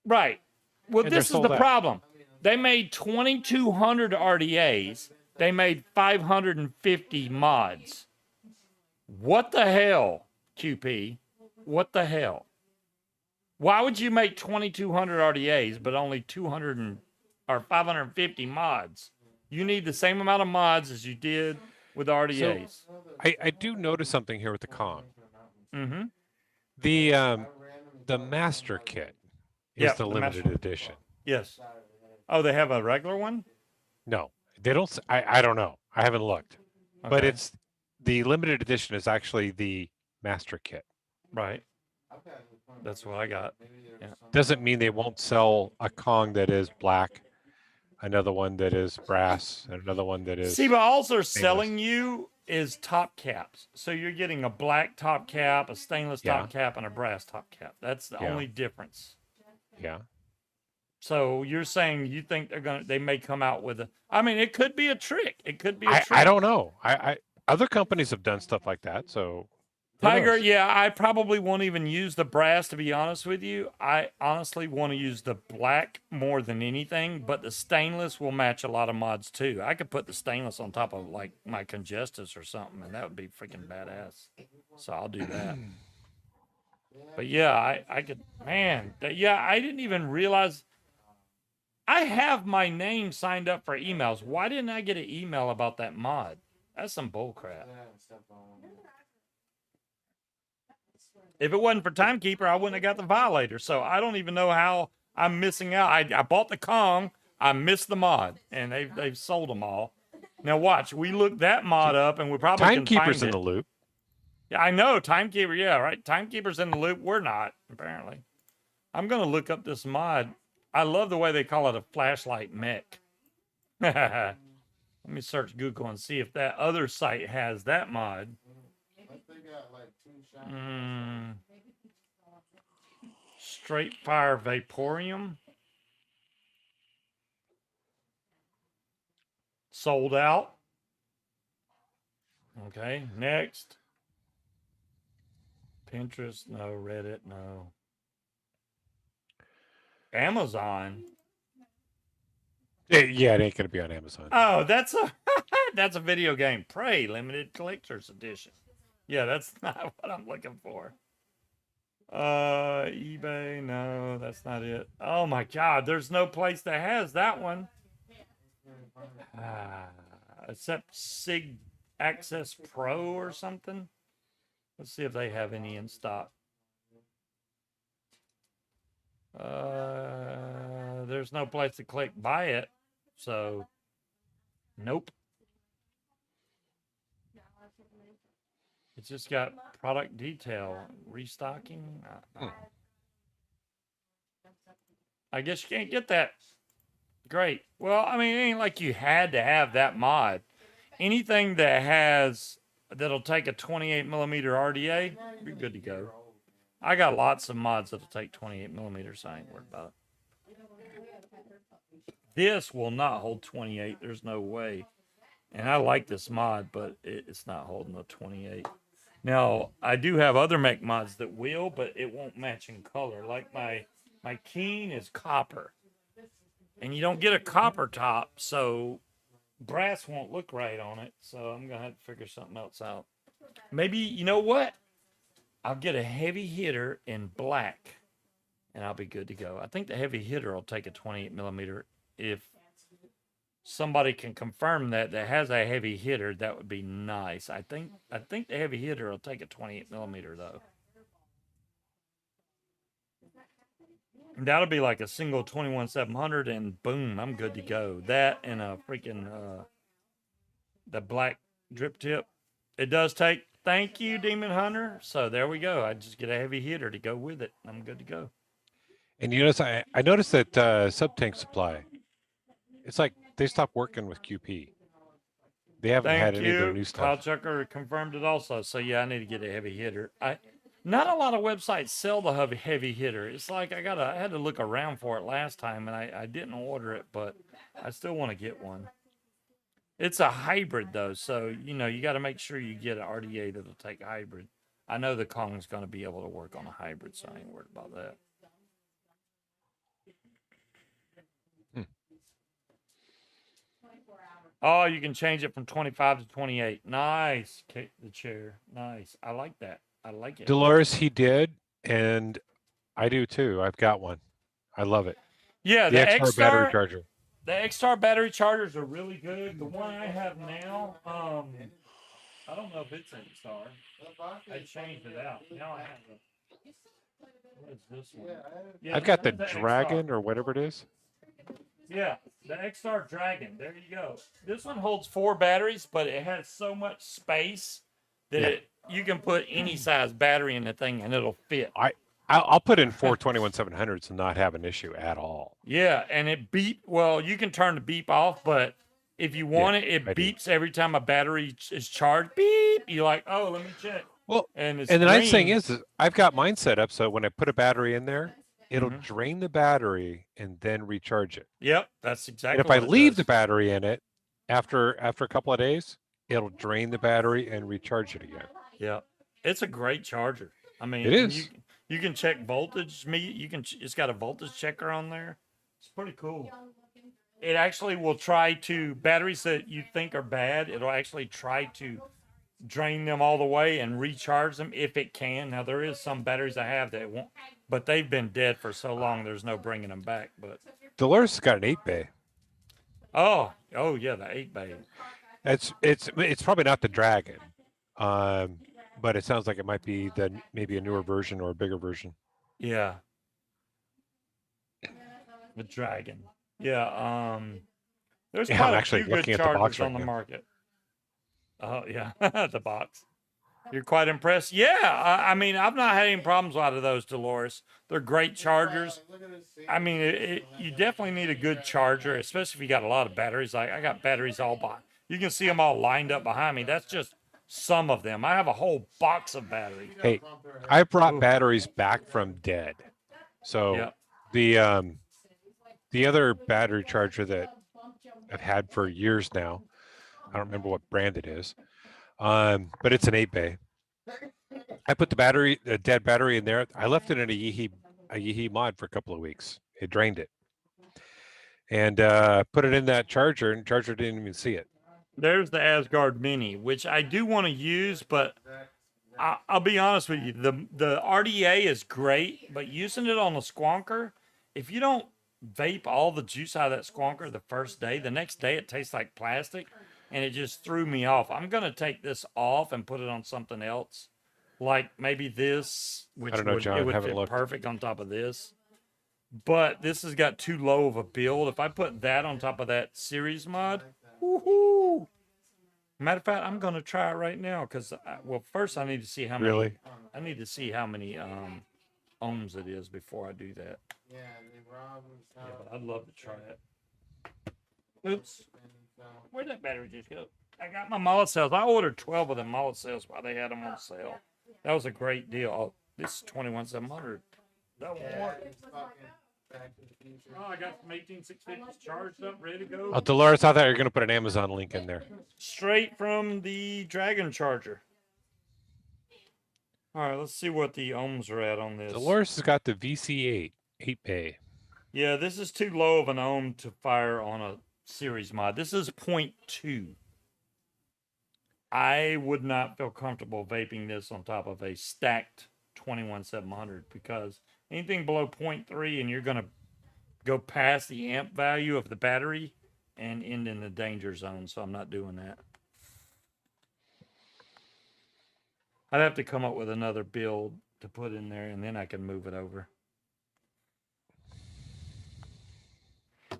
Right. Well, And they're this is sold the out. problem. They made 2,200 RDAs. They made 550 mods. What the hell, QP? What the hell? Why would you make 2,200 RDAs but only 550 mods? You need the same amount of mods as you did with RDAs. I do notice something here with the Kong. Mm-hmm. The master kit is Yeah, the the limited master- edition. Yes. Oh, they have a regular one? No, they don't. I don't know. I haven't looked, but Okay. it's the limited edition is actually the master kit. Right. That's what I got. Yeah. Doesn't mean they won't sell a Kong that is black, another one that is brass, and another one that is. See, but all they're selling you is top caps. So you're getting a black top cap, a stainless top cap, and a brass top cap. That's the only difference. Yeah. So you're saying you think they may come out with I mean, it could be a trick. It could be a trick. I don't know. I other companies have done stuff like that, so Tiger, knows? yeah, I probably won't even use the brass, to be honest with you. I honestly want to use the black more than anything, but the stainless will match a lot of mods too. I could put the stainless on top of like my Congestus or something, and that would be freaking badass. So I'll do that. But yeah, I could, man, yeah, I didn't even realize I have my name signed up for emails. Why didn't I get an email about that mod? That's some bullcrap. If it wasn't for Timekeeper, I wouldn't have got the Violator. So I don't even know how I'm missing out. I bought the Kong, I missed the mod, and they've sold them all. Now watch, we looked that mod up, and we probably can Timekeeper's find in it. the loop. Yeah, I know Timekeeper. Yeah, right. Timekeeper's in the loop. We're not apparently. I'm gonna look up this mod. I love the way they call it a flashlight mech. Let me search Google and see if that other site has that mod. Straight Fire Vaporium. Sold out. Okay, next. Pinterest, no. Reddit, no. Amazon. Yeah, it ain't gonna be on Amazon. Oh, that's a that's a video game. Prey limited collector's edition. Yeah, that's not what I'm looking for. eBay, no, that's not it. Oh my god, there's no place that has that one. Except SIG Access Pro or something. Let's see if they have any in stock. There's no place to click buy it, so nope. It's just got product detail, restocking. I guess you can't get that. Great. Well, I mean, it ain't like you had to have that mod. Anything that'll take a 28 millimeter RDA, you're good to go. I got lots of mods that'll take 28 millimeters, so I ain't worried about it. This will not hold 28. There's no way. And I like this mod, but it's not holding a 28. Now, I do have other mech mods that will, but it won't match in color. Like my Keen is copper. And you don't get a copper top, so brass won't look right on it. So I'm going to have to figure something else out. Maybe, you know what? I'll get a heavy hitter in black, and I'll be good to go. I think the heavy hitter will take a 28 millimeter. If somebody can confirm that has a heavy hitter, that would be nice. I think the heavy hitter will take a 28 millimeter though. And that'll be like a single 21-700, and boom, I'm good to go. That and a freaking the black drip tip. It does take. Thank you, Demon Hunter. So there we go. I just get a heavy hitter to go with it. I'm good to go. And you notice, I noticed that Sub-Tank Supply, it's like they stopped working with QP. They haven't had any of their new stuff. Cloudchucker confirmed it also. So yeah, I need to get a heavy hitter. Not a lot of websites sell the heavy hitter. It's like I had to look around for it last time, and I didn't order it, but I still want to get one. It's a hybrid though, so you got to make sure you get an RDA that'll take hybrid. I know the Kong's going to be able to work on a hybrid, so I ain't worried about that. Oh, you can change it from 25 to 28. Nice. The chair. Nice. I like that. I like it. Dolores, he did, and I do too. I've got one. I love it. Yeah, the XR battery charger. The XR battery chargers are really good. The one I have now, I don't know if it's XR. I changed it out. Now I have what is this one? Yeah, I've got the XR. Dragon or whatever it is. Yeah, the XR Dragon. There you go. This one holds 4 batteries, but it has so much space that you can put any size battery in the thing and it'll fit. I'll put in 4 21-700s and not have an issue at all. Yeah, and it beep. Well, you can turn the beep off, but if you want it beeps every time a battery is charged. Beep. You're like, oh, let me check. Well, and the nice thing is I've got mine set up so when I put a battery in there, it'll drain the battery and then recharge it. Yep, that's exactly. And if I leave the battery in it after a couple of days, it'll drain the battery and recharge it again. Yep. It's a great charger. I mean, It and is. you can check voltage. It's got a voltage checker on there. It's pretty cool. It actually will try to batteries that you think are bad. It'll actually try to drain them all the way and recharge them if it can. Now there is some batteries I have that won't, but they've been dead for so long. There's no bringing them back. But Dolores has got an 8-bay. oh yeah, the 8-bay. It's probably not the Dragon, but it sounds like it might be maybe a newer version or a bigger version. Yeah, the Dragon. Yeah, there's Yeah, quite I'm a actually few good looking at the box chargers right on the now. market. Oh yeah, the box. You're quite impressed. Yeah, I mean, I've not had any problems out of those, Dolores. They're great chargers. I mean, you definitely need a good charger, especially if you got a lot of batteries. Like I got batteries all by. You can see them all lined up behind me. That's just some of them. I have a whole box of batteries. Hey, I brought Ooh. batteries back from dead. So Yeah. the other battery charger that I've had for years now, I don't remember what brand it is, but it's an 8-bay. I put the dead battery in there. I left it in a Yeehee mod for a couple of weeks. It drained it, and put it in that charger, and the charger didn't even see it. There's the Asgard Mini, which I do want to use, but I'll be honest with you. The RDA is great, but using it on a squonker, if you don't vape all the juice out of that squonker the first day, the next day it tastes like plastic, and it just threw me off. I'm gonna take this off and put it on something else, like maybe this, which I don't know, would John, it would haven't fit looked. perfect on top of this. But this has got too low of a build. If I put that on top of that series mod, woohoo! Matter of fact, I'm gonna try it right now because well, first I need to see how many. Really? I need to see how many ohms it is before I do that. Yeah, they robbed Yeah, but I'd love to try it. Oops, where'd that battery just go? I got my mullet cells. I ordered 12 of them mullet cells while they had them on sale. That was a great deal. Oh, this is 21,700. That won't work. Oh, I got some 18650s charged up, ready to go. Oh, Dolores, I thought you were going to put an Amazon link in there. Straight from the Dragon charger. All right, let's see what the ohms are at on this. Dolores has got the VC8 8-bay. Yeah, this is too low of an ohm to fire on a series mod. This is 0.2. I would not feel comfortable vaping this on top of a stacked 21700 because anything below 0.3 and you're going to go past the amp value of the battery and end in the danger zone. So I'm not doing that. I'd have to come up with another build to put in there and then I can move it over.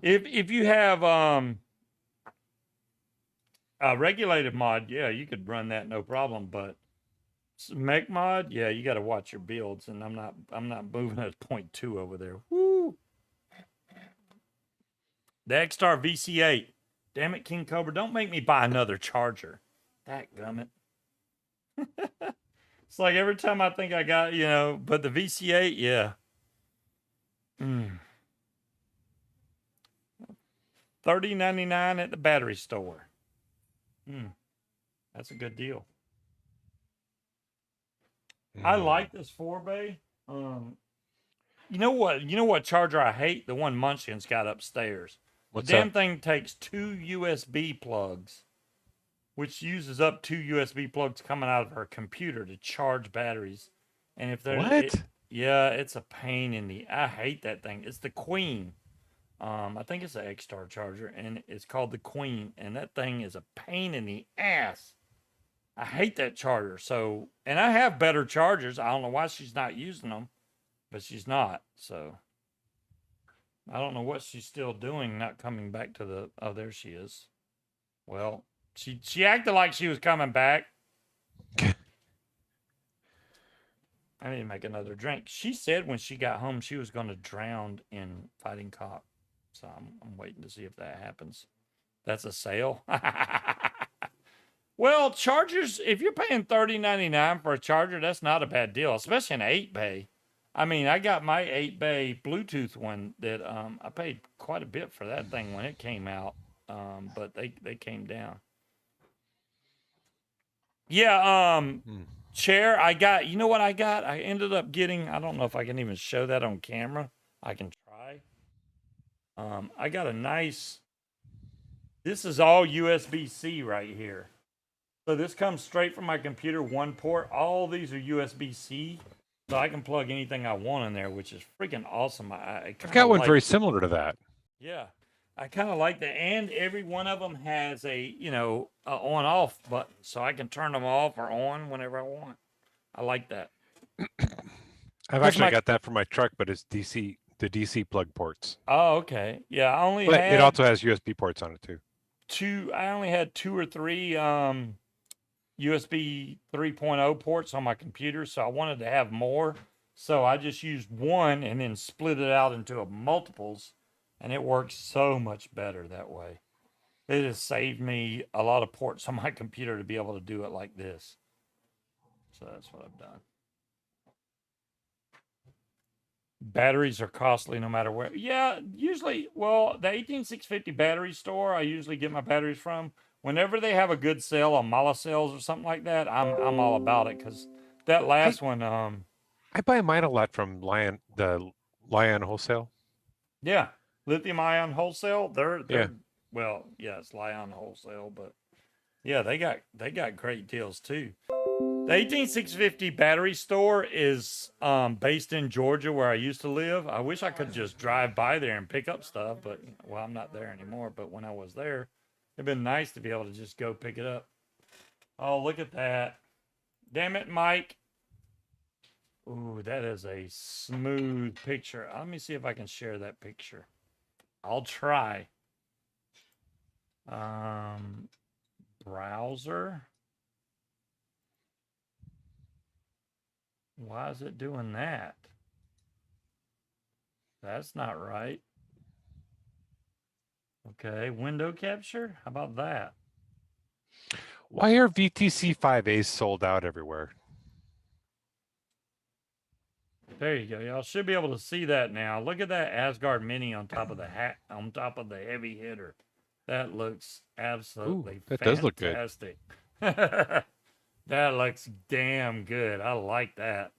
If you have a regulated mod, yeah, you could run that no problem. But mech mod, yeah, you got to watch your builds, and I'm not moving at 0.2 over there. Woo! The X-Star VC8. Damn it, King Cobra, don't make me buy another charger. Dadgummit. It's like every time I think I got, but the VC8, yeah. $30.99 at the battery store. That's a good deal. I like this 4-bay. You know what charger I hate? The one Munchkin's got upstairs. What's the damn that? thing takes 2 USB plugs, which uses up 2 USB plugs coming out of her computer to charge batteries. And if they're What? it's a pain in the. I hate that thing. It's the Queen. I think it's an X-Star charger, and it's called the Queen, and that thing is a pain in the ass. I hate that charger. So, and I have better chargers. I don't know why she's not using them, but she's not. So, I don't know what she's still doing, not coming back to the. Oh, there she is. Well, she acted like she was coming back. I need to make another drink. She said when she got home she was going to drown in fighting cock. So I'm waiting to see if that happens. That's a sale. Well, chargers, if you're paying $30.99 for a charger, that's not a bad deal, especially an 8-bay. I mean, I got my 8-bay Bluetooth one that I paid quite a bit for that thing when it came out, but they came down. Yeah, chair I got, you know what I got? I ended up getting, I don't know if I can even show that on camera. I can try. I got a nice, this is all USB-C right here. So this comes straight from my computer, one port. All these are USB-C. So I can plug anything I want in there, which is freaking awesome. I I've got kinda one like, very similar to that. yeah, I kind of like that. And every one of them has a, a on-off button. So I can turn them off or on whenever I want. I like that. I've 'Cause actually my- got that for my truck, but it's DC, the DC plug ports. Oh, okay. Yeah, I only But had it also has USB ports on it too. I only had 2 or 3 USB 3.0 ports on my computer, so I wanted to have more. So I just used one and then split it out into multiples, and it works so much better that way. It has saved me a lot of ports on my computer to be able to do it like this. So that's what I've done. Batteries are costly no matter where. Yeah, usually, well, the 18650 battery store I usually get my batteries from. Whenever they have a good sale on Mala sales or something like that, I'm all about it because that last one, I buy mine a lot from the Lion Wholesale. yeah, lithium ion wholesale. They're Yeah. well, yeah, it's Lion wholesale, but yeah, they got great deals too. The 18650 battery store is based in Georgia where I used to live. I wish I could just drive by there and pick up stuff, but well, I'm not there anymore. But when I was there, it'd been nice to be able to just go pick it up. Oh, look at that. Damn it, Mike. Ooh, that is a smooth picture. Let me see if I can share that picture. I'll try. Browser. Why is it doing that? That's not right. Okay, window capture? How about that? Why are VTC 5As sold out everywhere? There you go. Y'all should be able to see that now. Look at that Asgard Mini on top of the on top of the heavy hitter. That looks absolutely that does look good. fantastic. That looks damn good. I like that.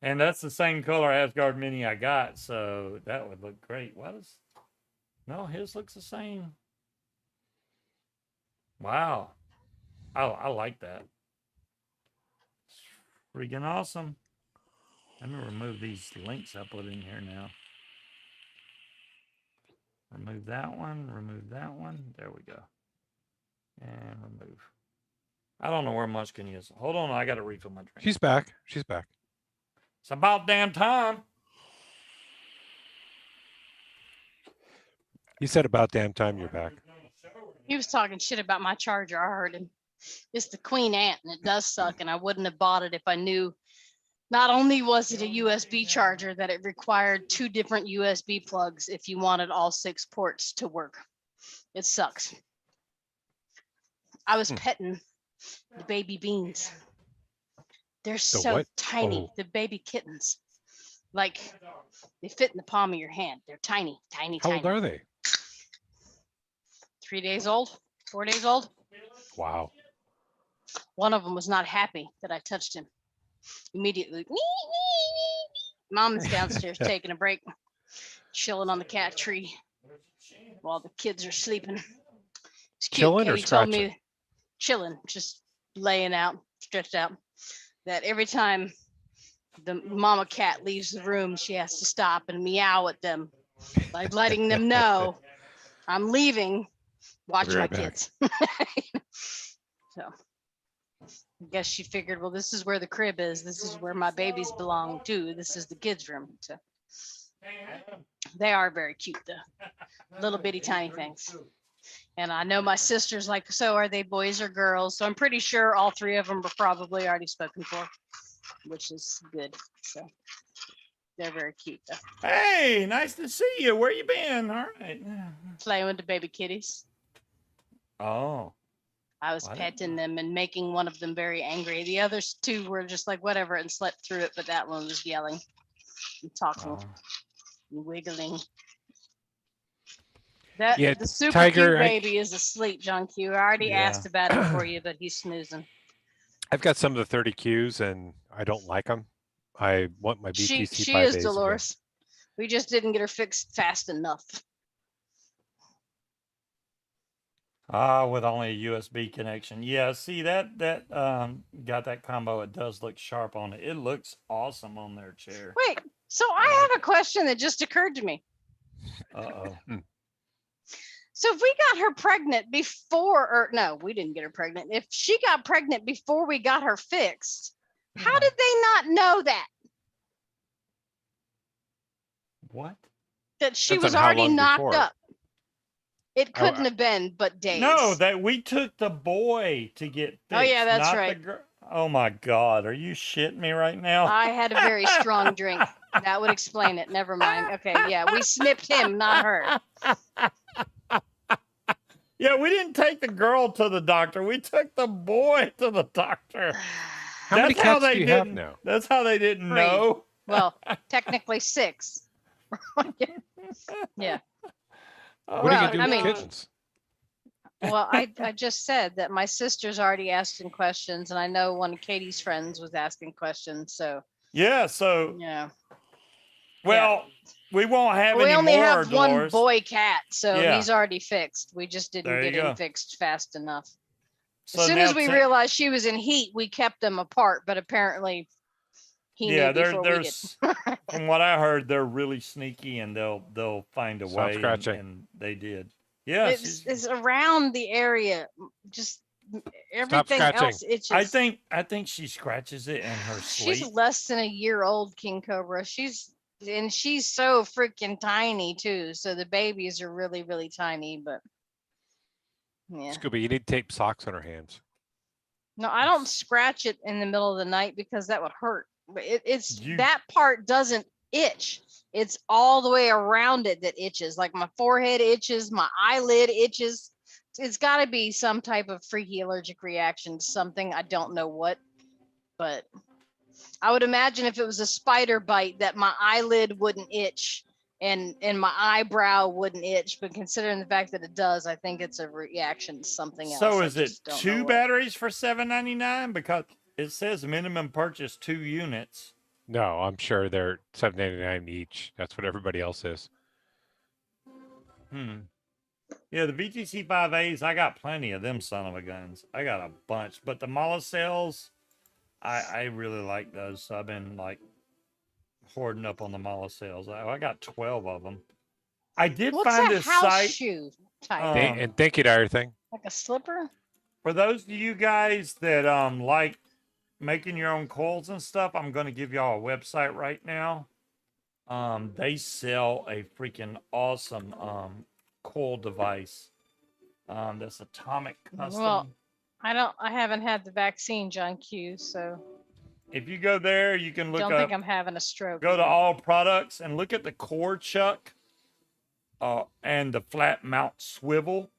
And that's the same color Asgard Mini I got, so that would look great. No, his looks the same. Wow. I like that. Freaking awesome. Let me remove these links I put in here now. Remove that one, remove that one. There we go. And remove. I don't know where Munchkin is. Hold on, I got to refill my drink. She's back. She's back. It's about damn time. You said about damn time you're back. He was talking shit about my charger. I heard him. It's the Queen Ant, and it does suck. And I wouldn't have bought it if I knew. Not only was it a USB charger, that it required 2 different USB plugs if you wanted all 6 ports to work. It sucks. I was petting the baby beans. They're so what? tiny, Oh. the baby kittens. Like, they fit in the palm of your hand. They're tiny, tiny, How tiny. old are they? 3 days old, 4 days old. Wow. One of them was not happy that I touched him. Immediately, Mom is downstairs taking a break, chilling on the cat tree while the kids are sleeping. It's cute. Chilling or Katie told scratching? me chilling, just laying out, stretched out. That every time the mama cat leaves the room, she has to stop and meow at them, like letting them know I'm leaving. Watch Be my right back. kids. So I guess she figured, well, this is where the crib is. This is where my babies belong too. This is the kids' room. So they are very cute, though. Little bitty tiny things. And I know my sister's like, so are they boys or girls? So I'm pretty sure all 3 of them were probably already spoken for, which is good. So they're very cute, though. Hey, nice to see you. Where you been? All right. Playing with the baby kitties. Oh. I was What? petting them and making one of them very angry. The others 2 were just like whatever and slept through it, but that one was yelling and talking Oh. and wiggling. Yeah, The super Tiger, cute baby is asleep, John Q. I already Yeah. asked about him for you, but he's snoozing. I've got some of the 30Qs and I don't like them. I want my She BTC she 5As is again. Dolores. We just didn't get her fixed fast enough. With only a USB connection. Yeah, see that got that combo. It does look sharp on it. It looks awesome on their chair. Wait, so I have a question that just occurred to me. Uh-oh. So if we got her pregnant before, or no, we didn't get her pregnant. If she got pregnant before we got her fixed, how did they not know that? What? That she Depends was on how already long knocked before. up. It Oh, couldn't have been but days. No, that we took the boy to get fixed. Oh, yeah, that's not right. The girl. Oh my God, are you shitting me right now? I had a very strong drink. That would explain it. Never mind. Okay, yeah, we snipped him, not her. Yeah, we didn't take the girl to the doctor. We took the boy to the doctor. How many That's how cats do they you have didn't- now? That's how they didn't 3. know. Well, technically 6. Yeah. Oh, What are you Well, gonna do I with mean- kittens? Well, I just said that my sister's already asking questions, and I know one of Katie's friends was asking questions. So Yeah, so yeah, well, we won't have we any only more, have one Dolores. boy cat, so Yeah. he's already fixed. We just didn't There get you him go. fixed fast enough. So As soon now as we ta- realized she was in heat, we kept them apart. But apparently, he yeah, knew before we did. there's from what I heard, they're really sneaky and they'll find a Stop way, scratching. and they did. Yeah, It's around the area. Just everything scratching. else itches. I think she scratches it in her sleep. She's less than a year old, King Cobra. She's so freaking tiny too. So the babies are really, really tiny, but yeah. Scuba, you need to tape socks on her hands. No, I don't scratch it in the middle of the night because that would hurt. But You- that part doesn't itch. It's all the way around it that itches. Like my forehead itches, my eyelid itches. It's got to be some type of freaky allergic reaction to something. I don't know what, but I would imagine if it was a spider bite that my eyelid wouldn't itch and my eyebrow wouldn't itch. But considering the fact that it does, I think it's a reaction to something else. So I is it just don't know 2 what. batteries for $7.99? Because it says minimum purchase 2 units. No, I'm sure they're $7.99 each. That's what everybody else is. Yeah, the VTC 5As, I got plenty of them son of a guns. I got a bunch. But the Molicels, I really like those. So I've been like hoarding up on the Molicels. I got 12 of them. I did What's find a this house site. shoe type? And thank you to everything. Like a slipper? For those of you guys that like making your own coils and stuff, I'm going to give y'all a website right now. They sell a freaking awesome coil device. That's Atomic Custom. Well, I haven't had the vaccine, John Q, so If you go there, you can look don't up, think I'm having a stroke. go to either. all products and look at the core chuck and the flat mount swivel.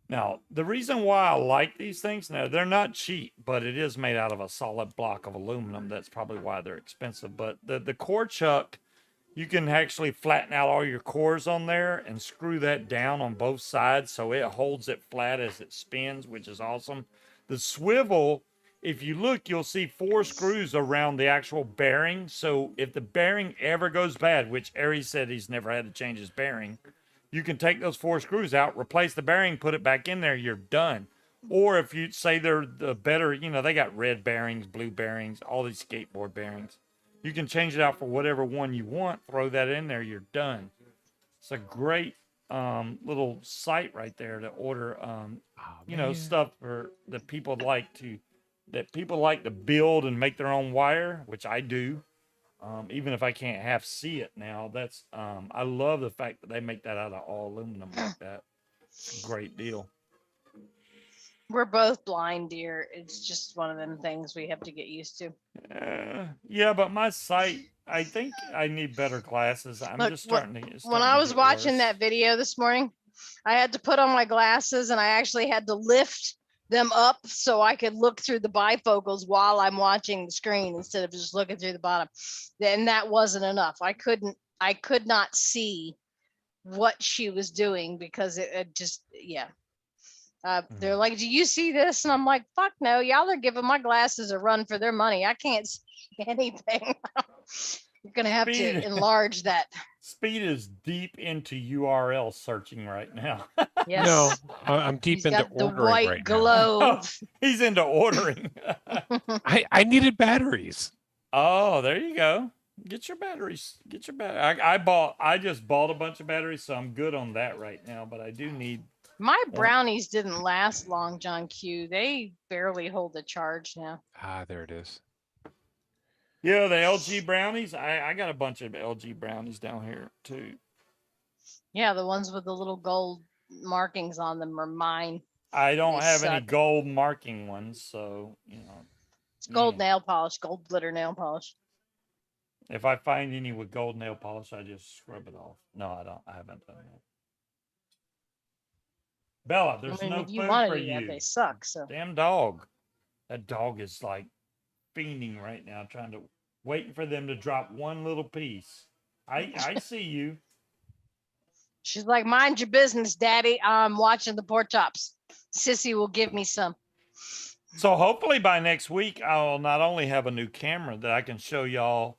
Now, the reason why I like these things, now they're not cheap, but it is made out of a solid block of aluminum. That's probably why they're expensive. But the core chuck, you can actually flatten out all your cores on there and screw that down on both sides so it holds it flat as it spins, which is awesome. The swivel, if you look, you'll see 4 screws around the actual bearing. So if the bearing ever goes bad, which Aries said he's never had to change his bearing, you can take those 4 screws out, replace the bearing, put it back in there, you're done. Or if you say they're the better, they got red bearings, blue bearings, all these skateboard bearings. You can change it out for whatever one you want, throw that in there, you're done. It's a great little site right there to order, stuff for that people like to build and make their own wire, which I do. Even if I can't half see it now, that's I love the fact that they make that out of all aluminum like that. Great deal. We're both blind, dear. It's just one of them things we have to get used to. Yeah, but my sight, I think I need better glasses. I'm Look, just starting to. When I was watching that video this morning, I had to put on my glasses and I actually had to lift them up so I could look through the bifocals while I'm watching the screen instead of just looking through the bottom. And that wasn't enough. I could not see what she was doing because it just, yeah. They're like, do you see this? And I'm like, fuck no, y'all are giving my glasses a run for their money. I can't see anything. You're gonna have Speed. to enlarge that. Speed is deep into URL searching right now. Yes. No, I'm deep He's into got the ordering white right now. glow. Oh, he's into ordering. I needed batteries. Oh, there you go. Get your batteries. Get your battery. I just bought a bunch of batteries, so I'm good on that right now. But I do need. My brownies didn't last long, John Q. They barely hold a charge now. Ah, there it is. Yeah, the LG brownies. I got a bunch of LG brownies down here too. Yeah, the ones with the little gold markings on them are mine. I don't They have any suck. gold marking ones, so you know. It's gold Mm. nail polish, gold glitter nail polish. If I find any with gold nail polish, I just scrub it off. No, I don't. I haven't done that. Bella, there's I mean, no if you food want for to do that, you. they suck. So Damn dog. That dog is like fiending right now, waiting for them to drop one little piece. I see you. she's like, mind your business, daddy. I'm watching the pork chops. Sissy will give me some. So hopefully by next week, I'll not only have a new camera that I can show y'all.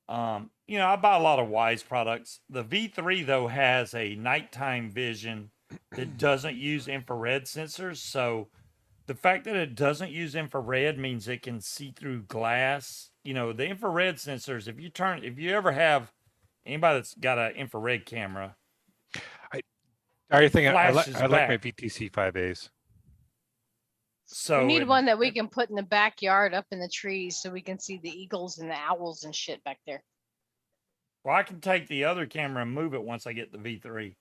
You know, I buy a lot of Wise products. The V3 though has a nighttime vision that doesn't use infrared sensors. So the fact that it doesn't use infrared means it can see through glass. You know, the infrared sensors, if you ever have anybody that's got an infrared camera, I think I flashes like my back. VTC 5As. So We need it- one that we can put in the backyard up in the trees so we can see the eagles and the owls and shit back there. Well, I can take the other camera and move it once I get the V3.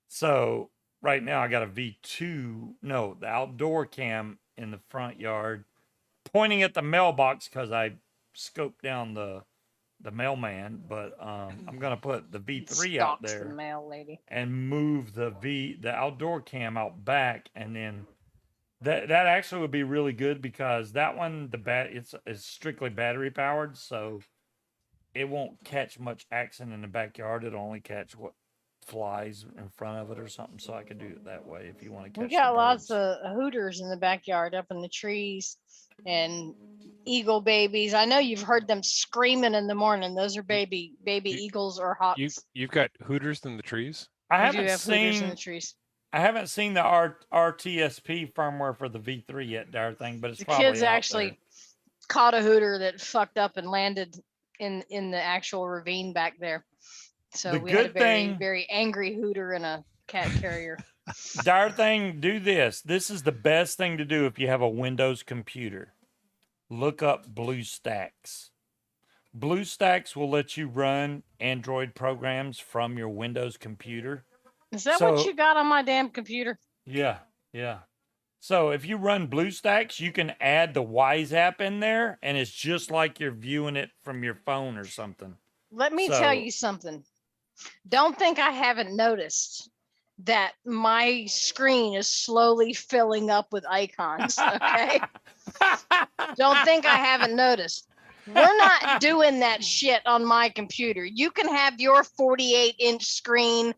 So right now I got a V2, no, the outdoor cam in the front yard, pointing at the mailbox because I scoped down the mailman. But I'm gonna put the V3 out Stalks the there mail lady. and move the outdoor cam out back, and then that actually would be really good because that one it's strictly battery powered, so it won't catch much action in the backyard. It'll only catch what flies in front of it or something. So I could do it that way if you want to catch. We got the lots birds. of hooters in the backyard up in the trees and eagle babies. I know you've heard them screaming in the morning. Those are baby you- eagles or hawks. You've got hooters in the trees. I We do haven't have hooters in seen the trees. I haven't seen the RTSP firmware for the V3 yet, dar thing, but it's The probably kids out actually there. caught a hooter that fucked up and landed in the actual ravine back there. So The we had a good very thing- very angry hooter and a cat carrier. Dire thing, do this. This is the best thing to do if you have a Windows computer. Look up BlueStacks. BlueStacks will let you run Android programs from your Windows computer. Is that what So- you got on my damn computer? Yeah. So if you run BlueStacks, you can add the Wise app in there, and it's just like you're viewing it from your phone or something. Let me tell So- you something. Don't think I haven't noticed that my screen is slowly filling up with icons. Okay. Don't think I haven't noticed. We're not doing that shit on my computer. You can have your 48-inch screen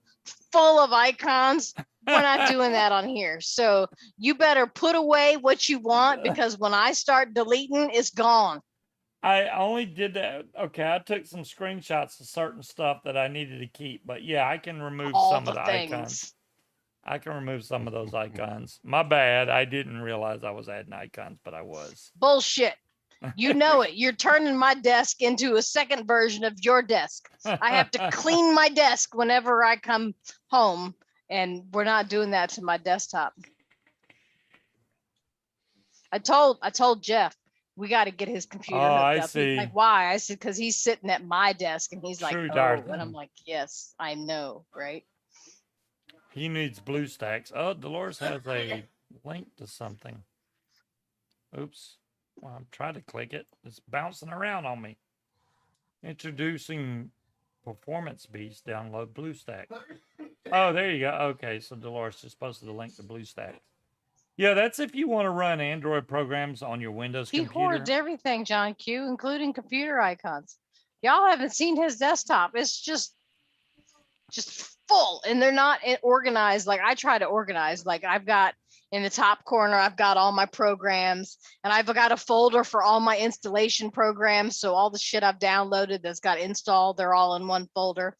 full of icons. We're not doing that on here. So you better put away what you want because when I start deleting, it's gone. I only did that. Okay, I took some screenshots of certain stuff that I needed to keep, but yeah, I can remove All some the of the things. icons. I can remove some of those icons. My bad. I didn't realize I was adding icons, but I was. Bullshit. You know it. You're turning my desk into a second version of your desk. I have to clean my desk whenever I come home, and we're not doing that to my desktop. I told Jeff we got to get his computer Oh, hooked I up. He's see. like, why? I said, because he's sitting at my desk, and he's like, True, oh, Darth. and I'm like, yes, I know, right? He needs BlueStacks. Oh, Dolores has a link to something. Oops. Well, I'm trying to click it. It's bouncing around on me. Introducing Performance Beast. Download BlueStack. Oh, there you go. Okay, so Dolores just posted a link to BlueStack. Yeah, that's if you want to run Android programs on your Windows He computer. hoards everything, John Q, including computer icons. Y'all haven't seen his desktop. It's just full, and they're not organized like I try to organize. Like I've got In the top corner, I've got all my programs, and I've got a folder for all my installation programs. So all the shit I've downloaded that's got installed, they're all in one folder.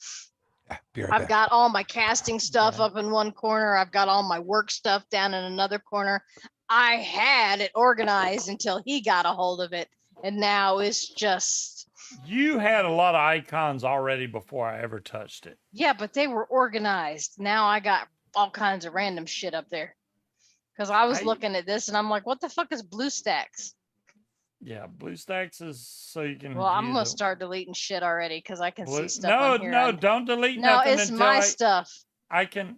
Yeah, be right I've back. got all my casting stuff Okay. up in one corner. I've got all my work stuff down in another corner. I had it organized until he got a hold of it, and now it's just, You had a lot of icons already before I ever touched it. yeah, but they were organized. Now I got all kinds of random shit up there. Because I was I- looking at this and I'm like, what the fuck is BlueStacks? Yeah, BlueStacks is so you can. Well, I'm view gonna the start deleting shit already because I can blue- see stuff No, on here. no, don't delete No, nothing it's until my stuff. I can.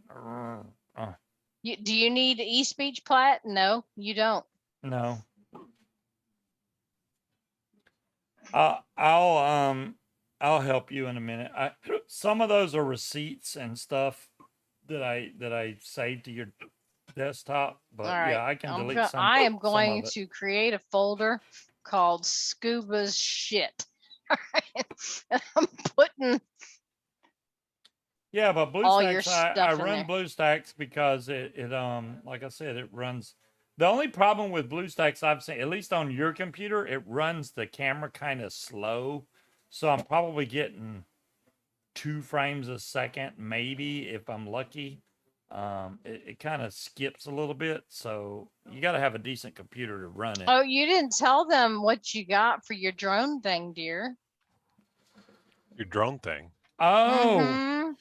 Do you need e-speech plat? No, you don't. No. I'll help you in a minute. Some of those are receipts and stuff that I saved to your desktop, but All right. yeah, I can delete some. I am some going of it. to create a folder called Scuba's shit. All right. And I'm putting Yeah, but all your BlueStacks, I stuff in run there. BlueStacks because it like I said, it runs. The only problem with BlueStacks I've seen, at least on your computer, it runs the camera kind of slow. So I'm probably getting 2 frames a second, maybe if I'm lucky. It kind of skips a little bit, so you got to have a decent computer to run it. Oh, you didn't tell them what you got for your drone thing, dear. Your drone thing. Oh, Mhm.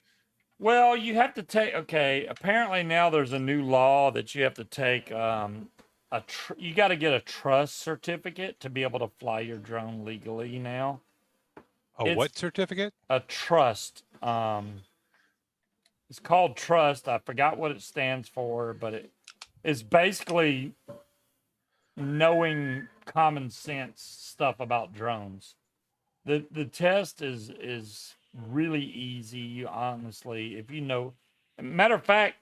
well, you have to take. Okay, apparently now there's a new law that you have to take. You got to get a trust certificate to be able to fly your drone legally now. A It's- what certificate? A trust. It's called trust. I forgot what it stands for, but it's basically knowing common sense stuff about drones. The test is really easy, honestly. If you know, matter of fact,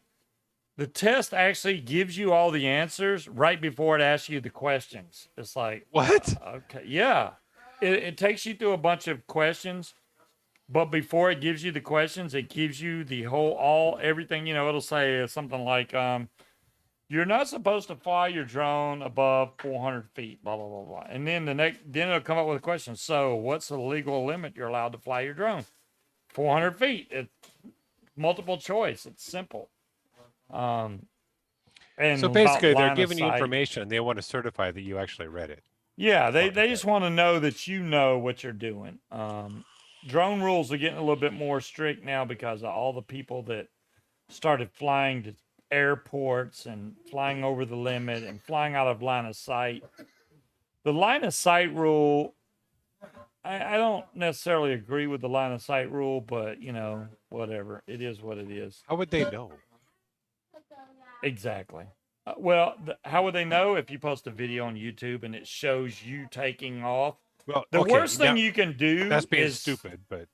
the test actually gives you all the answers right before it asks you the questions. It's like, What? okay, yeah. It takes you through a bunch of questions, but before it gives you the questions, it gives you the everything. It'll say something like, you're not supposed to fly your drone above 400 feet, blah, blah, blah, blah. And then then it'll come up with a question. So what's the legal limit you're allowed to fly your drone? 400 feet. It's multiple choice. It's simple. And So about basically, they're line of giving you sight. information. They want to certify that you actually read it. Yeah, they Okay. just want to know that you know what you're doing. Drone rules are getting a little bit more strict now because of all the people that started flying to airports and flying over the limit and flying out of line of sight. The line of sight rule, I don't necessarily agree with the line of sight rule, but whatever. It is what it is. How would they know? Exactly. Well, how would they know if you post a video on YouTube and it shows you taking off? Well, The okay, worst thing now, you can do that's being is stupid, but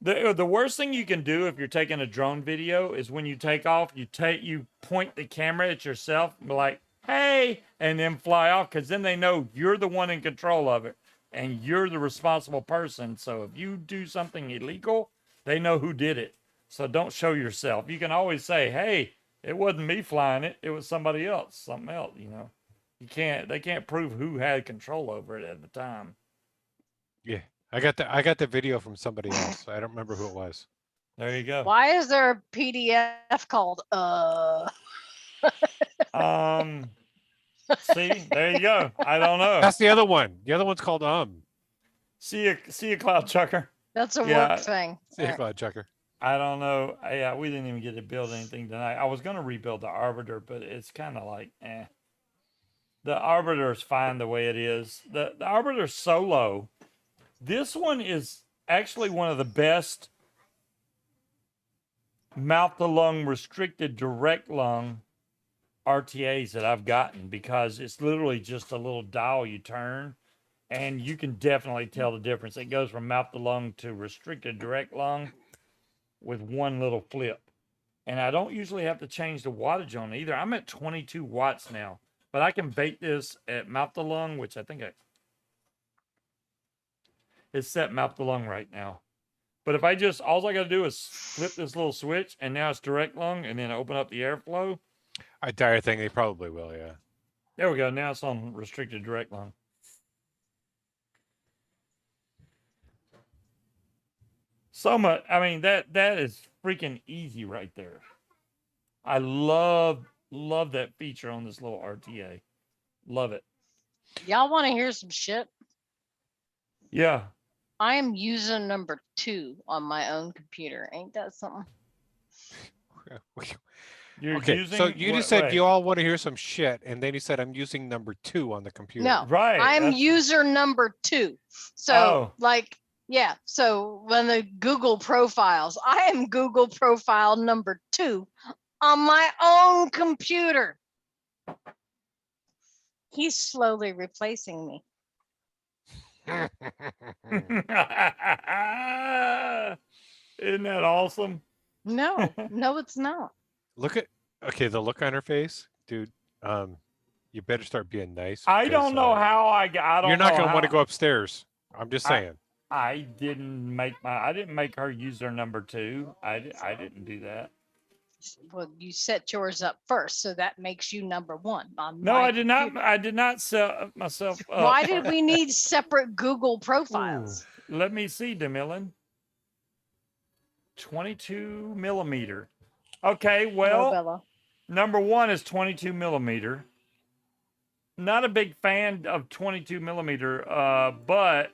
the worst thing you can do if you're taking a drone video is when you take off, you point the camera at yourself and be like, "Hey," and then fly off, because then they know you're the one in control of it and you're the responsible person. So if you do something illegal, they know who did it. So don't show yourself. You can always say, "Hey, it wasn't me flying it. It was somebody else, something else." They can't prove who had control over it at the time. yeah, I got the video from somebody else. I don't remember who it was. There you go. Why is there a PDF called See, there you go. I don't know. That's the other one. The other one's called See you, Cloud Chucker. That's a Yeah. work thing. See you, Cloud Checker. I don't know. Yeah, we didn't even get to build anything tonight. I was gonna rebuild the Arbiter, but it's kind of like, eh. The Arbiter is fine the way it is. The Arbiter's solo. This one is actually one of the best mouth to lung restricted direct lung RTAs that I've gotten, because it's literally just a little dial you turn and you can definitely tell the difference. It goes from mouth to lung to restricted direct lung with one little flip. And I don't usually have to change the wattage on it either. I'm at 22 watts now, but I can bait this at mouth to lung, which I think it's set mouth to lung right now. But if all I got to do is flip this little switch, and now it's direct lung, and then open up the airflow. I dire thing. They probably will. Yeah. There we go. Now it's on restricted direct line. So much. I mean, that is freaking easy right there. I love that feature on this little RTA. Love it. Y'all want to hear some shit? Yeah. I am user number 2 on my own computer. Ain't that something? You're Okay, using, so you just said you all want to hear some shit, and then you said I'm using number 2 on the computer. No, right. I'm that's- user number 2. So Oh. like, yeah. So when the Google profiles, I am Google profile number 2 on my own computer. He's slowly replacing me. Isn't that awesome? No, no, it's not. Look at the look on her face, dude. You better start being nice. I don't know how I got. I don't You're not know gonna want to how- go upstairs. I'm just saying. I didn't make her user number 2. I didn't do that. Well, you set yours up first, so that makes you number 1 on No, my I did not. computer. I did not set myself up. Why did we need separate Google profiles? Ooh, let me see, DeMillan. 22 millimeter. Okay, Hello, well, Bella. number 1 is 22 millimeter. Not a big fan of 22 millimeter, but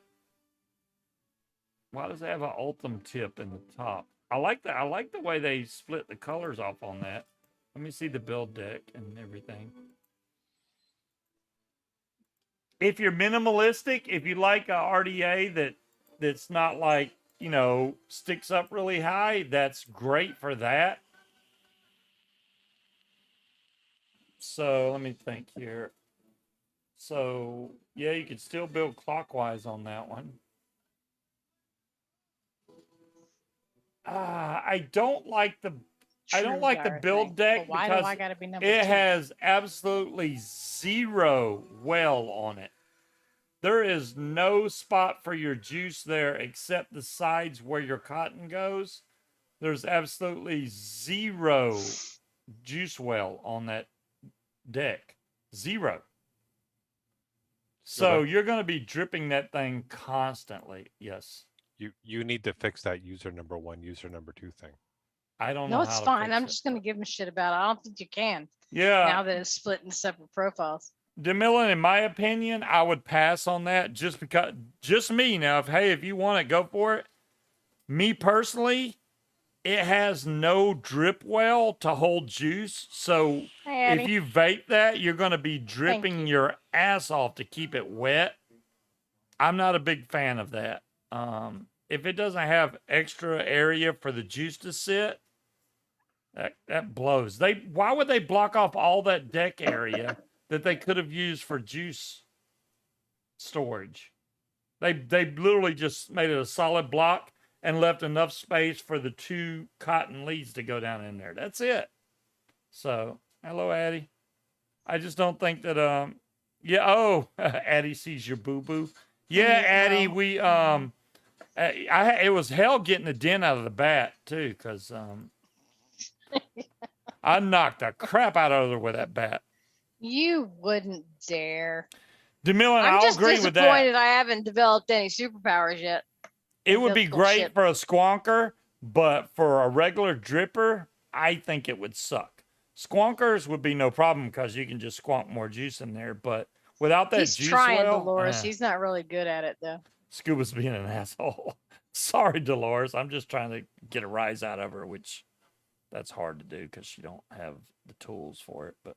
why does it have an Ultim tip in the top? I like the way they split the colors off on that. Let me see the build deck and everything. If you're minimalistic, if you like a RDA that's not like, you know, sticks up really high, that's great for that. So let me think here. So yeah, you could still build clockwise on that one. I don't like the True Gareth build thing. deck But why because do I gotta be number it 2? has absolutely 0 well on it. There is no spot for your juice there except the sides where your cotton goes. There's absolutely 0 juice well on that deck. 0. So Okay. you're going to be dripping that thing constantly. Yes. You need to fix that user number 1, user number 2 thing. I don't know No, it's how to fine. fix I'm it. just gonna give him shit about it. I don't think you can Yeah. now that it's split into separate profiles. DeMillan, in my opinion, I would pass on that just because, just me now. If you want it, go for it. Me personally, it has no drip well to hold juice. So Hey, Addie. if you vape that, you're going to be dripping you. your ass off to keep it wet. I'm not a big fan of that. If it doesn't have extra area for the juice to sit, that blows. Why would they block off all that deck area that they could have used for juice storage? They literally just made it a solid block and left enough space for the 2 cotton leads to go down in there. That's it. So, hello, Addie. I just don't think that yeah. Oh, Addie sees your boo boo. Yeah, Addie. We it was hell getting the dent out of the bat too, because I knocked the crap out of her with that bat. You wouldn't dare. DeMillan, I'm I'll just agree with that. disappointed I haven't developed any superpowers yet. It would be That's great bullshit. for a squonker, but for a regular dripper, I think it would suck. Squonkers would be no problem because you can just squonk more juice in there, but without that He's juice trying, well, Dolores. He's not really good at it though. Scuba's being an asshole. Sorry, Dolores. I'm just trying to get a rise out of her, which that's hard to do because you don't have the tools for it. But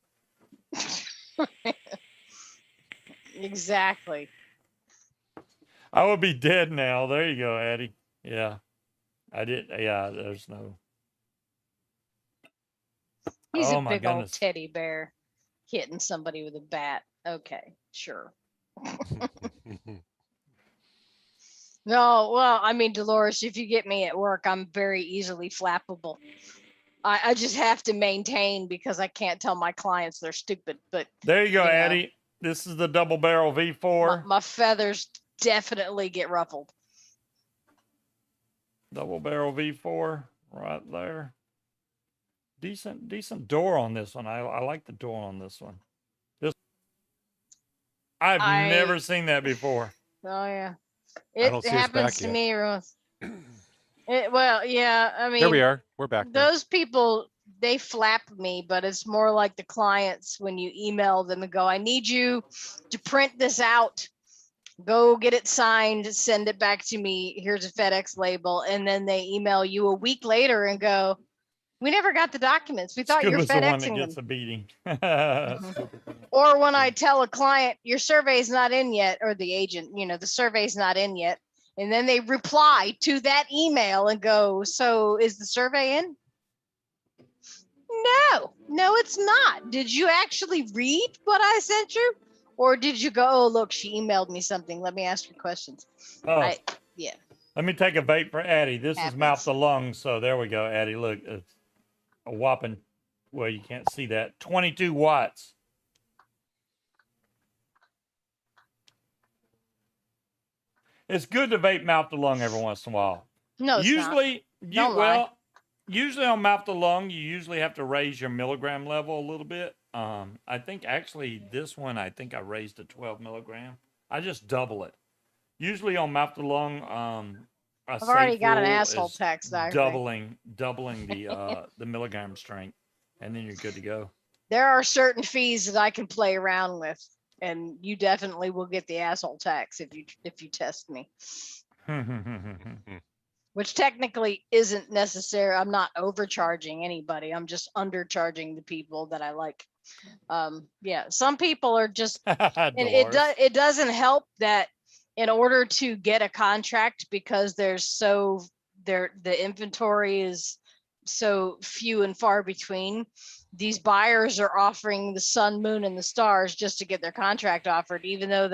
Exactly. I would be dead now. There you go, Addie. Yeah, I did. Yeah, there's no. He's Oh a my big old goodness. teddy bear hitting somebody with a bat. Okay, sure. No, well, I mean, Dolores, if you get me at work, I'm very easily flappable. I just have to maintain because I can't tell my clients they're stupid. But There you go, you know. Addie. This is the double barrel V4. my feathers definitely get ruffled. Double barrel V4 right there. decent door on this one. I like the door on this one. I've never seen that before. Oh yeah, I don't it see us back happens to yet. me. Well, yeah. I mean, There we are. We're back now. those people, they flap me, but it's more like the clients when you email them and go, I need you to print this out. Go get it signed, send it back to me. Here's a FedEx label. And then they email you a week later and go, we never got the documents. We thought you were Scuba's the one that FedExing gets them. a beating. Or when I tell a client, your survey's not in yet, or the agent, the survey's not in yet. And then they reply to that email and go, so is the survey in? No, it's not. Did you actually read what I sent you? Or did you go, oh, look, she emailed me something. Let me ask her questions. Oh, Yeah. let me take a vape for Addie. This is Happens. mouth to lung. So there we go, Addie. Look, it's a whopping, well, you can't see that. 22 watts. It's good to vape mouth to lung every once in a while. No, it's not. Don't lie. Usually on mouth to lung, you usually have to raise your milligram level a little bit. I think actually this one, I think I raised to 12 milligram. I just double it. Usually on mouth to lung, I've already got an asshole text. doubling the milligram strength, and then you're good to go. There are certain fees that I can play around with, and you definitely will get the asshole tax if you test me. Which technically isn't necessary. I'm not overcharging anybody. I'm just undercharging the people that I like. Yeah, some people are just, and it doesn't help that in order to get a contract, because the inventory is so few and far between. These buyers are offering the sun, moon, and the stars just to get their contract offered, even though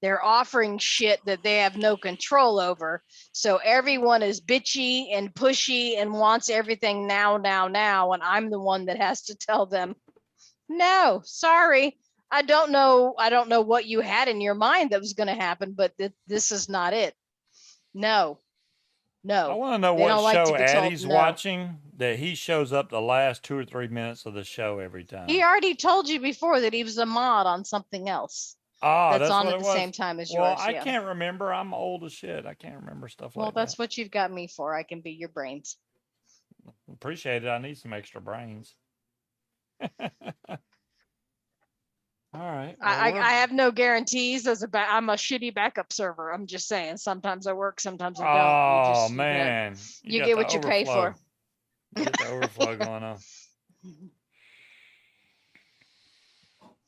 they're offering shit that they have no control over. So everyone is bitchy and pushy and wants everything now. And I'm the one that has to tell them, no, sorry. I don't know what you had in your mind that was going to happen, but this is not it. No. I want to know They what don't like show to be told Addie's no. watching that he shows up the last 2 or 3 minutes of the show every time. He already told you before that he was a mod on something else. That's on what at it the was. same time as Well, yours. I Yeah. can't remember. I'm old as shit. I can't remember stuff Well, like that's that. what you've got me for. I can be your brains. Appreciate it. I need some extra brains. All right. I have no guarantees I'm a shitty backup server. I'm just saying. Sometimes I work, sometimes I don't. Oh man, You got get the what you pay overflow. for. You get the overflow going on.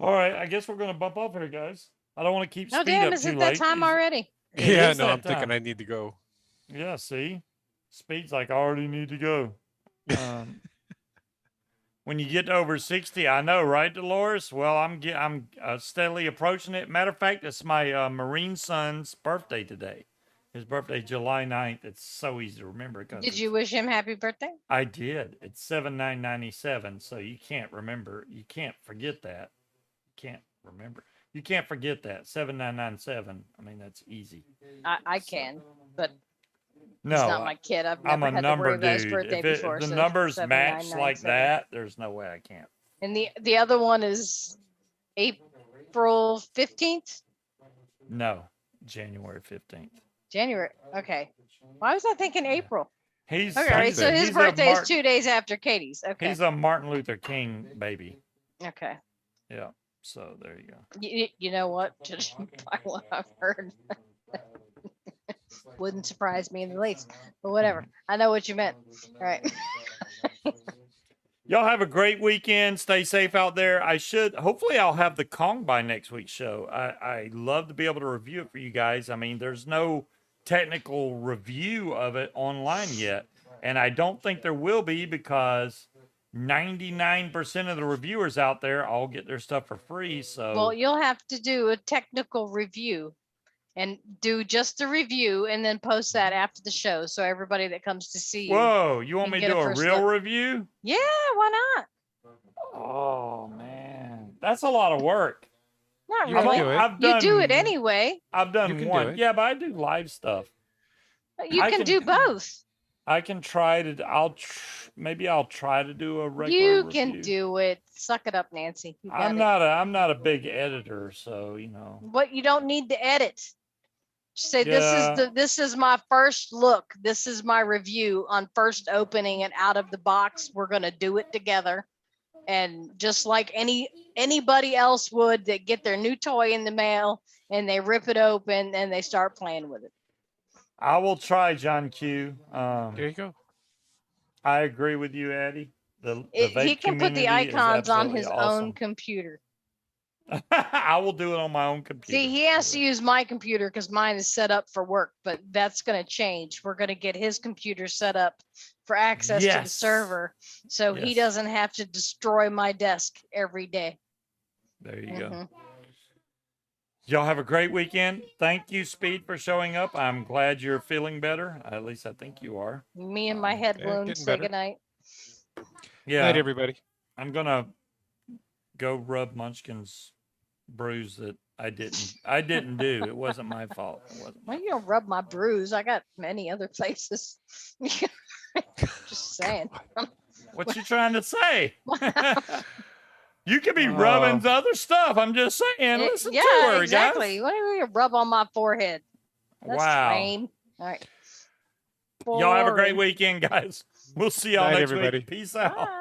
All right, I guess we're gonna bump up here, guys. I don't want to keep No, speed damn, up is too it late. that time already? It Yeah, is no, that I'm thinking time. I need to go. Yeah, see, speed's like I already need to go. When you get to over 60, I know, right, Dolores? Well, I'm steadily approaching it. Matter of fact, it's my Marine son's birthday today. His birthday, July 9th. It's so easy to remember. Did you wish him happy birthday? I did. It's 7/9/97, so you can't remember. You can't forget that. You can't remember. You can't forget that. 7/9/97. I mean, that's easy. I can, but No, he's not my kid. I've I'm never a had to number worry about his dude. birthday If before. the So numbers match like 79997. that, there's no way I can't. And the other one is April 15th? No, January 15th. January. Okay. Why was I thinking April? He's Okay, right, so his he's a birthday is 2 days after Katie's. Okay. He's a Martin Luther King baby. Okay. Yeah. So there you go. You know what? Just by what I've heard. Wouldn't surprise me in the least. But whatever. I know what you meant. All right. Y'all have a great weekend. Stay safe out there. Hopefully I'll have the Kong by next week's show. I love to be able to review it for you guys. I mean, there's no technical review of it online yet. And I don't think there will be because 99% of the reviewers out there all get their stuff for free. So Well, you'll have to do a technical review and do just the review and then post that after the show. So everybody that comes to see you. Whoa, you want can me to get do a a first real look. review? Yeah, why not? Oh man, that's a lot of work. Not You can really. do it. You do it anyway. I've You done can do one. it. Yeah, but I do live stuff. You I can can- do both. I can try to. Maybe I'll try to do a regular You review. can do it. Suck it up, Nancy. You got I'm it. not a big editor, so you know. What you don't need to edit. Just say Yeah. this is my first look. This is my review on first opening it out of the box. We're gonna do it together. And just like anybody else would that get their new toy in the mail and they rip it open and they start playing with it. I will try, John Q. There you go. I agree with you, Eddie. The He vape can put the community is icons on absolutely his own awesome. computer. I will do it on my own computer. See, he has to use my computer because mine is set up for work, but that's going to change. We're going to get his computer set up for access to the Yes. server so he Yes. doesn't have to destroy my desk every day. There you go. Mhm. Y'all have a great weekend. Thank you, Speed, for showing up. I'm glad you're feeling better. At least I think you are. Me and my head Yeah, wound getting say better. goodnight. Yeah. Night, everybody. I'm gonna go rub Munchkin's bruise that I didn't do. It wasn't my fault. It wasn't. Why you don't rub my bruise? I got many other places. Just saying. What you trying to say? You could be rubbing the other stuff. I'm just saying. Listen to her, exactly. guys. What do you rub on my forehead? That's Wow. lame. All right. Y'all have a great Boring. weekend, guys. We'll see y'all Night, next everybody. week. Peace out. Bye.